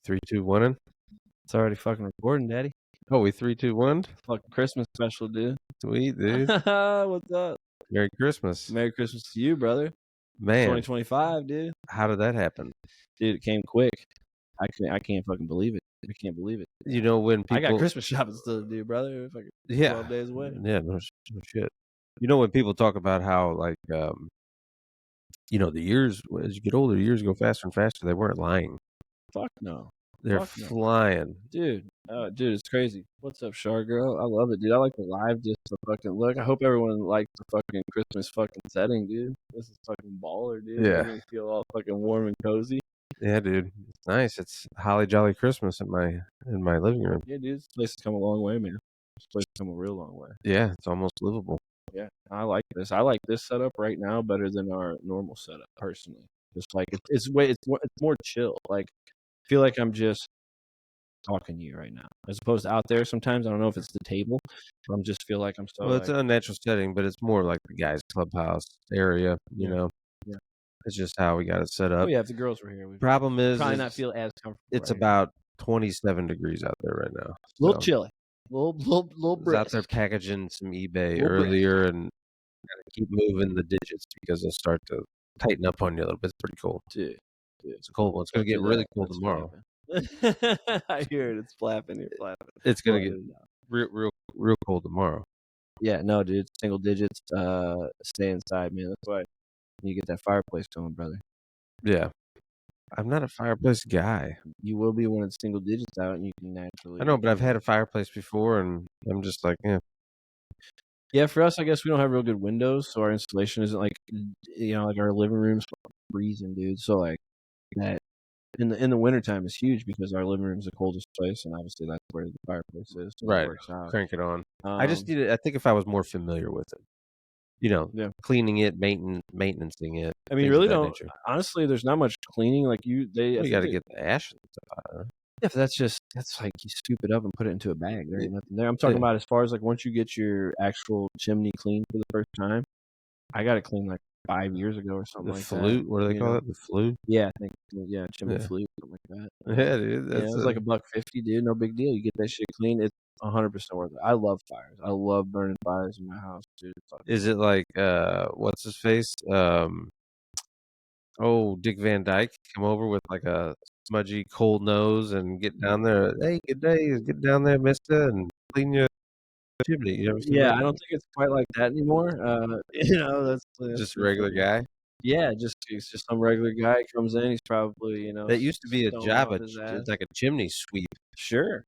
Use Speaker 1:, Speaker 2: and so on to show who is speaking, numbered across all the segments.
Speaker 1: 3, 2, 1.
Speaker 2: It's already fucking recording, daddy.
Speaker 1: Oh, we 3, 2, 1.
Speaker 2: Fucking Christmas special, dude.
Speaker 1: Sweet, dude.
Speaker 2: What's up?
Speaker 1: Merry Christmas.
Speaker 2: Merry Christmas to you, brother.
Speaker 1: Man,
Speaker 2: 2025, dude.
Speaker 1: how did that happen?
Speaker 2: Dude, it came quick. I can't fucking believe it. I can't believe it.
Speaker 1: You know when
Speaker 2: I got
Speaker 1: people
Speaker 2: Christmas shopping still to do, brother. Fucking 12 days away.
Speaker 1: Yeah, no shit. You know when people talk about how like the years as you get older, the years go faster and faster. They weren't lying.
Speaker 2: Fuck no.
Speaker 1: They're
Speaker 2: Fuck no.
Speaker 1: flying.
Speaker 2: Dude, it's crazy. What's up, Shar girl? I love it, dude. I like the live just to fucking look. I hope everyone likes the fucking Christmas fucking setting, dude. This is fucking baller, dude.
Speaker 1: Yeah.
Speaker 2: Making me feel all fucking warm and cozy.
Speaker 1: Yeah, dude. It's nice. It's holly jolly Christmas in my living room.
Speaker 2: Yeah, dude. This place has come a long way, man. This place has come a real long way.
Speaker 1: Yeah, it's almost livable.
Speaker 2: Yeah, I like this. I like this setup right now better than our normal setup, personally. Just like it's more chill. Like I feel like I'm just talking to you right now, as opposed to out there. Sometimes I don't know if it's the table. But I'm just feel like I'm so.
Speaker 1: Well, it's an unnatural setting, but it's more like the guys' clubhouse area. You know.
Speaker 2: Yeah.
Speaker 1: It's just how we got it set up.
Speaker 2: Oh yeah, if the girls were here, we'd
Speaker 1: Problem is
Speaker 2: probably not feel as comfortable.
Speaker 1: It's about 27 degrees out there right now.
Speaker 2: A little chilly. Little
Speaker 1: brisk. I was out there packaging some eBay earlier and gotta keep moving the digits because they'll start to tighten up on you a little bit. It's pretty cold.
Speaker 2: Dude.
Speaker 1: It's a cold one. It's going to get really cold tomorrow.
Speaker 2: I hear it. It's flapping. You're flapping.
Speaker 1: It's going to get real cold tomorrow.
Speaker 2: Yeah, no, dude. Single digits. Stay inside, man. That's why you get that fireplace going, brother.
Speaker 1: Yeah. I'm not a fireplace guy.
Speaker 2: You will be when it's single digits out, and you can naturally.
Speaker 1: I know, but I've had a fireplace before, and I'm just like, yeah.
Speaker 2: Yeah, for us, I guess we don't have real good windows, so our installation isn't like, like our living room's freezing, dude. So like that in the wintertime is huge because our living room's the coldest place, and obviously that's where the fireplace is. So
Speaker 1: right,
Speaker 2: it works out.
Speaker 1: Crank it on. I just need it. I think if I was more familiar with it. Cleaning it, maintenancing it.
Speaker 2: I mean, really don't. Honestly, there's not much cleaning. Like you
Speaker 1: got to get the ash and stuff out of it.
Speaker 2: Yeah, but that's like you scoop it up and put it into a bag. There ain't nothing there. I'm talking about as far as like once you get your actual chimney cleaned for the first time. I got it cleaned like 5 years ago or something like that.
Speaker 1: The flute? What do they call it? The flute?
Speaker 2: Yeah, I think chimney flute, something like that.
Speaker 1: Yeah, dude.
Speaker 2: It was like $1.50, dude. No big deal. You get that shit clean. It's 100% worth it. I love fires. I love burning fires in my house, dude.
Speaker 1: Is it like what's his face? Dick Van Dyke come over with like a smudgy cold nose and get down there. Hey, good day. Get down there, mister, and clean your chimney. You ever seen that?
Speaker 2: I don't think it's quite like that anymore. That's
Speaker 1: just a regular guy.
Speaker 2: Yeah, it's just some regular guy comes in. He's probably
Speaker 1: That used to be a job. It's like a chimney sweep.
Speaker 2: Sure.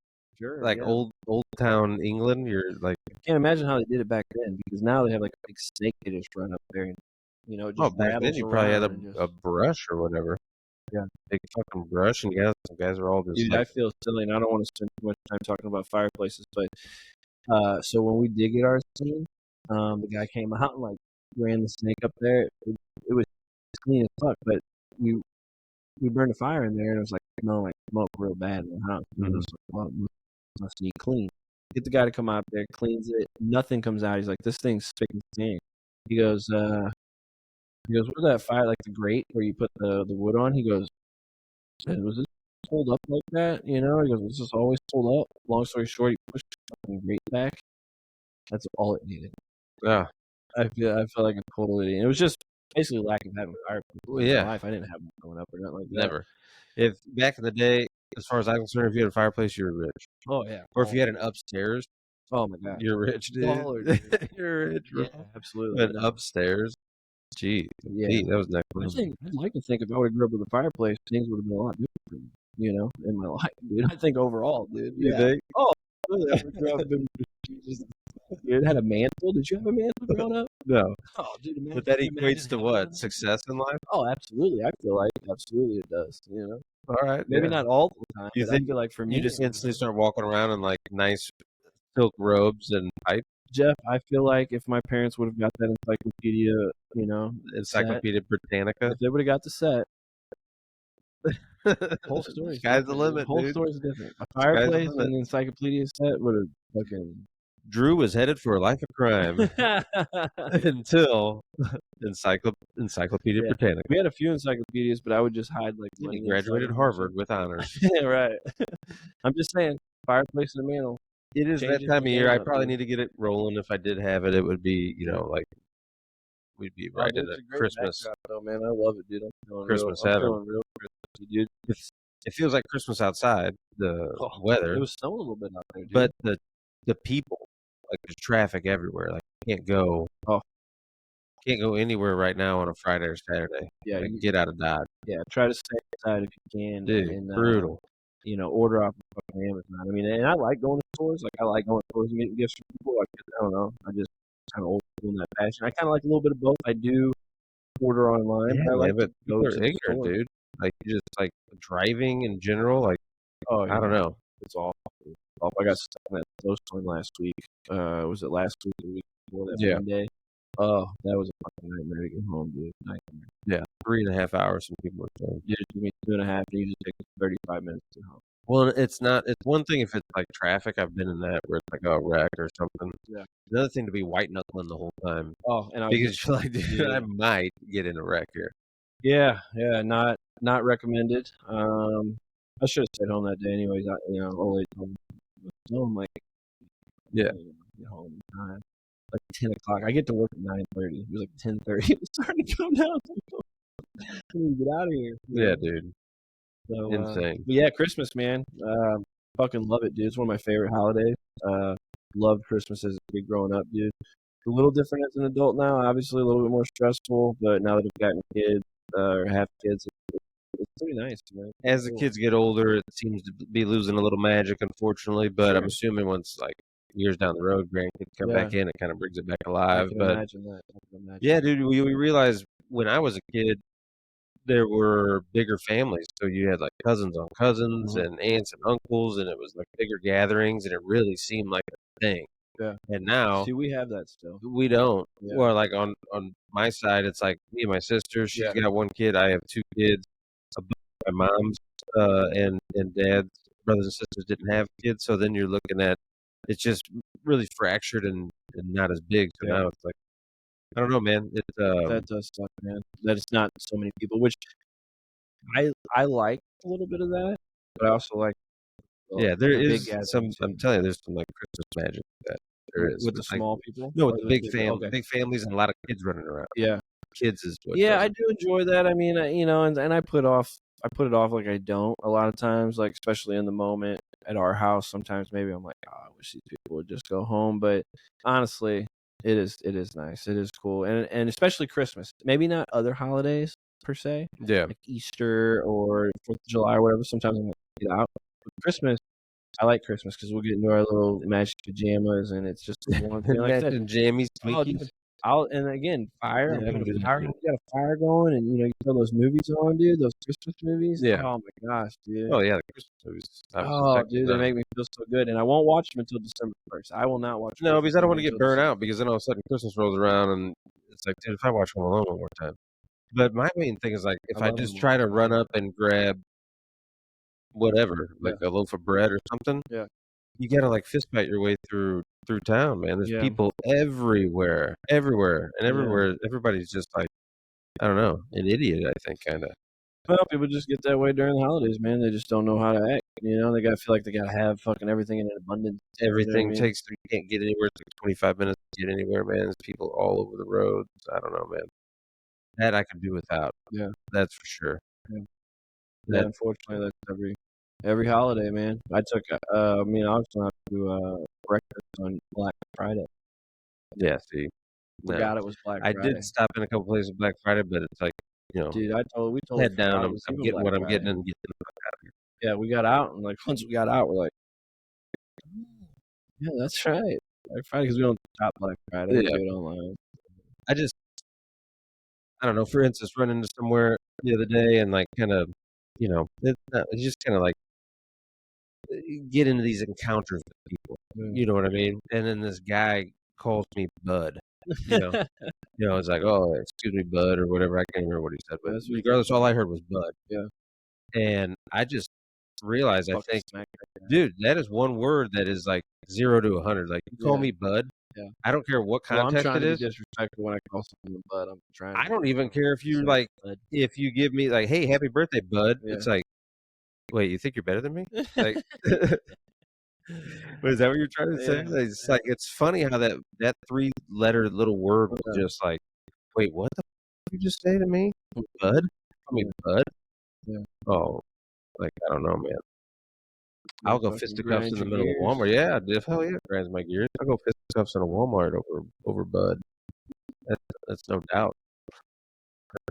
Speaker 1: Like old town England. You're like,
Speaker 2: I can't imagine how they did it back then because now they have like a big snake they just run up there and just
Speaker 1: back then you probably had a brush or whatever.
Speaker 2: Yeah,
Speaker 1: big fucking brush, and some guys are all just.
Speaker 2: Dude, I feel silly, and I don't want to spend too much time talking about fireplaces, but so when we did get our scene, the guy came out and like ran the snake up there. It was clean as fuck, but we burned a fire in there, and it was like smoke real bad in the house. Mm-hmm. It was like, well, must need clean. Get the guy to come out there, cleans it. Nothing comes out. He's like, this thing's spick and span. He goes, what's that fire, like the grate where you put the wood on? He goes, was this pulled up like that? He goes, was this always pulled up? Long story short, he pushed the fucking grate back. That's all it needed.
Speaker 1: Yeah.
Speaker 2: I feel like a total idiot. It was just basically lack of having fireplace.
Speaker 1: Well, yeah.
Speaker 2: In my life, I didn't have one going up or nothing like that.
Speaker 1: Never. If back in the day, as far as I'm concerned, if you had a fireplace, you're rich.
Speaker 2: Oh yeah.
Speaker 1: Or if you had an upstairs,
Speaker 2: oh my god,
Speaker 1: you're rich, dude.
Speaker 2: Baller, dude.
Speaker 1: You're rich, bro.
Speaker 2: Yeah, absolutely.
Speaker 1: But upstairs, gee, that was next level.
Speaker 2: I'd like to think if I would have grew up with a fireplace, things would have been a lot different, in my life, dude. I think overall, dude.
Speaker 1: You think?
Speaker 2: Oh, really? I grew up it had a mantle. Did you have a mantle growing up?
Speaker 1: No.
Speaker 2: Oh, dude,
Speaker 1: but that equates to what? Success in life?
Speaker 2: Oh, absolutely. I feel like absolutely it does.
Speaker 1: All right.
Speaker 2: Maybe not all the time.
Speaker 1: You think? I feel like for me, you just instantly start walking around in like nice silk robes and pipes.
Speaker 2: Jeff, I feel like if my parents would have got that encyclopedia,
Speaker 1: Encyclopedia Britannica,
Speaker 2: if they would have got the set, whole story.
Speaker 1: Sky's the limit.
Speaker 2: Whole story's different. A fireplace and an encyclopedia set would have fucking
Speaker 1: Drew was headed for a life of crime until Encyclopedia
Speaker 2: Yeah.
Speaker 1: Britannica.
Speaker 2: We had a few encyclopedias, but I would just hide, like,
Speaker 1: He
Speaker 2: money inside
Speaker 1: graduated
Speaker 2: of them or
Speaker 1: Harvard
Speaker 2: something.
Speaker 1: with honors.
Speaker 2: Yeah, right. I'm just saying, fireplace and a mantle
Speaker 1: It is that
Speaker 2: changes
Speaker 1: time
Speaker 2: the
Speaker 1: of year.
Speaker 2: game
Speaker 1: I
Speaker 2: up,
Speaker 1: probably
Speaker 2: dude.
Speaker 1: need to get it rolling. If I did have it, it would be,
Speaker 2: Yeah.
Speaker 1: like we'd be
Speaker 2: Oh,
Speaker 1: right
Speaker 2: dude,
Speaker 1: in
Speaker 2: it's
Speaker 1: a
Speaker 2: a great
Speaker 1: Christmas
Speaker 2: backdrop though, man. I love it, dude.
Speaker 1: Christmas
Speaker 2: I'm
Speaker 1: heaven.
Speaker 2: feeling real Christmassy, dude.
Speaker 1: It's it feels like Christmas outside, the
Speaker 2: Oh, it
Speaker 1: weather,
Speaker 2: was snowing a little bit out there, dude.
Speaker 1: but the people, like, there's traffic everywhere. Like, you
Speaker 2: Oh,
Speaker 1: can't go anywhere right now on a Friday or Saturday.
Speaker 2: yeah,
Speaker 1: Like, get out of Dodge.
Speaker 2: yeah, try to stay inside if you can
Speaker 1: Dude,
Speaker 2: and,
Speaker 1: brutal.
Speaker 2: order off of fucking Amazon. I mean, and I like going to stores. Like, I like going to stores and getting gifts from people. Like, I don't know. I just kind of old school in that fashion. I kind of like a little bit of both. I do order online,
Speaker 1: Yeah,
Speaker 2: but I
Speaker 1: man,
Speaker 2: like to
Speaker 1: but
Speaker 2: go
Speaker 1: people are
Speaker 2: to the
Speaker 1: ignorant,
Speaker 2: store.
Speaker 1: dude. Like, you just like, driving in general, like,
Speaker 2: Oh,
Speaker 1: I don't
Speaker 2: yeah.
Speaker 1: know.
Speaker 2: It's awful. It's awful. I got stuck in that snowstorm last week. Was it last week or the week before that
Speaker 1: Yeah,
Speaker 2: Monday? Oh, that was a fucking nightmare to get home, dude. Nightmare.
Speaker 1: yeah, 3.5 hours, some people are saying.
Speaker 2: Yeah, it took me 2.5, and you just take 35 minutes to get home.
Speaker 1: Well, it's one thing if it's, like, traffic. I've been in that where it's like a wreck or something.
Speaker 2: Yeah.
Speaker 1: Another thing to be white knuckling the whole time
Speaker 2: Oh, and I was
Speaker 1: because
Speaker 2: just
Speaker 1: you're like, "Dude, I
Speaker 2: yeah.
Speaker 1: might get in a wreck here."
Speaker 2: Yeah, yeah, not recommended. I should have stayed home that day anyways. Old lady told me, "No," I'm like,
Speaker 1: Yeah.
Speaker 2: Get home in time." Like 10 o'clock. I get to work at 9:30. It was like 10:30. It was starting to come down. I need to get out of here.
Speaker 1: Yeah, dude.
Speaker 2: So,
Speaker 1: Insane.
Speaker 2: but yeah, Christmas, man. Fucking love it, dude. It's one of my favorite holidays. Loved Christmas as a kid growing up, dude. A little different as an adult now, obviously a little bit more stressful, but now that I've gotten kids, or have kids, it's pretty nice, man. Pretty
Speaker 1: As the
Speaker 2: cool.
Speaker 1: kids get older, it seems to be losing a little magic, unfortunately, but I'm
Speaker 2: Sure.
Speaker 1: assuming once, like, years down the road, grandkids come
Speaker 2: Yeah,
Speaker 1: back in, it kinda brings it back
Speaker 2: I
Speaker 1: alive,
Speaker 2: can
Speaker 1: but
Speaker 2: imagine that. I can imagine
Speaker 1: yeah,
Speaker 2: that.
Speaker 1: dude, we realized when I was a kid, there were bigger families, so you had, like, cousins on cousins
Speaker 2: Mhm.
Speaker 1: and aunts and uncles, and it was, like, bigger gatherings, and it really seemed like a thing,
Speaker 2: Yeah.
Speaker 1: and now
Speaker 2: See, we have that still.
Speaker 1: we don't.
Speaker 2: Yeah.
Speaker 1: Well, like, on my side, it's, like, me and my sister, she's
Speaker 2: Yeah.
Speaker 1: got 1 kid, I have 2 kids. My mom's, and dad's brothers and sisters didn't have kids, so then you're looking at it's just really fractured and not as big, so
Speaker 2: Yeah.
Speaker 1: now it's like I don't know, man. It's,
Speaker 2: That does suck, man. That it's not so many people, which I like a little bit of that, but I also like
Speaker 1: yeah, there
Speaker 2: the big
Speaker 1: is
Speaker 2: gathering
Speaker 1: some
Speaker 2: too.
Speaker 1: I'm telling you, there's some, like, Christmas magic that there is
Speaker 2: With the
Speaker 1: with, like
Speaker 2: small people
Speaker 1: no, with
Speaker 2: or
Speaker 1: the
Speaker 2: the big okay.
Speaker 1: big families and a lot of kids running around.
Speaker 2: Yeah.
Speaker 1: Kids is what
Speaker 2: Yeah,
Speaker 1: does
Speaker 2: I
Speaker 1: it.
Speaker 2: do enjoy that. I mean, and I put it off like I don't a lot of times, like especially in the moment at our house. Sometimes maybe I'm like, oh, I wish these people would just go home. But honestly, it is nice. It is cool, and especially Christmas. Maybe not other holidays per se,
Speaker 1: Yeah.
Speaker 2: like Easter or 4th of July or whatever. Sometimes I'm like, get out. But Christmas, I like Christmas because we'll get into our little matching pajamas, and it's just a warm feeling. Like I said,
Speaker 1: Matching jammies,
Speaker 2: oh, dude.
Speaker 1: Twinkies.
Speaker 2: And again, fire. I'm
Speaker 1: Yeah, I can
Speaker 2: putting
Speaker 1: do
Speaker 2: a
Speaker 1: that
Speaker 2: fire.
Speaker 1: too.
Speaker 2: You got a fire going, and you throw those movies on, dude. Those Christmas movies.
Speaker 1: Yeah.
Speaker 2: Oh my gosh, dude.
Speaker 1: Oh, yeah, the Christmas movies, obviously,
Speaker 2: Oh,
Speaker 1: second to
Speaker 2: dude, they
Speaker 1: none.
Speaker 2: make me feel so good, and I won't watch them until December 1st. I will not watch
Speaker 1: No,
Speaker 2: Christmas
Speaker 1: because I don't wanna
Speaker 2: movies
Speaker 1: get
Speaker 2: until
Speaker 1: burnt
Speaker 2: December.
Speaker 1: out because then all of a sudden Christmas rolls around and it's like, dude, if I watch Home Alone one more time. But my main thing is, like,
Speaker 2: I
Speaker 1: if I
Speaker 2: love
Speaker 1: just
Speaker 2: them all.
Speaker 1: try to run up and grab whatever, like
Speaker 2: Yeah,
Speaker 1: a loaf of bread or something,
Speaker 2: yeah,
Speaker 1: you gotta, like, fist fight your way through town, man. There's
Speaker 2: yeah,
Speaker 1: people everywhere, everywhere, and
Speaker 2: yeah.
Speaker 1: everybody's just like, I don't know, an idiot, I think, kinda.
Speaker 2: Well, people just get that way during the holidays, man. They just don't know how to act. They gotta feel like they gotta have fucking everything in an abundance. You know what I
Speaker 1: Everything
Speaker 2: mean?
Speaker 1: takes you can't get anywhere, it's like 25 minutes to get anywhere, man. There's people all over the roads. I don't know, man. That I could do without.
Speaker 2: Yeah,
Speaker 1: That's for sure.
Speaker 2: yeah, yeah.
Speaker 1: That
Speaker 2: Unfortunately, that's every holiday, man. I took, I was gonna do breakfast on Black Friday.
Speaker 1: yeah, see, no.
Speaker 2: Forgot it was Black
Speaker 1: I did
Speaker 2: Friday.
Speaker 1: stop in a couple places Black Friday, but it's like, you know,
Speaker 2: Dude, we totally
Speaker 1: head down,
Speaker 2: forgot it was
Speaker 1: I'm
Speaker 2: even
Speaker 1: getting
Speaker 2: Black
Speaker 1: what I'm getting
Speaker 2: Friday.
Speaker 1: and getting the fuck out of here.
Speaker 2: Yeah, we got out, and, like, once we got out, we're like, "Oh, yeah, that's right. Black Friday, because we don't shop Black Friday, we
Speaker 1: Yeah.
Speaker 2: do it online."
Speaker 1: I just I don't know, for instance, running into somewhere the other day and, like, kind of, you just kinda, like, get into these encounters with people,
Speaker 2: Mm.
Speaker 1: you know what I mean? And then this guy calls me bud, you know? It's like, "Oh, excuse me, bud," or whatever, I can't remember what he said, but
Speaker 2: That's what you
Speaker 1: regardless, all
Speaker 2: call
Speaker 1: I
Speaker 2: it.
Speaker 1: heard was bud.
Speaker 2: Yeah.
Speaker 1: And I just realize, I
Speaker 2: Fucking
Speaker 1: think,
Speaker 2: smack that guy.
Speaker 1: dude, that is one word that is like 0 to 100. Like, you call
Speaker 2: Yeah,
Speaker 1: me bud,
Speaker 2: yeah.
Speaker 1: I don't care what
Speaker 2: Well, I'm
Speaker 1: context
Speaker 2: trying
Speaker 1: it
Speaker 2: to be
Speaker 1: is.
Speaker 2: disrespectful when I call someone a bud. I'm trying
Speaker 1: I
Speaker 2: to be,
Speaker 1: don't even care if you
Speaker 2: sorry,
Speaker 1: like,
Speaker 2: bud.
Speaker 1: if you give me like, "Hey, happy birthday, bud."
Speaker 2: Yeah.
Speaker 1: It's like, "Wait, you think you're better than me?" Like, is that what you're trying to say?
Speaker 2: Yeah,
Speaker 1: It's like, it's funny how that three-letter little word will
Speaker 2: yeah,
Speaker 1: just like, "Wait, what the f did you just say to me? Bud? Call me
Speaker 2: yeah,
Speaker 1: bud?"
Speaker 2: yeah.
Speaker 1: Oh, like, I don't know, man.
Speaker 2: Yeah,
Speaker 1: I'll go
Speaker 2: fucking
Speaker 1: fisticuffs
Speaker 2: grind
Speaker 1: in the
Speaker 2: your
Speaker 1: middle of
Speaker 2: gears.
Speaker 1: Walmart. Yeah, dude, hell yeah, grinds my gears. I'll go fisticuffs in a Walmart over bud. That's no doubt,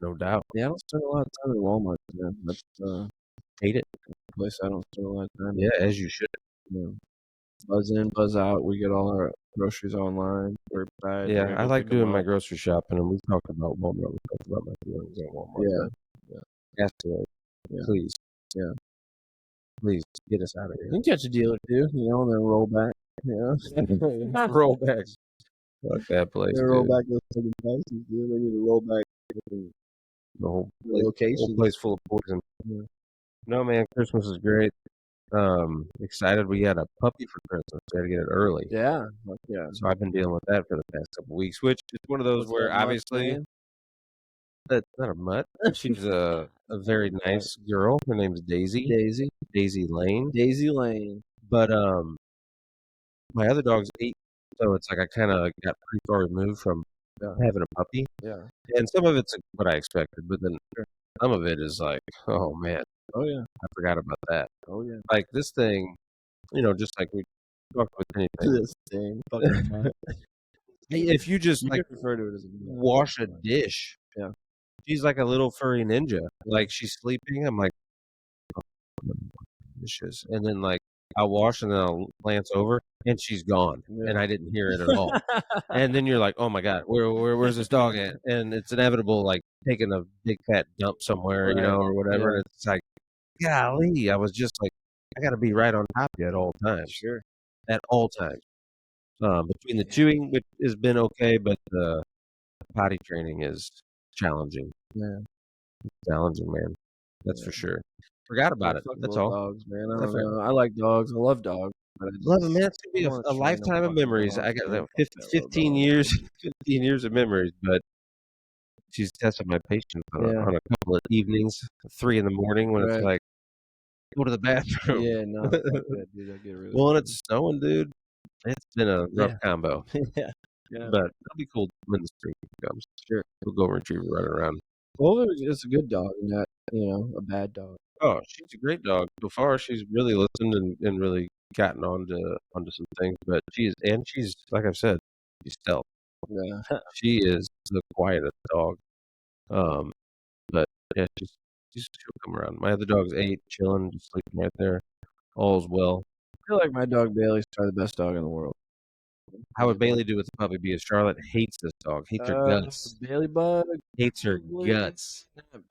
Speaker 1: no doubt.
Speaker 2: Yeah, I don't spend a lot of time in Walmart, man. That's
Speaker 1: Hate it.
Speaker 2: a place I don't spend a lot of time
Speaker 1: Yeah, as you should.
Speaker 2: in. You know, buzz in, buzz out. We get all our groceries online. We're bad. We're
Speaker 1: Yeah,
Speaker 2: gonna
Speaker 1: I
Speaker 2: go
Speaker 1: like
Speaker 2: pick them
Speaker 1: doing my
Speaker 2: up.
Speaker 1: grocery shopping, and we've talked about Walmart. We've talked about my feelings on Walmart,
Speaker 2: Yeah,
Speaker 1: but
Speaker 2: yeah,
Speaker 1: absolutely,
Speaker 2: yeah,
Speaker 1: please,
Speaker 2: yeah.
Speaker 1: please get us out of
Speaker 2: You
Speaker 1: here.
Speaker 2: can catch a deal or two, you know, and then roll back. You know,
Speaker 1: Rollbacks. Fuck that place,
Speaker 2: they roll
Speaker 1: dude.
Speaker 2: back those fucking prices, dude. They need to roll back
Speaker 1: The
Speaker 2: the
Speaker 1: whole
Speaker 2: locations.
Speaker 1: place full of poison.
Speaker 2: Yeah.
Speaker 1: No, man, Christmas is great. Excited we got a puppy for Christmas. We gotta get it early.
Speaker 2: Yeah, fuck yeah.
Speaker 1: So I've been dealing with that for the past couple weeks, which is one of those
Speaker 2: What's that
Speaker 1: where
Speaker 2: mutt's
Speaker 1: obviously
Speaker 2: name?
Speaker 1: that's not a mutt. She's a very nice girl. Her name's Daisy,
Speaker 2: Daisy.
Speaker 1: Daisy Lane.
Speaker 2: Daisy Lane.
Speaker 1: But my other dog's 8, so it's like I kind of got pretty far removed from
Speaker 2: Yeah,
Speaker 1: having a puppy.
Speaker 2: yeah.
Speaker 1: And some of it's what I expected, but then some of it is like, oh man,
Speaker 2: Oh yeah.
Speaker 1: I forgot about that.
Speaker 2: Oh yeah.
Speaker 1: Like this thing, just like we talked with anything.
Speaker 2: This thing, fucking mutt.
Speaker 1: If you just
Speaker 2: You
Speaker 1: like
Speaker 2: could refer to it as a mutt.
Speaker 1: wash a dish,
Speaker 2: Yeah,
Speaker 1: she's like a little furry ninja.
Speaker 2: yeah,
Speaker 1: Like she's sleeping, I'm like dishes, and then like I'll wash and then I'll glance over and she's gone, and
Speaker 2: yeah.
Speaker 1: I didn't hear it at all. And then you're like, oh my god, where's this dog at? And it's inevitable, like taking a big fat dump somewhere,
Speaker 2: Right.
Speaker 1: or whatever.
Speaker 2: Yeah.
Speaker 1: And it's like, golly, I was just like, I got to be right on top of you at all times,
Speaker 2: Sure.
Speaker 1: at all times. Between the chewing, which has been okay, but the potty training is challenging.
Speaker 2: Yeah.
Speaker 1: Challenging, man. That's for
Speaker 2: Yeah.
Speaker 1: sure. Forgot
Speaker 2: Yeah,
Speaker 1: about it.
Speaker 2: fuck
Speaker 1: That's
Speaker 2: little
Speaker 1: all.
Speaker 2: dogs, man. I
Speaker 1: I
Speaker 2: don't
Speaker 1: forgot.
Speaker 2: know. I like dogs. I love dogs, but
Speaker 1: Love 'em, man. It's gonna
Speaker 2: I
Speaker 1: be
Speaker 2: don't want
Speaker 1: a
Speaker 2: to train no
Speaker 1: lifetime of
Speaker 2: fucking
Speaker 1: memories. I
Speaker 2: dogs,
Speaker 1: got
Speaker 2: man.
Speaker 1: like
Speaker 2: Fuck that little
Speaker 1: 15
Speaker 2: dog.
Speaker 1: years, 15 years of memories, but she's tested my patience
Speaker 2: Yeah.
Speaker 1: on a couple of evenings, 3 in the morning when it's
Speaker 2: Right.
Speaker 1: like, "Go to the bathroom."
Speaker 2: Yeah. No. Fuck that, dude. I get really.
Speaker 1: Well, and it's snowing, dude. It's been a rough
Speaker 2: Yeah.
Speaker 1: combo,
Speaker 2: Yeah. Yeah.
Speaker 1: but it'll be cool when the spring comes.
Speaker 2: Sure.
Speaker 1: We'll go retrieve her running around.
Speaker 2: Well, it's a good dog, not a bad dog.
Speaker 1: Oh, she's a great dog. So far, she's really listened and really gotten onto some things, but she's like I've said, she's stealth.
Speaker 2: Yeah.
Speaker 1: She is the quietest dog. Um, but yeah, she'll come around. My other dog's 8, chilling, just sleeping right there. All's well.
Speaker 2: I feel like my dog Bailey's probably the best dog in the world.
Speaker 1: How would Bailey do with the puppy? Because Charlotte hates this dog, hates her guts,
Speaker 2: Bailey Bug,
Speaker 1: hates her
Speaker 2: probably.
Speaker 1: guts.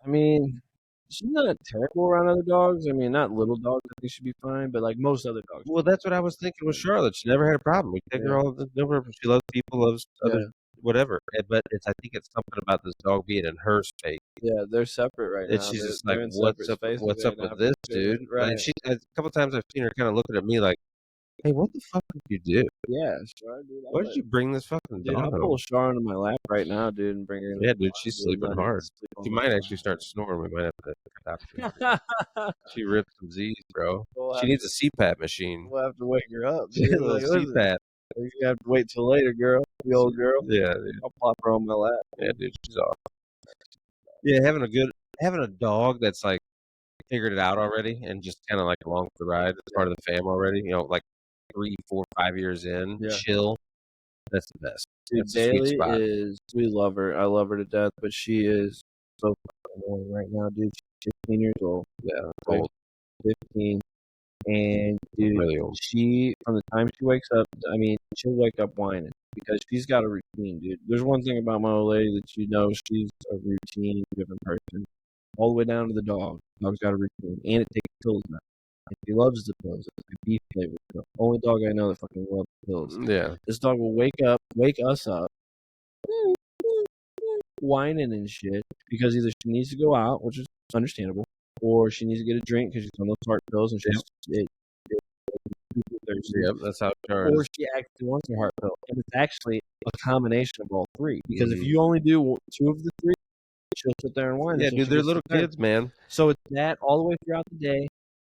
Speaker 2: I mean, she's not terrible around other dogs. I mean, not little dogs. I think she'd be fine, but like most other dogs.
Speaker 1: Well, that's what I was thinking with Charlotte. She never had a problem. We take her
Speaker 2: Yeah,
Speaker 1: all the over. She loves people, loves others,
Speaker 2: yeah,
Speaker 1: whatever. But I think it's something about this dog being in her space.
Speaker 2: yeah. They're separate right
Speaker 1: And
Speaker 2: now.
Speaker 1: she's
Speaker 2: They're
Speaker 1: just like,
Speaker 2: they're in
Speaker 1: "What's
Speaker 2: separate
Speaker 1: up?
Speaker 2: spaces
Speaker 1: What's up
Speaker 2: right
Speaker 1: with
Speaker 2: now for
Speaker 1: this,
Speaker 2: sure.
Speaker 1: dude?"
Speaker 2: Right.
Speaker 1: And a couple times I've seen her kind of looking at me like, "Hey, what the fuck did you do?
Speaker 2: Yeah, sure, dude.
Speaker 1: Why did you bring this fucking
Speaker 2: Dude,
Speaker 1: dog
Speaker 2: I'll pull
Speaker 1: home?"
Speaker 2: Shar into my lap right now, dude, and bring her in the
Speaker 1: Yeah, dude,
Speaker 2: car,
Speaker 1: she's
Speaker 2: dude, and
Speaker 1: sleeping
Speaker 2: let her
Speaker 1: hard.
Speaker 2: sleep
Speaker 1: She
Speaker 2: on
Speaker 1: might actually start snoring. We might have to stop her.
Speaker 2: my
Speaker 1: She ripped some Z's, bro.
Speaker 2: we'll
Speaker 1: She
Speaker 2: have
Speaker 1: needs a CPAP machine.
Speaker 2: we'll have to wake her up,
Speaker 1: She needs
Speaker 2: dude.
Speaker 1: a
Speaker 2: Like,
Speaker 1: little
Speaker 2: listen,
Speaker 1: CPAP.
Speaker 2: you have to wait till later, girl. The old girl.
Speaker 1: Yeah, dude.
Speaker 2: I'll plop her on my lap.
Speaker 1: Yeah, dude, she's off. Yeah, having a dog that's like figured it out already and just kind of like along for the ride. It's part of the fam already. Like 3, 4, 5 years in,
Speaker 2: Yeah.
Speaker 1: chill. That's the best.
Speaker 2: Dude,
Speaker 1: That's the sweet
Speaker 2: Bailey
Speaker 1: spot.
Speaker 2: we love her. I love her to death, but she is so fucking annoying right now, dude. She's 15 years old.
Speaker 1: Yeah, it's
Speaker 2: Like
Speaker 1: old.
Speaker 2: 15. And dude,
Speaker 1: Really old.
Speaker 2: from the time she wakes up, I mean, she'll wake up whining because she's got a routine, dude. There's one thing about my old lady that she's a routine driven person. All the way down to the dog. Dog's got a routine. And it takes pills now. And she loves the pills. It's like beef flavored pill. Only dog I know that fucking loves pills.
Speaker 1: Yeah.
Speaker 2: This dog will wake us up, whining and shit because either she needs to go out, which is understandable, or she needs to get a drink because she's on those heart pills and
Speaker 1: Yep.
Speaker 2: it makes her thirsty,
Speaker 1: Yep, that's how Char
Speaker 2: or
Speaker 1: is.
Speaker 2: she actually wants a heart pill. And it's actually a combination of all three. Because if
Speaker 1: Mhm.
Speaker 2: you only do two of the three, she'll sit there and whine
Speaker 1: Yeah,
Speaker 2: until
Speaker 1: dude,
Speaker 2: she
Speaker 1: they're
Speaker 2: gets
Speaker 1: little
Speaker 2: her turn.
Speaker 1: kids, man.
Speaker 2: So it's that all the way throughout the day,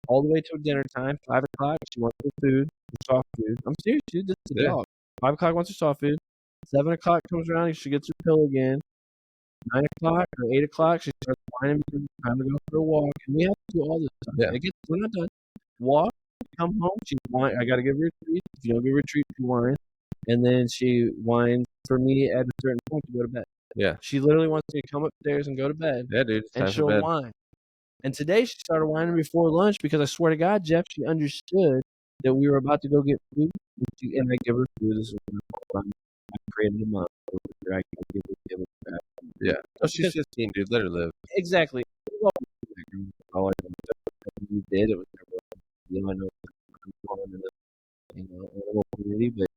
Speaker 2: all the way till dinner time, 5 o'clock. She wants her food, her soft food. I'm serious, dude. This is a
Speaker 1: Yeah.
Speaker 2: dog. 5 o'clock wants her soft food. 7 o'clock comes around, she gets her pill again. 9 o'clock or 8 o'clock, she starts whining because it's time to go for a walk. And we have to do all this stuff.
Speaker 1: Yeah.
Speaker 2: We're not done. Walk, come home, she whine. I gotta give her a treat. If you don't give her a treat, she whines. And then she whines for me at a certain point to go to bed.
Speaker 1: Yeah.
Speaker 2: She literally wants me to come upstairs and go to bed.
Speaker 1: Yeah, dude, it's
Speaker 2: And
Speaker 1: time for
Speaker 2: she'll
Speaker 1: bed.
Speaker 2: whine. And today she started whining before lunch because I swear to God, Jeff, she understood that we were about to go get food. And I give her food. This is what I created a month. I give her that.
Speaker 1: Yeah. Oh, she's 15, dude. Let her live.
Speaker 2: Exactly. All I we did, it was never, I know I'm going in the, animal community, but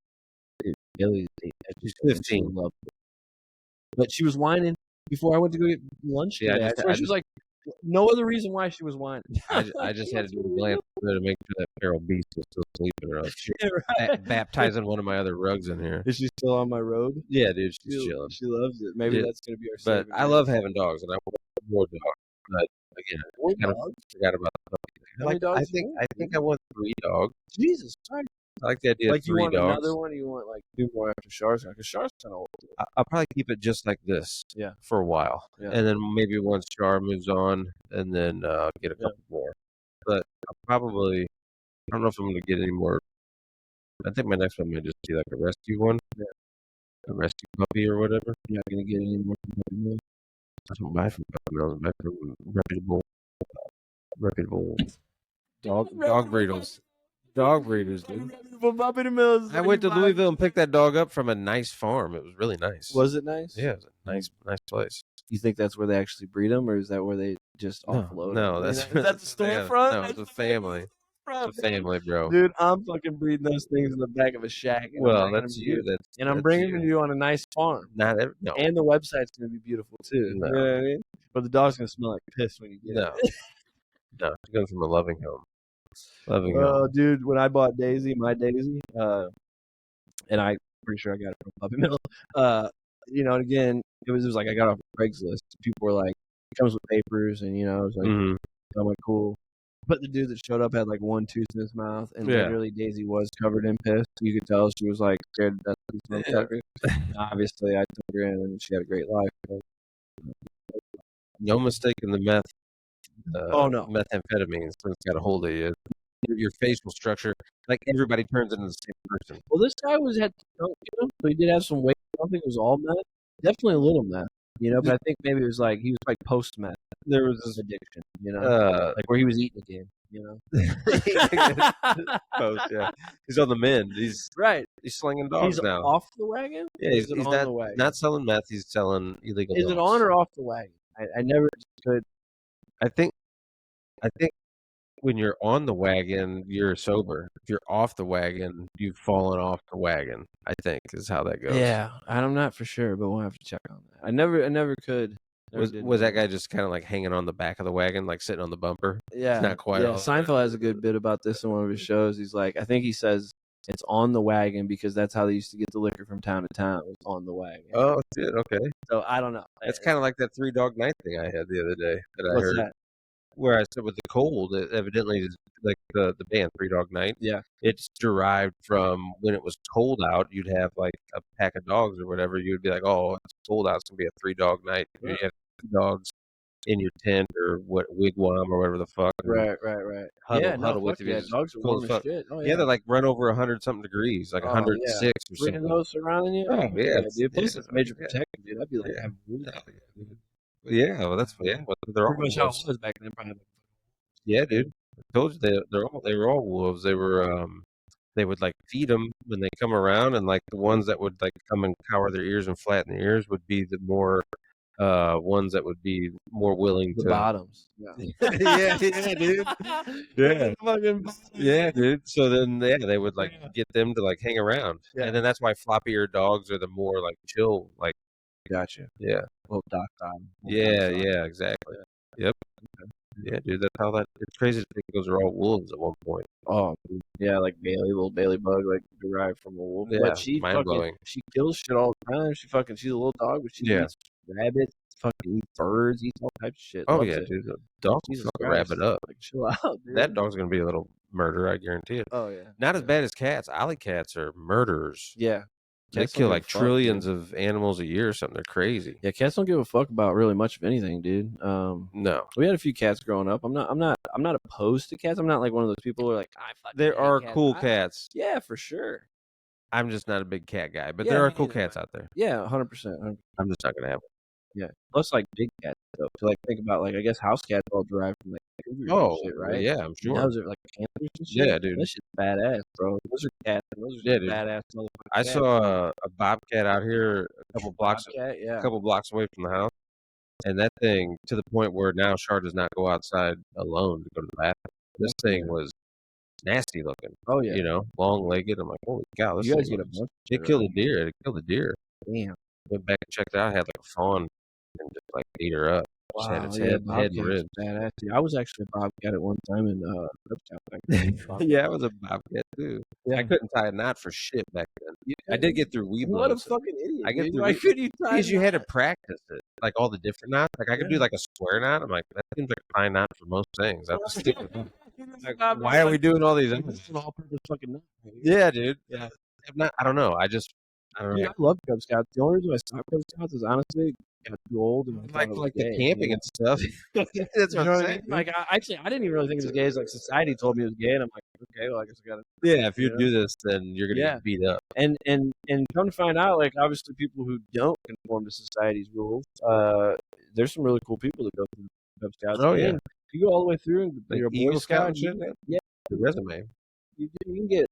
Speaker 2: Billy's
Speaker 1: She's 15.
Speaker 2: loved it. But she was whining before I went to go get lunch
Speaker 1: Yeah,
Speaker 2: today. I swear she was like, no other reason why she was whining.
Speaker 1: I just had to do a glance to make sure that feral beast was still sleeping, or else she
Speaker 2: Right.
Speaker 1: baptizing one of my other rugs in here.
Speaker 2: Is she still on my robe?
Speaker 1: Yeah, dude, she's chilling.
Speaker 2: She loves it. Maybe
Speaker 1: Yeah.
Speaker 2: that's gonna be our
Speaker 1: But
Speaker 2: saving
Speaker 1: I love having dogs, and I want more dogs. But again,
Speaker 2: More
Speaker 1: I kind of
Speaker 2: dogs?
Speaker 1: forgot about the puppy thing.
Speaker 2: How many dogs do you want,
Speaker 1: I think I want 3 dogs.
Speaker 2: Jesus Christ.
Speaker 1: I like the idea of
Speaker 2: Like, you
Speaker 1: 3
Speaker 2: want
Speaker 1: dogs.
Speaker 2: another one, or you want, like, 2 more after Shar's? Because Shar's kinda old.
Speaker 1: I'll probably keep it just like this,
Speaker 2: Yeah.
Speaker 1: for a while,
Speaker 2: Yeah.
Speaker 1: and then maybe once Char moves on, and then get a
Speaker 2: Yeah.
Speaker 1: couple more. But I'll probably, I don't know if I'm gonna get any more. I think my next one might just be like a rescue one,
Speaker 2: Yeah.
Speaker 1: a rescue puppy or whatever.
Speaker 2: You're not gonna get any more puppy mills?
Speaker 1: I don't buy from puppy mills. I buy from reputable dog breeders. Dog breeders, dude.
Speaker 2: Puppy mills.
Speaker 1: I went to Louisville and picked that dog up from a nice farm. It was really nice.
Speaker 2: Was it nice?
Speaker 1: Yeah, it was a nice place.
Speaker 2: You think that's where they actually breed them, or is that where they just offload
Speaker 1: No,
Speaker 2: them?
Speaker 1: that's
Speaker 2: Is that the storefront?
Speaker 1: No, it's a family. It's a family, bro.
Speaker 2: Dude, I'm fucking breeding those things in the back of a shack. And
Speaker 1: Well,
Speaker 2: I'm bringing
Speaker 1: that's
Speaker 2: them to
Speaker 1: you.
Speaker 2: And I'm
Speaker 1: that's
Speaker 2: bringing
Speaker 1: you.
Speaker 2: them to you on a nice farm.
Speaker 1: Not every, no.
Speaker 2: And the website's gonna be beautiful too.
Speaker 1: No.
Speaker 2: You know what I mean? But the dog's gonna smell like piss when you get
Speaker 1: No.
Speaker 2: it.
Speaker 1: No, it comes from a loving home. Loving
Speaker 2: Oh,
Speaker 1: home.
Speaker 2: dude, when I bought Daisy, and I'm pretty sure I got it from Puppy Mill. And again, it was like I got off Craigslist. People were like, it comes with papers, and it was like,
Speaker 1: Mhm.
Speaker 2: I'm like, cool. But the dude that showed up had like one tooth in his mouth, and
Speaker 1: Yeah.
Speaker 2: literally Daisy was covered in piss. You could tell she was like scared to death of these motherfuckers. Obviously, I took her in, and she had a great life. But
Speaker 1: No mistake in the meth.
Speaker 2: Oh, no.
Speaker 1: Methamphetamines when it's got a hold of you. Your facial structure, like everybody turns into the same person.
Speaker 2: Well, this guy had skunk in him, so he did have some weight. I don't think it was all meth. Definitely a little meth, but I think maybe it was like he was like post meth.
Speaker 1: There was
Speaker 2: This
Speaker 1: this
Speaker 2: addiction, like where he was eating again,
Speaker 1: post, yeah. He's on the mend. He's
Speaker 2: Right.
Speaker 1: he's slinging dogs
Speaker 2: He's
Speaker 1: now.
Speaker 2: off the wagon?
Speaker 1: Yeah,
Speaker 2: Or
Speaker 1: he's,
Speaker 2: is it
Speaker 1: he's
Speaker 2: on
Speaker 1: not
Speaker 2: the wagon?
Speaker 1: not selling meth. He's selling illegal
Speaker 2: Is
Speaker 1: dogs.
Speaker 2: it on or off the wagon? I never could.
Speaker 1: I think when you're on the wagon, you're sober. If you're off the wagon, you've fallen off the wagon. I think is how that goes.
Speaker 2: Yeah, I'm not for sure, but we'll have to check on that. I never could.
Speaker 1: Was that guy just kind of like hanging on the back of the wagon, like sitting on the bumper?
Speaker 2: Yeah,
Speaker 1: Not quite.
Speaker 2: Yeah,
Speaker 1: all
Speaker 2: Seinfeld has a good bit about this in one of his shows. He's like, I think he says it's on the wagon because that's how they used to get the liquor from town to town. It was on the wagon.
Speaker 1: Oh shit! Okay,
Speaker 2: So I don't know.
Speaker 1: it's kind of like that 3 Dog Night thing I had the other day that I
Speaker 2: What's
Speaker 1: heard.
Speaker 2: that?
Speaker 1: Where I said with the cold, it evidently is like the band 3 Dog Night.
Speaker 2: Yeah.
Speaker 1: It's derived from when it was cold out. You'd have like a pack of dogs or whatever. You'd be like, oh, it's cold out. It's gonna be a 3 Dog Night.
Speaker 2: Yeah.
Speaker 1: You have 2 dogs in your tent or wigwam or whatever the fuck.
Speaker 2: Right.
Speaker 1: Huddle with you.
Speaker 2: Yeah,
Speaker 1: It's
Speaker 2: dogs are
Speaker 1: cool
Speaker 2: warm
Speaker 1: as
Speaker 2: as
Speaker 1: fuck.
Speaker 2: shit. Oh
Speaker 1: Yeah, they're like run over 100-something degrees, like
Speaker 2: Oh,
Speaker 1: 106
Speaker 2: yeah.
Speaker 1: or
Speaker 2: 3 of
Speaker 1: something.
Speaker 2: those surrounding you.
Speaker 1: Oh yeah,
Speaker 2: dude. Plus
Speaker 1: yeah,
Speaker 2: it's major
Speaker 1: yeah.
Speaker 2: protection, dude. I'd be like,
Speaker 1: Yeah.
Speaker 2: I'm really
Speaker 1: Yeah, well, that's yeah. Well, they're all
Speaker 2: pretty much how
Speaker 1: wolves.
Speaker 2: it was back then. Probably.
Speaker 1: Yeah, dude. I told you they were all wolves. They were they would like feed them when they come around, and like the ones that would like come and cower their ears and flatten their ears would be the more ones that would be more willing
Speaker 2: The
Speaker 1: to.
Speaker 2: bottoms.
Speaker 1: Yeah, dude. Yeah. Yeah, dude. So then, they would like get them to like hang around,
Speaker 2: Yeah.
Speaker 1: and then that's why floppy-eared dogs are the more like chill, like.
Speaker 2: Gotcha.
Speaker 1: Yeah.
Speaker 2: Well, docile.
Speaker 1: Yeah, exactly. Yep. Yeah, dude, that's how that it's crazy to think those are all wolves at one point.
Speaker 2: Oh, dude. Yeah, like Bailey, little Bailey bug, like derived from a wolf. But
Speaker 1: Yeah, mind-blowing.
Speaker 2: she kills shit all the time. She's a little dog, but she
Speaker 1: Yeah.
Speaker 2: eats rabbits, fucking eats birds, eats all types of shit.
Speaker 1: Oh,
Speaker 2: Loves
Speaker 1: yeah,
Speaker 2: it.
Speaker 1: dude, the dog will
Speaker 2: Jesus
Speaker 1: fuck a
Speaker 2: Christ.
Speaker 1: rabbit up.
Speaker 2: Like, chill out,
Speaker 1: That
Speaker 2: dude.
Speaker 1: dog's gonna be a little murderer, I guarantee it.
Speaker 2: Oh, yeah.
Speaker 1: Not as
Speaker 2: Yeah.
Speaker 1: bad as cats. Alley cats are murderers.
Speaker 2: Yeah.
Speaker 1: They
Speaker 2: Cats don't
Speaker 1: kill,
Speaker 2: give a
Speaker 1: like,
Speaker 2: fuck,
Speaker 1: trillions
Speaker 2: dude.
Speaker 1: of animals a year or something. They're crazy.
Speaker 2: Yeah, cats don't give a fuck about really much of anything, dude.
Speaker 1: No.
Speaker 2: We had a few cats growing up. I'm not opposed to cats. I'm not like one of those people who are like, I fucking
Speaker 1: There
Speaker 2: hate
Speaker 1: are
Speaker 2: cats.
Speaker 1: cool cats.
Speaker 2: Yeah, for sure.
Speaker 1: I'm just not a big cat guy, but
Speaker 2: Yeah,
Speaker 1: there are
Speaker 2: me
Speaker 1: cool
Speaker 2: neither,
Speaker 1: cats
Speaker 2: man.
Speaker 1: out there.
Speaker 2: Yeah, 100%.
Speaker 1: I'm just not gonna have
Speaker 2: Yeah. Plus, like big cats though. To like think about, like I guess house cats all derived from like cougars and
Speaker 1: Oh,
Speaker 2: shit,
Speaker 1: well,
Speaker 2: right?
Speaker 1: yeah, I'm
Speaker 2: And
Speaker 1: sure.
Speaker 2: those are like panthers and shit.
Speaker 1: Yeah, dude.
Speaker 2: That shit's badass, bro. Those are cats. And those are
Speaker 1: Yeah,
Speaker 2: some
Speaker 1: dude.
Speaker 2: badass motherfucking
Speaker 1: I
Speaker 2: cats.
Speaker 1: saw a bobcat out here
Speaker 2: Bobcat,
Speaker 1: a
Speaker 2: yeah.
Speaker 1: couple blocks away from the house, and that thing to the point where now Shar does not go outside alone to go to the bathroom. This thing
Speaker 2: Yeah.
Speaker 1: was nasty looking,
Speaker 2: Oh yeah.
Speaker 1: long-legged. I'm like, "Holy cow, this
Speaker 2: You
Speaker 1: thing
Speaker 2: guys get a
Speaker 1: was"
Speaker 2: bunch of
Speaker 1: it
Speaker 2: shit,
Speaker 1: killed a
Speaker 2: right?
Speaker 1: deer, it killed a deer.
Speaker 2: Damn.
Speaker 1: Went back and checked it out, it had, like, a fawn and just, like, ate her up. Just had
Speaker 2: Wow,
Speaker 1: its
Speaker 2: yeah,
Speaker 1: head and
Speaker 2: bobcats
Speaker 1: ribs.
Speaker 2: badass. Dude, I was actually a bobcat at one time in Cub Scout back then.
Speaker 1: Yeah, I was a bobcat too. I
Speaker 2: Yeah.
Speaker 1: couldn't tie a knot for shit back then.
Speaker 2: You
Speaker 1: I did get through
Speaker 2: What a
Speaker 1: Weeblos.
Speaker 2: fucking idiot,
Speaker 1: I get
Speaker 2: dude.
Speaker 1: through
Speaker 2: Why
Speaker 1: Wee
Speaker 2: couldn't you tie a
Speaker 1: because you had to
Speaker 2: knot?
Speaker 1: practice it, like, all the different knots. Like, I could do,
Speaker 2: Yeah.
Speaker 1: like, a square knot. I'm like, "That seems like a fine knot for most things. I'll just stick with that." Like,
Speaker 2: Stop,
Speaker 1: why are we doing all these
Speaker 2: This
Speaker 1: others?
Speaker 2: is an all-purpose fucking knot.
Speaker 1: Yeah, dude.
Speaker 2: Yeah.
Speaker 1: I'm not I don't know. I don't
Speaker 2: Dude,
Speaker 1: know.
Speaker 2: I love Cub Scouts. The only reason I stopped Cub Scouts is honestly I got too old and I thought it was
Speaker 1: Like the
Speaker 2: gay.
Speaker 1: camping and stuff. That's
Speaker 2: You
Speaker 1: what
Speaker 2: know
Speaker 1: I'm
Speaker 2: what I
Speaker 1: saying,
Speaker 2: mean?
Speaker 1: dude.
Speaker 2: Like actually I didn't even really think it was gay. It's like society told me it was gay and I'm like, okay, well I guess I gotta
Speaker 1: Yeah, if you
Speaker 2: you know?
Speaker 1: do this, then you're gonna
Speaker 2: Yeah.
Speaker 1: get beat up.
Speaker 2: And come to find out, like obviously people who don't conform to society's rules, there's some really cool people that go through Cub Scouts.
Speaker 1: Oh, yeah.
Speaker 2: And if you go all the way through and
Speaker 1: Like
Speaker 2: you're a Boy
Speaker 1: Eagle Scout
Speaker 2: Scout,
Speaker 1: and shit, man.
Speaker 2: yeah,
Speaker 1: The resume.
Speaker 2: you can get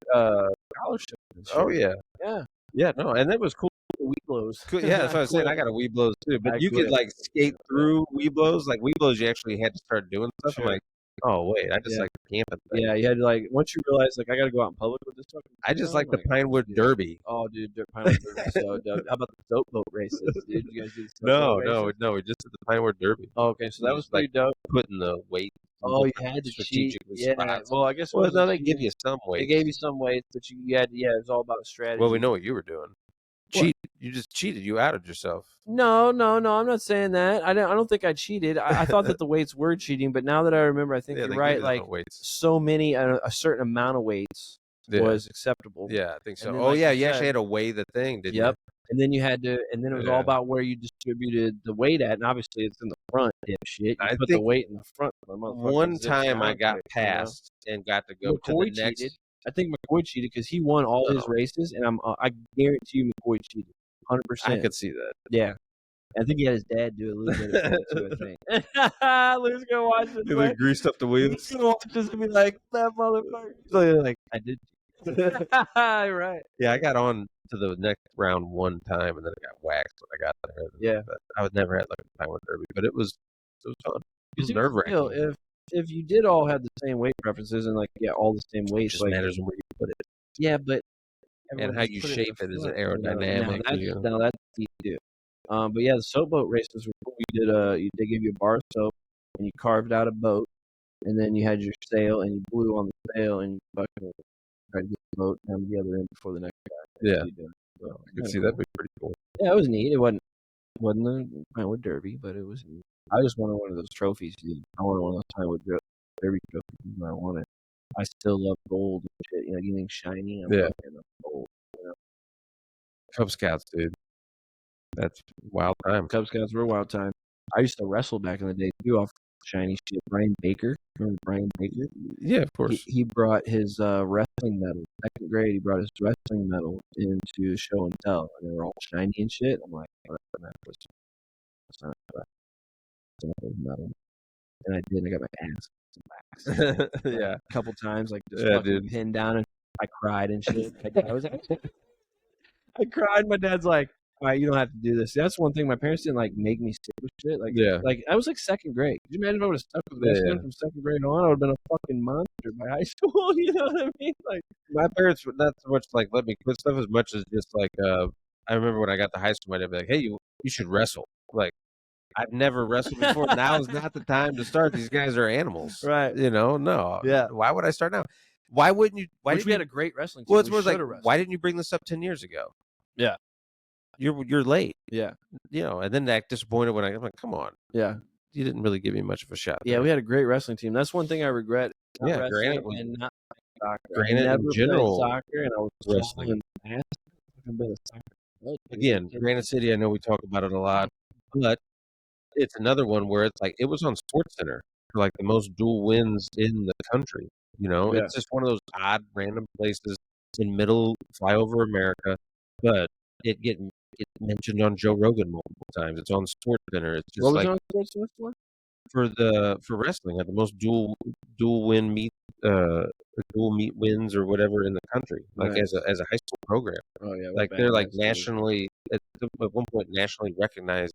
Speaker 2: scholarships and shit.
Speaker 1: Oh, yeah.
Speaker 2: Yeah.
Speaker 1: Yeah, no, and that was cool.
Speaker 2: Weeblos.
Speaker 1: Cool, yeah, that's what I was saying. I got a Weeblos too, but
Speaker 2: I
Speaker 1: you could
Speaker 2: quit.
Speaker 1: like skate through Weeblos. Like Weeblos, you actually had to start doing stuff. I'm
Speaker 2: Sure.
Speaker 1: like, oh wait, I just
Speaker 2: Yeah.
Speaker 1: like the camping thing.
Speaker 2: Yeah, you had to like once you realize like I got to go out in public with this fucking.
Speaker 1: I just
Speaker 2: thing on,
Speaker 1: like the
Speaker 2: like,
Speaker 1: Pinewood Derby.
Speaker 2: oh, dude, Pinewood Derby so dope. How about the soap boat races, dude? You guys do the soap boat races?
Speaker 1: No, we just did the Pinewood Derby.
Speaker 2: Oh, okay, so that was
Speaker 1: Just, like,
Speaker 2: pretty dope.
Speaker 1: putting the weight in
Speaker 2: Oh, you
Speaker 1: different
Speaker 2: had to cheat.
Speaker 1: strategically
Speaker 2: Yeah.
Speaker 1: spots.
Speaker 2: Well, I guess it
Speaker 1: Well,
Speaker 2: wasn't
Speaker 1: no, they give
Speaker 2: cheating.
Speaker 1: you some
Speaker 2: They
Speaker 1: weight.
Speaker 2: gave you some weights, but you had yeah, it was all about strategy.
Speaker 1: Well, we know what you were doing.
Speaker 2: What?
Speaker 1: Cheat. You just cheated. You outed yourself.
Speaker 2: No, I'm not saying that. I don't think I cheated. I thought that the weights were cheating, but now that I remember, I think
Speaker 1: Yeah,
Speaker 2: you're
Speaker 1: they give
Speaker 2: right.
Speaker 1: you
Speaker 2: Like
Speaker 1: different weights.
Speaker 2: so many, a certain amount of weights
Speaker 1: Yeah.
Speaker 2: was acceptable.
Speaker 1: Yeah, I think so.
Speaker 2: And then,
Speaker 1: Oh
Speaker 2: like
Speaker 1: yeah,
Speaker 2: you
Speaker 1: you actually
Speaker 2: said-
Speaker 1: had to weigh the thing, didn't
Speaker 2: Yep. And then you had to, and then it was all
Speaker 1: Yeah.
Speaker 2: about where you distributed the weight at, and obviously it's in the front, dipshit. You
Speaker 1: I
Speaker 2: put the
Speaker 1: think
Speaker 2: weight in the front. The
Speaker 1: you?
Speaker 2: motherfucker
Speaker 1: One
Speaker 2: zips
Speaker 1: time I
Speaker 2: down
Speaker 1: got
Speaker 2: quick, you know?
Speaker 1: passed and got to go to the
Speaker 2: McCoy
Speaker 1: next.
Speaker 2: cheated. I think McCoy cheated because he won all his
Speaker 1: No.
Speaker 2: races, and I guarantee you McCoy cheated,
Speaker 1: I
Speaker 2: 100%.
Speaker 1: could see that.
Speaker 2: Yeah, I think he had his dad do a little bit of it too. I think. Lou's gonna watch this.
Speaker 1: They
Speaker 2: Like,
Speaker 1: greased up the wheels.
Speaker 2: Lou's gonna watch this and be like, "That motherfucker." So you're like, I did. Right.
Speaker 1: Yeah, I got on to the next round one time, and then I got waxed when I got there.
Speaker 2: Yeah.
Speaker 1: But I would never had like a Pinewood Derby, but it was fun. It was
Speaker 2: Because
Speaker 1: nerve wracking.
Speaker 2: if you did all have the same weight preferences and like all the same
Speaker 1: It
Speaker 2: weights,
Speaker 1: just
Speaker 2: like
Speaker 1: matters on where you put it
Speaker 2: yeah, but
Speaker 1: and
Speaker 2: everyone
Speaker 1: how
Speaker 2: just
Speaker 1: you
Speaker 2: put it in
Speaker 1: shape
Speaker 2: the
Speaker 1: it. Is it
Speaker 2: front,
Speaker 1: aerodynamic?
Speaker 2: Now that's easy to do. But yeah, the soap boat races were cool. You did they gave you a bar of soap and you carved out a boat, and then you had your sail and you blew on the sail and you fucking tried to get the boat down to the other end before the next guy.
Speaker 1: Yeah,
Speaker 2: You do. So,
Speaker 1: I could
Speaker 2: kinda
Speaker 1: see
Speaker 2: cool.
Speaker 1: that'd be pretty cool.
Speaker 2: Yeah, it was neat. It wasn't the Pinewood Derby, but it was neat. I just wanted one of those trophies, dude. I wanted one of those Pinewood Derby trophies. I wanted. I still love gold and shit. You know, anything shiny, I'm
Speaker 1: Yeah.
Speaker 2: fucking gold.
Speaker 1: Cub Scouts, dude. That's wild time.
Speaker 2: Cub Scouts were a wild time. I used to wrestle back in the day too off shiny shit. Brian Baker, remember Brian Baker?
Speaker 1: Yeah, of course.
Speaker 2: He brought his wrestling medal. Second grade, he brought his wrestling medal into show and tell, and they were all shiny and shit. I'm like, whatever, man. That's not his medal. And I did. And I got my ass waxed.
Speaker 1: Yeah.
Speaker 2: A couple times, like just
Speaker 1: Yeah,
Speaker 2: fucking
Speaker 1: dude.
Speaker 2: pinned down, and I cried and shit. I cried. My dad's like, "All right, you don't have to do this." That's one thing. My parents didn't like make me stick with shit. Like,
Speaker 1: Yeah.
Speaker 2: like I was like second grade. Could you imagine if I would have stuck with
Speaker 1: Yeah,
Speaker 2: wrestling
Speaker 1: yeah.
Speaker 2: from second grade on? I would have been a fucking monster by high school. You know what I mean? Like,
Speaker 1: My parents would not so much like let me quit stuff as much as just like I remember when I got to high school, my dad would be like, "Hey, you should wrestle." Like, I've never wrestled before. Now is not the time to start. These guys are animals.
Speaker 2: Right.
Speaker 1: No.
Speaker 2: Yeah.
Speaker 1: Why would I start now? Why wouldn't you? Why
Speaker 2: Which
Speaker 1: didn't
Speaker 2: we had
Speaker 1: you?
Speaker 2: a great wrestling
Speaker 1: Well,
Speaker 2: team.
Speaker 1: it's
Speaker 2: We
Speaker 1: more
Speaker 2: should
Speaker 1: like,
Speaker 2: have
Speaker 1: why
Speaker 2: wrestled.
Speaker 1: didn't you bring this up 10 years ago?
Speaker 2: Yeah.
Speaker 1: You're late.
Speaker 2: Yeah.
Speaker 1: And then act disappointed when I'm like, come on,
Speaker 2: Yeah.
Speaker 1: you didn't really give me much of a shot
Speaker 2: Yeah,
Speaker 1: there.
Speaker 2: we had a great wrestling team. That's one thing I regret, not
Speaker 1: Yeah,
Speaker 2: wrestling and not playing soccer. I
Speaker 1: Granite in
Speaker 2: never played
Speaker 1: general
Speaker 2: soccer, and I was so
Speaker 1: wrestling.
Speaker 2: embarrassed. I've been a soccer coach,
Speaker 1: Again, Granite City, I know we talk about it a lot, but it's another one where it's like it was on SportsCenter for like the most dual wins in the country.
Speaker 2: Yeah.
Speaker 1: It's just one of those odd random places in middle flyover America, but it mentioned on Joe Rogan multiple times. It's on SportsCenter. It's
Speaker 2: What
Speaker 1: just
Speaker 2: was
Speaker 1: like
Speaker 2: it on Sports Center for?
Speaker 1: for wrestling had the most dual win meet uh dual meet wins or whatever in the country, like
Speaker 2: Nice.
Speaker 1: as a high school program.
Speaker 2: Oh, yeah, we're
Speaker 1: Like they're like
Speaker 2: badass, dude.
Speaker 1: nationally at one point nationally recognized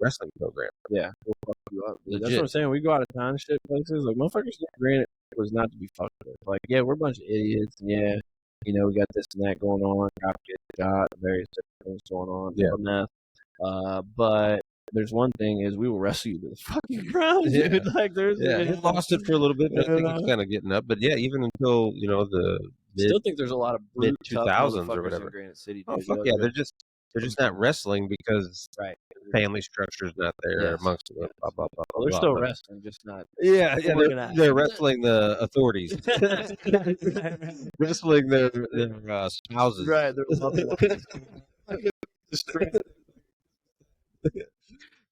Speaker 1: wrestling program.
Speaker 2: Yeah, we'll fuck you up, dude. That's what
Speaker 1: Legit.
Speaker 2: I'm saying. We go out of town and shit places. Like, motherfuckers think Granite was not to be fucked with. Like, yeah, we're a bunch of idiots, and yeah, we got this and that going on. Cops get shot, various different things going on.
Speaker 1: Yeah.
Speaker 2: Meth. But there's one thing is we will wrestle you to the fucking ground,
Speaker 1: Yeah.
Speaker 2: dude. Like, there's
Speaker 1: It lost it for a little bit, but I think it's kind of getting up. But yeah, even until the mid
Speaker 2: Still think there's a lot of
Speaker 1: mid
Speaker 2: brute
Speaker 1: two
Speaker 2: tough
Speaker 1: thousands or
Speaker 2: motherfuckers in
Speaker 1: whatever.
Speaker 2: Granite City,
Speaker 1: Oh
Speaker 2: dude.
Speaker 1: fuck yeah, they're just not wrestling because
Speaker 2: right.
Speaker 1: family structure's not there
Speaker 2: Yes.
Speaker 1: amongst them. Blah blah blah
Speaker 2: Well,
Speaker 1: blah
Speaker 2: they're
Speaker 1: blah.
Speaker 2: still
Speaker 1: But
Speaker 2: wrestling, just not.
Speaker 1: yeah,
Speaker 2: working out.
Speaker 1: they're wrestling the authorities, wrestling their spouses.
Speaker 2: Right.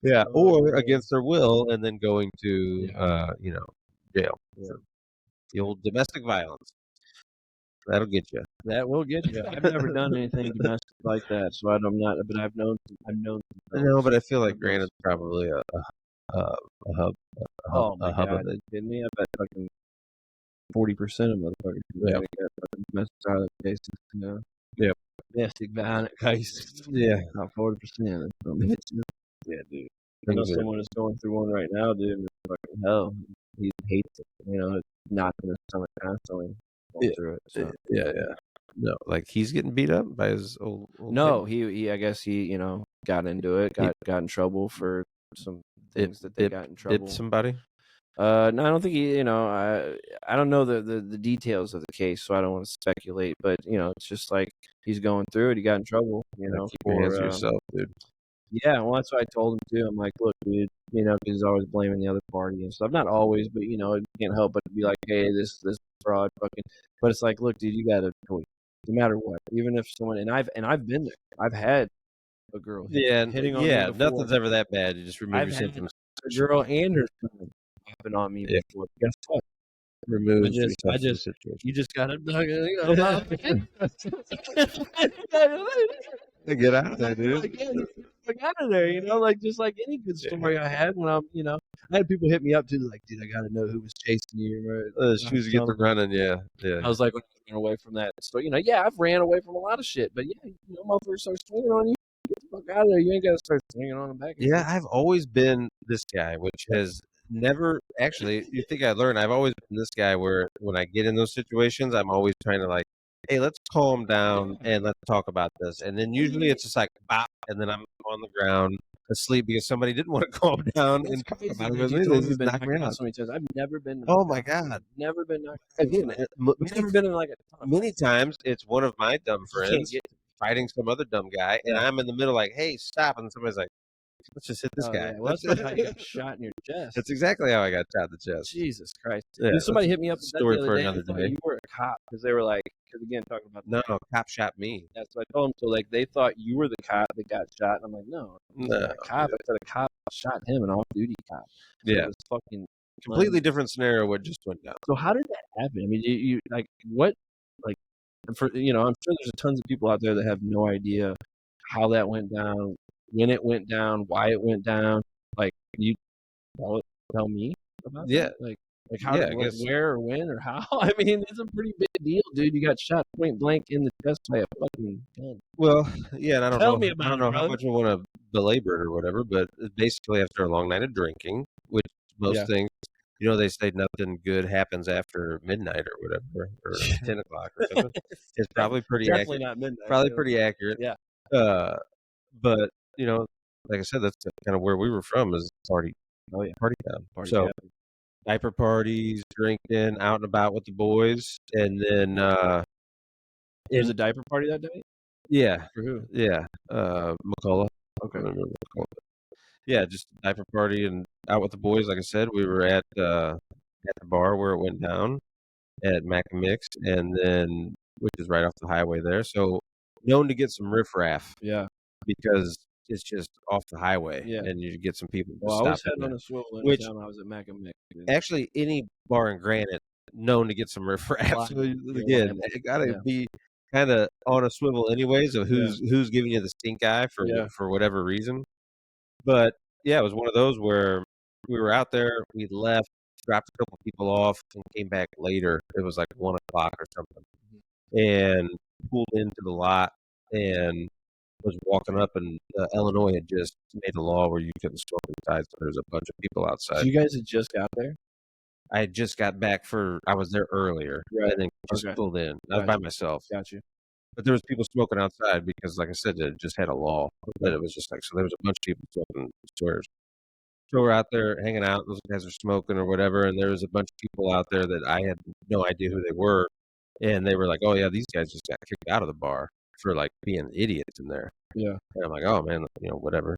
Speaker 1: Yeah, or against their will, and then going to jail.
Speaker 2: Yeah.
Speaker 1: The old domestic violence. That'll get you.
Speaker 2: That will get you. I've never done anything domestic like that, so I'm not. But I've known. Some
Speaker 1: No, but I feel like
Speaker 2: I've known
Speaker 1: Granite's probably
Speaker 2: Oh my
Speaker 1: a hub
Speaker 2: god!
Speaker 1: of it.
Speaker 2: Kidding me? I bet fucking 40% of motherfuckers
Speaker 1: Yeah.
Speaker 2: get fucking domestic violence cases.
Speaker 1: Yeah.
Speaker 2: Domestic violence cases.
Speaker 1: Yeah.
Speaker 2: About 40%.
Speaker 1: Yeah, dude.
Speaker 2: I know
Speaker 1: Things are-
Speaker 2: someone is going through one right now, dude. And it's fucking hell. He hates it. It's not in his stomach constantly going through it. So.
Speaker 1: Yeah. No, like he's getting beat up by his old
Speaker 2: No,
Speaker 1: kid.
Speaker 2: he I guess he got into it, got in trouble for some things that they got in trouble.
Speaker 1: Dipped somebody?
Speaker 2: No, I don't think he. I don't know the details of the case, so I don't want to speculate. But it's just like he's going through it. He got in trouble.
Speaker 1: Keep your hands to yourself, dude.
Speaker 2: Yeah, well, that's what I told him too. I'm like, look, dude, because he's always blaming the other party and stuff. Not always, but you can't help but to be like, hey, this fraud, fucking. But it's like, look, dude, you got a choice, no matter what. Even if someone and I've been there. I've had a girl hitting on me before.
Speaker 1: Nothing's ever that bad. You just remove
Speaker 2: I've
Speaker 1: yourself
Speaker 2: had
Speaker 1: from
Speaker 2: a girl and her son hopping on me before. Guess what?
Speaker 1: remove
Speaker 2: yourself from the
Speaker 1: situation.
Speaker 2: You just gotta
Speaker 1: Get out of there, dude.
Speaker 2: Get out of there, like just like any good story I had when I had people hit me up too, like, dude, I gotta know who was chasing you.
Speaker 1: Shoes get to running, yeah.
Speaker 2: I was like, when I ran away from that story, I've ran away from a lot of shit, but motherfuckers start swinging on you. Get the fuck out of there. You ain't gotta start swinging on them back.
Speaker 1: Yeah, I've always been this guy, which has never actually. You think I learned? I've always been this guy where when I get in those situations, I'm always trying to like, hey, let's calm down and let's talk about this. And then usually it's just like, bop, and then I'm on the ground asleep because somebody didn't want to calm down and talk about it with me. They just knocked me out.
Speaker 2: So many times. I've never been.
Speaker 1: Oh my god!
Speaker 2: Never been knocked.
Speaker 1: Again,
Speaker 2: I've never been in like a.
Speaker 1: Many times it's one of my dumb friends fighting some other dumb guy, and I'm in the middle like, hey, stop, and somebody's like, let's just hit this guy.
Speaker 2: Yeah. Well, that's how you got shot in your chest.
Speaker 1: That's exactly how I got shot in the chest.
Speaker 2: Jesus Christ!
Speaker 1: Yeah,
Speaker 2: somebody hit me up.
Speaker 1: Story
Speaker 2: the
Speaker 1: for
Speaker 2: other day.
Speaker 1: another day.
Speaker 2: You were a cop because they were like, again talking about.
Speaker 1: No, cop shot me.
Speaker 2: That's what I told them. So like they thought you were the cop that got shot. And I'm like, no, a cop. I said a cop shot him, an off-duty cop. So it was fucking
Speaker 1: completely different scenario. What just went down?
Speaker 2: So how did that happen? I mean, you like what? Like, I'm sure there's tons of people out there that have no idea how that went down, when it went down, why it went down. Like, you tell me about that? Like how, where or when or how? I mean, it's a pretty big deal, dude. You got shot point blank in the chest by a fucking gun.
Speaker 1: Well, yeah, and I don't
Speaker 2: Tell
Speaker 1: know.
Speaker 2: me about
Speaker 1: I don't know
Speaker 2: it,
Speaker 1: how much I want to belabor it or whatever, but basically after a long night of drinking, which most things, they say nothing good happens after midnight or whatever, or 10 o'clock or something. It's probably pretty
Speaker 2: Definitely
Speaker 1: accurate.
Speaker 2: not midnight.
Speaker 1: Probably pretty accurate.
Speaker 2: Yeah.
Speaker 1: But like I said, that's kind of where we were from is
Speaker 2: Oh yeah,
Speaker 1: party town.
Speaker 2: party
Speaker 1: So
Speaker 2: cabin.
Speaker 1: diaper parties, drinking, out and about with the boys, and then
Speaker 2: There's a
Speaker 1: in
Speaker 2: diaper party that night
Speaker 1: yeah,
Speaker 2: for who?
Speaker 1: yeah, McCullough. I
Speaker 2: Okay,
Speaker 1: don't remember McCullough. Yeah, just a diaper party and out with the boys. Like I said, we were at the bar where it went down at Mac and Mix, and then which is right off the highway there. So known to get some riffraff
Speaker 2: yeah,
Speaker 1: because it's just off the highway,
Speaker 2: yeah.
Speaker 1: and you get some people
Speaker 2: Well,
Speaker 1: just
Speaker 2: I always
Speaker 1: stopping
Speaker 2: had
Speaker 1: there.
Speaker 2: on a swivel
Speaker 1: Which
Speaker 2: anytime I was at Mac and Mick, dude.
Speaker 1: actually, any bar in Granite known to get some riffraff. So
Speaker 2: Liable. You're
Speaker 1: again,
Speaker 2: liable.
Speaker 1: it gotta
Speaker 2: Yeah,
Speaker 1: be kinda on a swivel anyways of
Speaker 2: yeah,
Speaker 1: who's giving you the stink eye
Speaker 2: yeah,
Speaker 1: for whatever reason. But, yeah, it was one of those where we were out there, we left, dropped a couple people off, and came back later. It was like 1 o'clock or something, and pulled into the lot and was walking up, and, Illinois had just made a law where you couldn't smoke inside, so there's a bunch of people
Speaker 2: So
Speaker 1: outside.
Speaker 2: you guys had just got there?
Speaker 1: I had just got back I was there earlier
Speaker 2: Right.
Speaker 1: and then just
Speaker 2: Okay.
Speaker 1: pulled in. I was by
Speaker 2: Gotcha.
Speaker 1: myself,
Speaker 2: Got you.
Speaker 1: but there was people smoking outside because, like I said, it just had a law that
Speaker 2: Okay.
Speaker 1: it was just like so there was a bunch of people smoking swears. So we're out there hanging out, those guys are smoking or whatever, and there was a bunch of people out there that I had no idea who they were, and they were like, "Oh, yeah, these guys just got kicked out of the bar for, like, being idiots in there."
Speaker 2: Yeah.
Speaker 1: And I'm like, "Oh, man," whatever,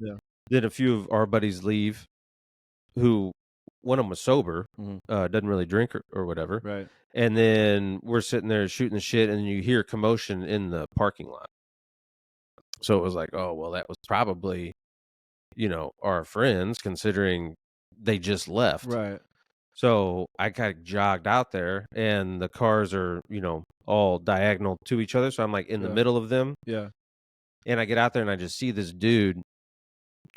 Speaker 2: Yeah.
Speaker 1: Then a few of our buddies leave who one of them was sober,
Speaker 2: Mhm.
Speaker 1: doesn't really drink or whatever,
Speaker 2: Right.
Speaker 1: and then we're sitting there shooting the shit, and you hear commotion in the parking lot. So it was like, "Oh, well, that was probably, our friends considering they just left."
Speaker 2: Right.
Speaker 1: So I kinda jogged out there, and the cars are, all diagonal to each other, so I'm, like, in the
Speaker 2: Yeah.
Speaker 1: middle of them,
Speaker 2: Yeah.
Speaker 1: and I get out there, and I just see this dude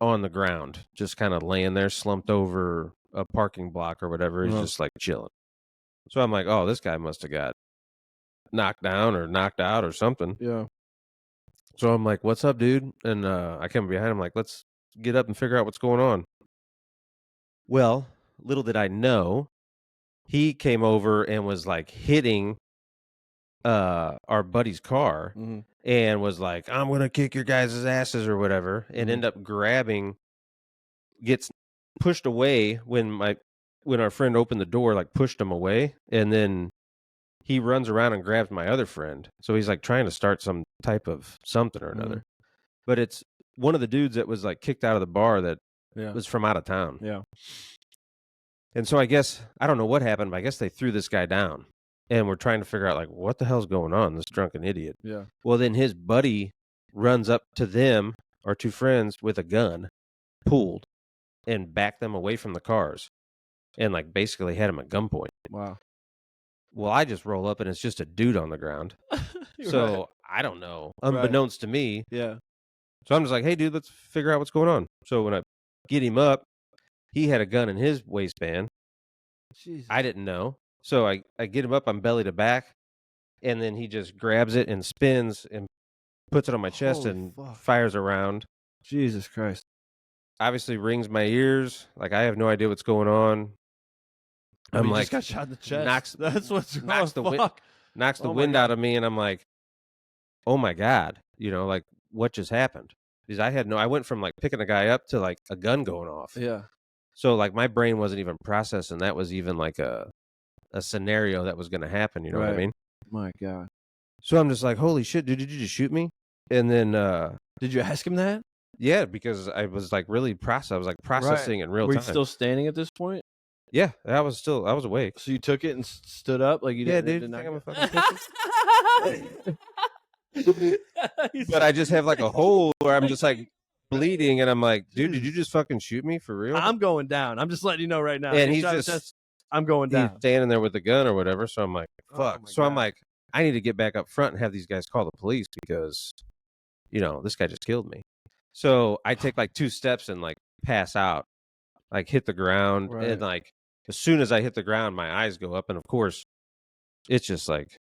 Speaker 1: on the ground, just kinda laying there slumped over a parking block or whatever, he's
Speaker 2: Uh-huh.
Speaker 1: just, like, chilling. So I'm like, "Oh, this guy must have got knocked down or knocked out or something."
Speaker 2: Yeah.
Speaker 1: So I'm like, "What's up, dude?" And, I come behind him like, "Let's get up and figure out what's going on." Well, little did I know, he came over and was, like, hitting, our buddy's car
Speaker 2: Mhm.
Speaker 1: and was like, "I'm gonna kick your guys' asses," or whatever, and
Speaker 2: Mhm.
Speaker 1: end up gets pushed away when our friend opened the door, like, pushed him away, and then he runs around and grabs my other friend. So he's, like, trying to start some type of something or
Speaker 2: Mhm.
Speaker 1: another. But it's one of the dudes that was, like, kicked out of the bar that
Speaker 2: Yeah.
Speaker 1: was from out of town.
Speaker 2: Yeah.
Speaker 1: And so I guess I don't know what happened, but I guess they threw this guy down, and we're trying to figure out, like, what the hell's going on, this drunken idiot.
Speaker 2: Yeah.
Speaker 1: Well, then his buddy runs up to them, our 2 friends, with a gun, pulled, and backed them away from the cars, and, like, basically had him at gunpoint.
Speaker 2: Wow.
Speaker 1: Well, I just roll up, and it's just a dude on the ground.
Speaker 2: Right.
Speaker 1: So, I don't know,
Speaker 2: Right.
Speaker 1: unbeknownst to me.
Speaker 2: Yeah.
Speaker 1: So I'm just like, "Hey, dude, let's figure out what's going on." So when I get him up, he had a gun in his waistband. I
Speaker 2: Jesus.
Speaker 1: didn't know. So I get him up, I'm belly to back, and then he just grabs it and spins and puts it on my chest
Speaker 2: Holy
Speaker 1: and
Speaker 2: fuck.
Speaker 1: fires around.
Speaker 2: Jesus Christ.
Speaker 1: Obviously rings my ears, like, I have no idea what's going on.
Speaker 2: Oh,
Speaker 1: I'm
Speaker 2: you just
Speaker 1: like,
Speaker 2: got shot in the chest.
Speaker 1: knocks
Speaker 2: That's what's oh
Speaker 1: knocks the wind
Speaker 2: fuck.
Speaker 1: knocks the
Speaker 2: Oh my
Speaker 1: wind out
Speaker 2: god.
Speaker 1: of me, and I'm like, "Oh my god," like, "What just happened?" Because I went from, like, picking a guy up to, like, a gun going off.
Speaker 2: Yeah.
Speaker 1: So, like, my brain wasn't even processing that was even, like, a scenario that was gonna happen, you know what I
Speaker 2: Right.
Speaker 1: mean?
Speaker 2: My god.
Speaker 1: So I'm just like, "Holy shit, dude, did you just shoot me?" And then,
Speaker 2: Did you ask him that?
Speaker 1: yeah, because I was, like, I was, like,
Speaker 2: Right.
Speaker 1: processing in real
Speaker 2: Were you
Speaker 1: time.
Speaker 2: still standing at this point?
Speaker 1: Yeah, I was awake.
Speaker 2: So you took it and stood up like you
Speaker 1: "Yeah,
Speaker 2: didn't it
Speaker 1: dude,
Speaker 2: did
Speaker 1: you think
Speaker 2: not
Speaker 1: I'm a
Speaker 2: go
Speaker 1: fucking pussy?"
Speaker 2: He's
Speaker 1: But I just have, like, a hole where I'm just, like, bleeding, and I'm like, "Dude, did you
Speaker 2: Jesus.
Speaker 1: just fucking shoot me for real?"
Speaker 2: I'm going down. I'm just letting you know right now.
Speaker 1: And
Speaker 2: Get shot in the chest. I'm going
Speaker 1: he's
Speaker 2: down.
Speaker 1: standing there with the gun or whatever, so I'm like,
Speaker 2: Oh
Speaker 1: "Fuck."
Speaker 2: my
Speaker 1: So I'm
Speaker 2: god.
Speaker 1: like, I need to get back up front and have these guys call the police because, this guy just killed me. So I take, like, 2 steps and, like, pass out, like, hit the ground, and,
Speaker 2: Right.
Speaker 1: like, as soon as I hit the ground, my eyes go up, and, of course, it's just like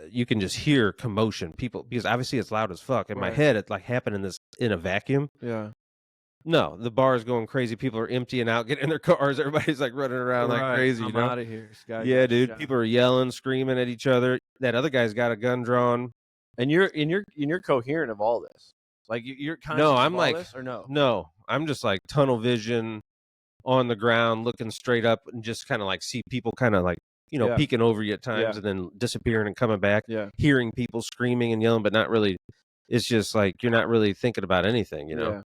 Speaker 1: you can just hear commotion. People because obviously it's loud as fuck. In my
Speaker 2: Right.
Speaker 1: head, it, like, happened in a vacuum.
Speaker 2: Yeah.
Speaker 1: No, the bar is going crazy. People are emptying out, getting in their cars. Everybody's, like, running around like
Speaker 2: Right.
Speaker 1: crazy,
Speaker 2: I'm out of here. This guy
Speaker 1: Yeah,
Speaker 2: got
Speaker 1: dude.
Speaker 2: shot.
Speaker 1: People are yelling, screaming at each other. That other guy's got a gun drawn.
Speaker 2: And you're coherent of all this. Like you're
Speaker 1: No,
Speaker 2: conscious of
Speaker 1: I'm
Speaker 2: all
Speaker 1: like,
Speaker 2: this or no?
Speaker 1: no, I'm just like tunnel vision on the ground, looking straight up, and just kind of like see people kind of like,
Speaker 2: Yeah.
Speaker 1: peeking over you at times
Speaker 2: Yeah.
Speaker 1: and then disappearing and coming back,
Speaker 2: Yeah.
Speaker 1: hearing people screaming and yelling, but not really. It's just like you're not really thinking about anything,
Speaker 2: Yeah.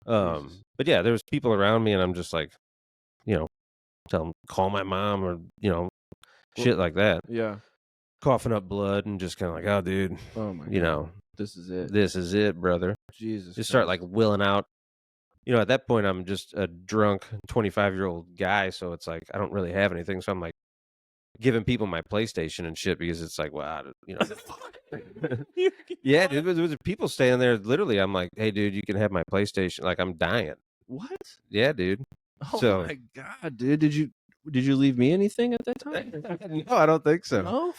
Speaker 2: Jesus.
Speaker 1: But yeah, there was people around me, and I'm just like, you know, tell them call my mom or
Speaker 2: Well,
Speaker 1: shit like that,
Speaker 2: yeah.
Speaker 1: coughing up blood and just kind of like, oh, dude,
Speaker 2: Oh my
Speaker 1: you
Speaker 2: God.
Speaker 1: know,
Speaker 2: This is it.
Speaker 1: this is it, brother.
Speaker 2: Jesus
Speaker 1: Just start like
Speaker 2: Christ.
Speaker 1: willing out. At that point, I'm just a drunk 25-year-old guy, so it's like I don't really have anything. So I'm like giving people my PlayStation and shit because it's like, wow, yeah, dude, there was people standing there. Literally, I'm like, hey, dude, you can have my PlayStation. Like, I'm dying.
Speaker 2: What?
Speaker 1: Yeah, dude.
Speaker 2: Oh
Speaker 1: So
Speaker 2: my God, dude. Did you leave me anything at that time?
Speaker 1: no, I don't think so.
Speaker 2: No,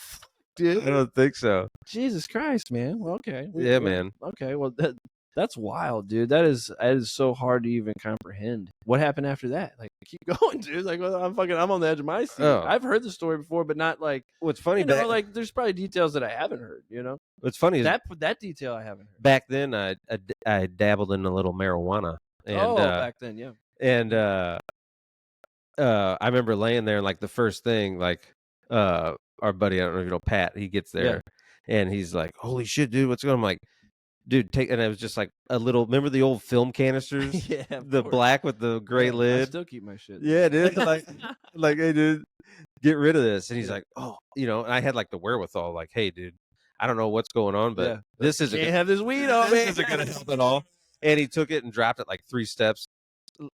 Speaker 2: dude.
Speaker 1: I don't think so.
Speaker 2: Jesus Christ, man. Well, okay.
Speaker 1: Yeah, man.
Speaker 2: Okay. Well, that's wild, dude. That is so hard to even comprehend. What happened after that? Like, keep going, dude. Like, well, I'm on the edge of my seat.
Speaker 1: Oh,
Speaker 2: I've heard the story before, but not like
Speaker 1: what's funny back
Speaker 2: like there's probably details that I haven't heard.
Speaker 1: what's funny is
Speaker 2: That detail I haven't heard.
Speaker 1: back then I dabbled in a little marijuana and
Speaker 2: Back then, yeah.
Speaker 1: and I remember laying there and like the first thing like our buddy, I don't know if you know Pat, he gets there and he's like, holy shit, dude, what's going on? I'm like, dude, take, and it was just like a little, remember the old film canisters?
Speaker 2: Yeah, of
Speaker 1: the
Speaker 2: course.
Speaker 1: black with the gray
Speaker 2: I
Speaker 1: lid.
Speaker 2: still keep my shit.
Speaker 1: Yeah, dude. Like, hey, dude, get rid of this. And he's
Speaker 2: Yeah.
Speaker 1: like, oh, and I had like the wherewithal, like, hey, dude, I don't know what's going on, but this isn't
Speaker 2: Can't have this weed on me.
Speaker 1: this isn't gonna help at all. And he took it and dropped it like 3 steps,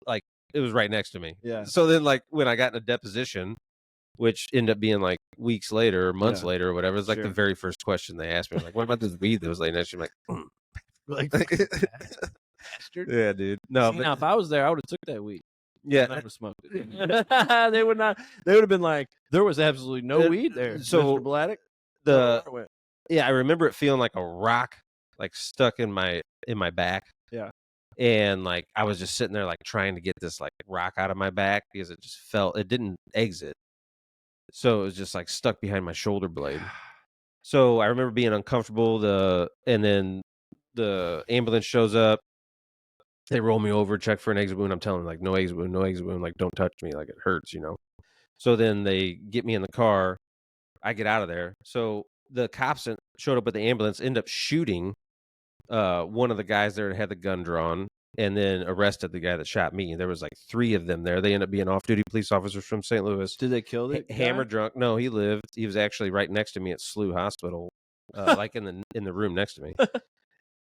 Speaker 1: like it was right next to me.
Speaker 2: Yeah.
Speaker 1: So then, like when I got in a deposition, which ended up being like weeks later, or months
Speaker 2: Yeah.
Speaker 1: later, or whatever, it was like the
Speaker 2: Sure.
Speaker 1: very first question they asked me, like, "What about this weed that was laying next to you?" I'm like,
Speaker 2: Like, bastard.
Speaker 1: "Yeah, dude, no."
Speaker 2: See,
Speaker 1: But
Speaker 2: now, if I was there, I would have took that weed. I
Speaker 1: yeah,
Speaker 2: would have smoked it. They would not. They would have been like, there was absolutely no weed there.
Speaker 1: so
Speaker 2: Mr. Bladdock.
Speaker 1: the yeah, I remember it feeling like a rock, like stuck in my back.
Speaker 2: Yeah.
Speaker 1: And like I was just sitting there, like trying to get this like rock out of my back because it just it didn't exit. So it was just like stuck behind my shoulder blade. So I remember being uncomfortable. And then the ambulance shows up. They roll me over, check for an exit wound. I'm telling them like no exit wound, no exit wound. Like don't touch me, like it hurts. So then they get me in the car. I get out of there. So the cops that showed up with the ambulance end up shooting one of the guys there that had the gun drawn, and then arrested the guy that shot me. There was like 3 of them there. They ended up being off-duty police officers from St. Louis.
Speaker 2: Did they kill the
Speaker 1: Hammer
Speaker 2: guy?
Speaker 1: drunk? No, he lived. He was actually right next to me at SLU Hospital, like in the room next to me.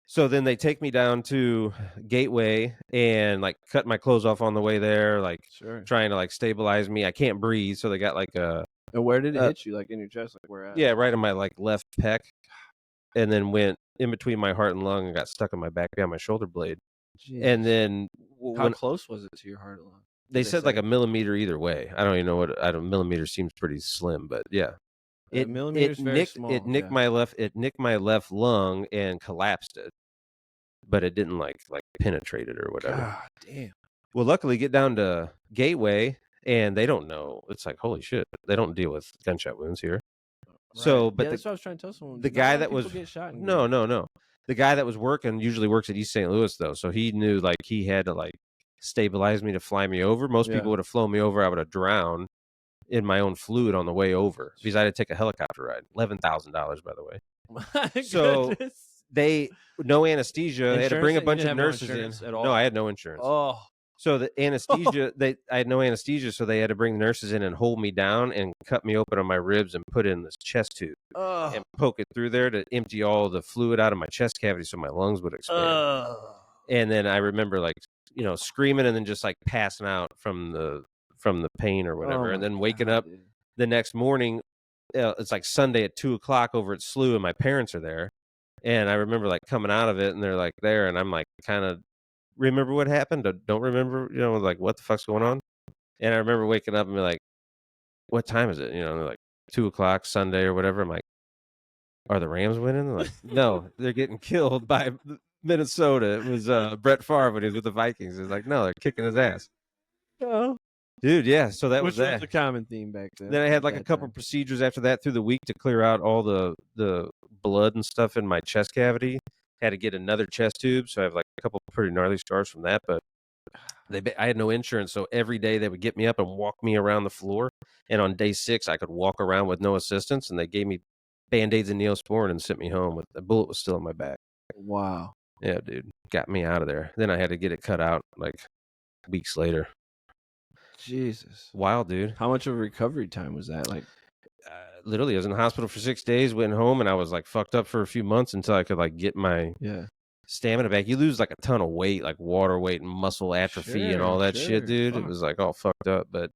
Speaker 1: So then they take me down to Gateway and like cut my clothes off on the way there, like
Speaker 2: Sure.
Speaker 1: trying to like stabilize me. I can't breathe, so they got like a
Speaker 2: And where did it hit you? Like in your chest? Like where at?
Speaker 1: yeah, right on my like left pec, and then went in between my heart and lung and got stuck in my back behind my shoulder blade.
Speaker 2: Jesus.
Speaker 1: And then
Speaker 2: How close was it to your heart and lung?
Speaker 1: they said like a millimeter either way. I don't even know what. I don't. Millimeter seems pretty slim, but yeah.
Speaker 2: A millimeter's very small.
Speaker 1: It nicked my left lung and collapsed it, but it didn't like penetrate it or whatever.
Speaker 2: God damn.
Speaker 1: Well, luckily, get down to Gateway and they don't know. It's like holy shit. They don't deal with gunshot wounds here.
Speaker 2: Right.
Speaker 1: So, but
Speaker 2: that's what I was trying to tell someone.
Speaker 1: the guy that was
Speaker 2: get shot
Speaker 1: no. The guy that was working usually works at East St. Louis though, so he knew like he had to like stabilize me to fly me over. Most people would have flown me over. I would have drowned in my own fluid on the way over because I had to take a helicopter ride. $11,000, by the way.
Speaker 2: My
Speaker 1: So
Speaker 2: goodness.
Speaker 1: they no anesthesia. They had to bring a
Speaker 2: Insurance?
Speaker 1: bunch
Speaker 2: You
Speaker 1: of
Speaker 2: didn't have no
Speaker 1: nurses in.
Speaker 2: insurance at all?
Speaker 1: No, I had no insurance.
Speaker 2: Oh.
Speaker 1: So the anesthesia, I had no anesthesia, so they had to bring the nurses in and hold me down and cut me open on my ribs and put in this chest tube and poke it through there to empty all the fluid out of my chest cavity so my lungs would expand. And then I remember like screaming and then just like passing out from the pain or whatever, and then waking up the next morning. It's like Sunday at 2:00 over at SLU, and my parents are there, and I remember like coming out of it, and they're like there, and I'm like kind of remember what happened, don't remember, like what the fuck's going on. And I remember waking up and be like, what time is it? And they're like 2:00 Sunday or whatever. I'm like, are the Rams winning? They're like, no, they're getting killed by Minnesota. It was Brett Favre when he was with the Vikings. It's like, no, they're kicking his ass.
Speaker 2: Oh.
Speaker 1: Dude, yeah. So that was that.
Speaker 2: Which was a common theme back then.
Speaker 1: Then I had like a couple procedures after that through the week to clear out all the blood and stuff in my chest cavity. Had to get another chest tube, so I have, like, a couple pretty gnarly scars from that, but I had no insurance, so every day they would get me up and walk me around the floor, and on day 6, I could walk around with no assistance, and they gave me Band-Aids and Neosporin and sent me home with the bullet was still in my back.
Speaker 2: Wow.
Speaker 1: Yeah, dude, got me out of there. Then I had to get it cut out, like, weeks later.
Speaker 2: Jesus.
Speaker 1: Wild, dude.
Speaker 2: How much of a recovery time was that? Like,
Speaker 1: Literally, I was in the hospital for 6 days, went home, and I was, like, fucked up for a few months until I could, like, get my
Speaker 2: yeah.
Speaker 1: stamina back. You lose, like, a ton of weight, like, water weight and muscle atrophy and all that shit, dude. It
Speaker 2: Fuck.
Speaker 1: was, like, all fucked up, but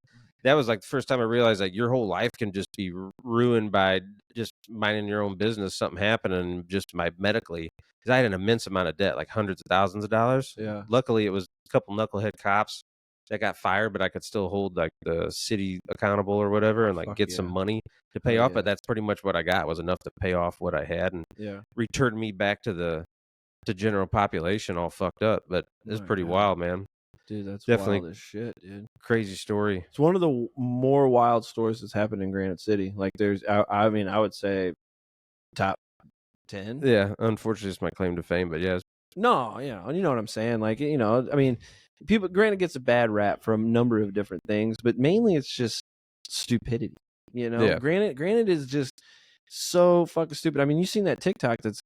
Speaker 1: that was, like, the first time I realized, like, your whole life can just be ruined by just minding your own business, something happening just medically. Because I had an immense amount of debt, like, hundreds of thousands of dollars.
Speaker 2: Yeah.
Speaker 1: Luckily, it was a couple knucklehead cops that got fired, but I could still hold, like, the city accountable or whatever and, like,
Speaker 2: Fuck
Speaker 1: get
Speaker 2: yeah.
Speaker 1: some money to pay
Speaker 2: Hell
Speaker 1: off,
Speaker 2: yeah.
Speaker 1: but that's pretty much what I got was enough to pay off what I had and
Speaker 2: Yeah.
Speaker 1: return me back to the general population all fucked up, but it's
Speaker 2: My
Speaker 1: pretty
Speaker 2: God.
Speaker 1: wild, man.
Speaker 2: Dude, that's
Speaker 1: Definitely
Speaker 2: wild as shit, dude.
Speaker 1: crazy story.
Speaker 2: It's one of the more wild stories that's happened in Granite City. Like, I mean, I would say top 10.
Speaker 1: Yeah, unfortunately, it's my claim to fame, but yeah,
Speaker 2: No, you know what I'm saying. Like, I mean, people. Granite gets a bad rap from a number of different things, but mainly it's just stupidity.
Speaker 1: Yeah.
Speaker 2: Granite is just so fucking stupid. I mean, you seen that TikTok that's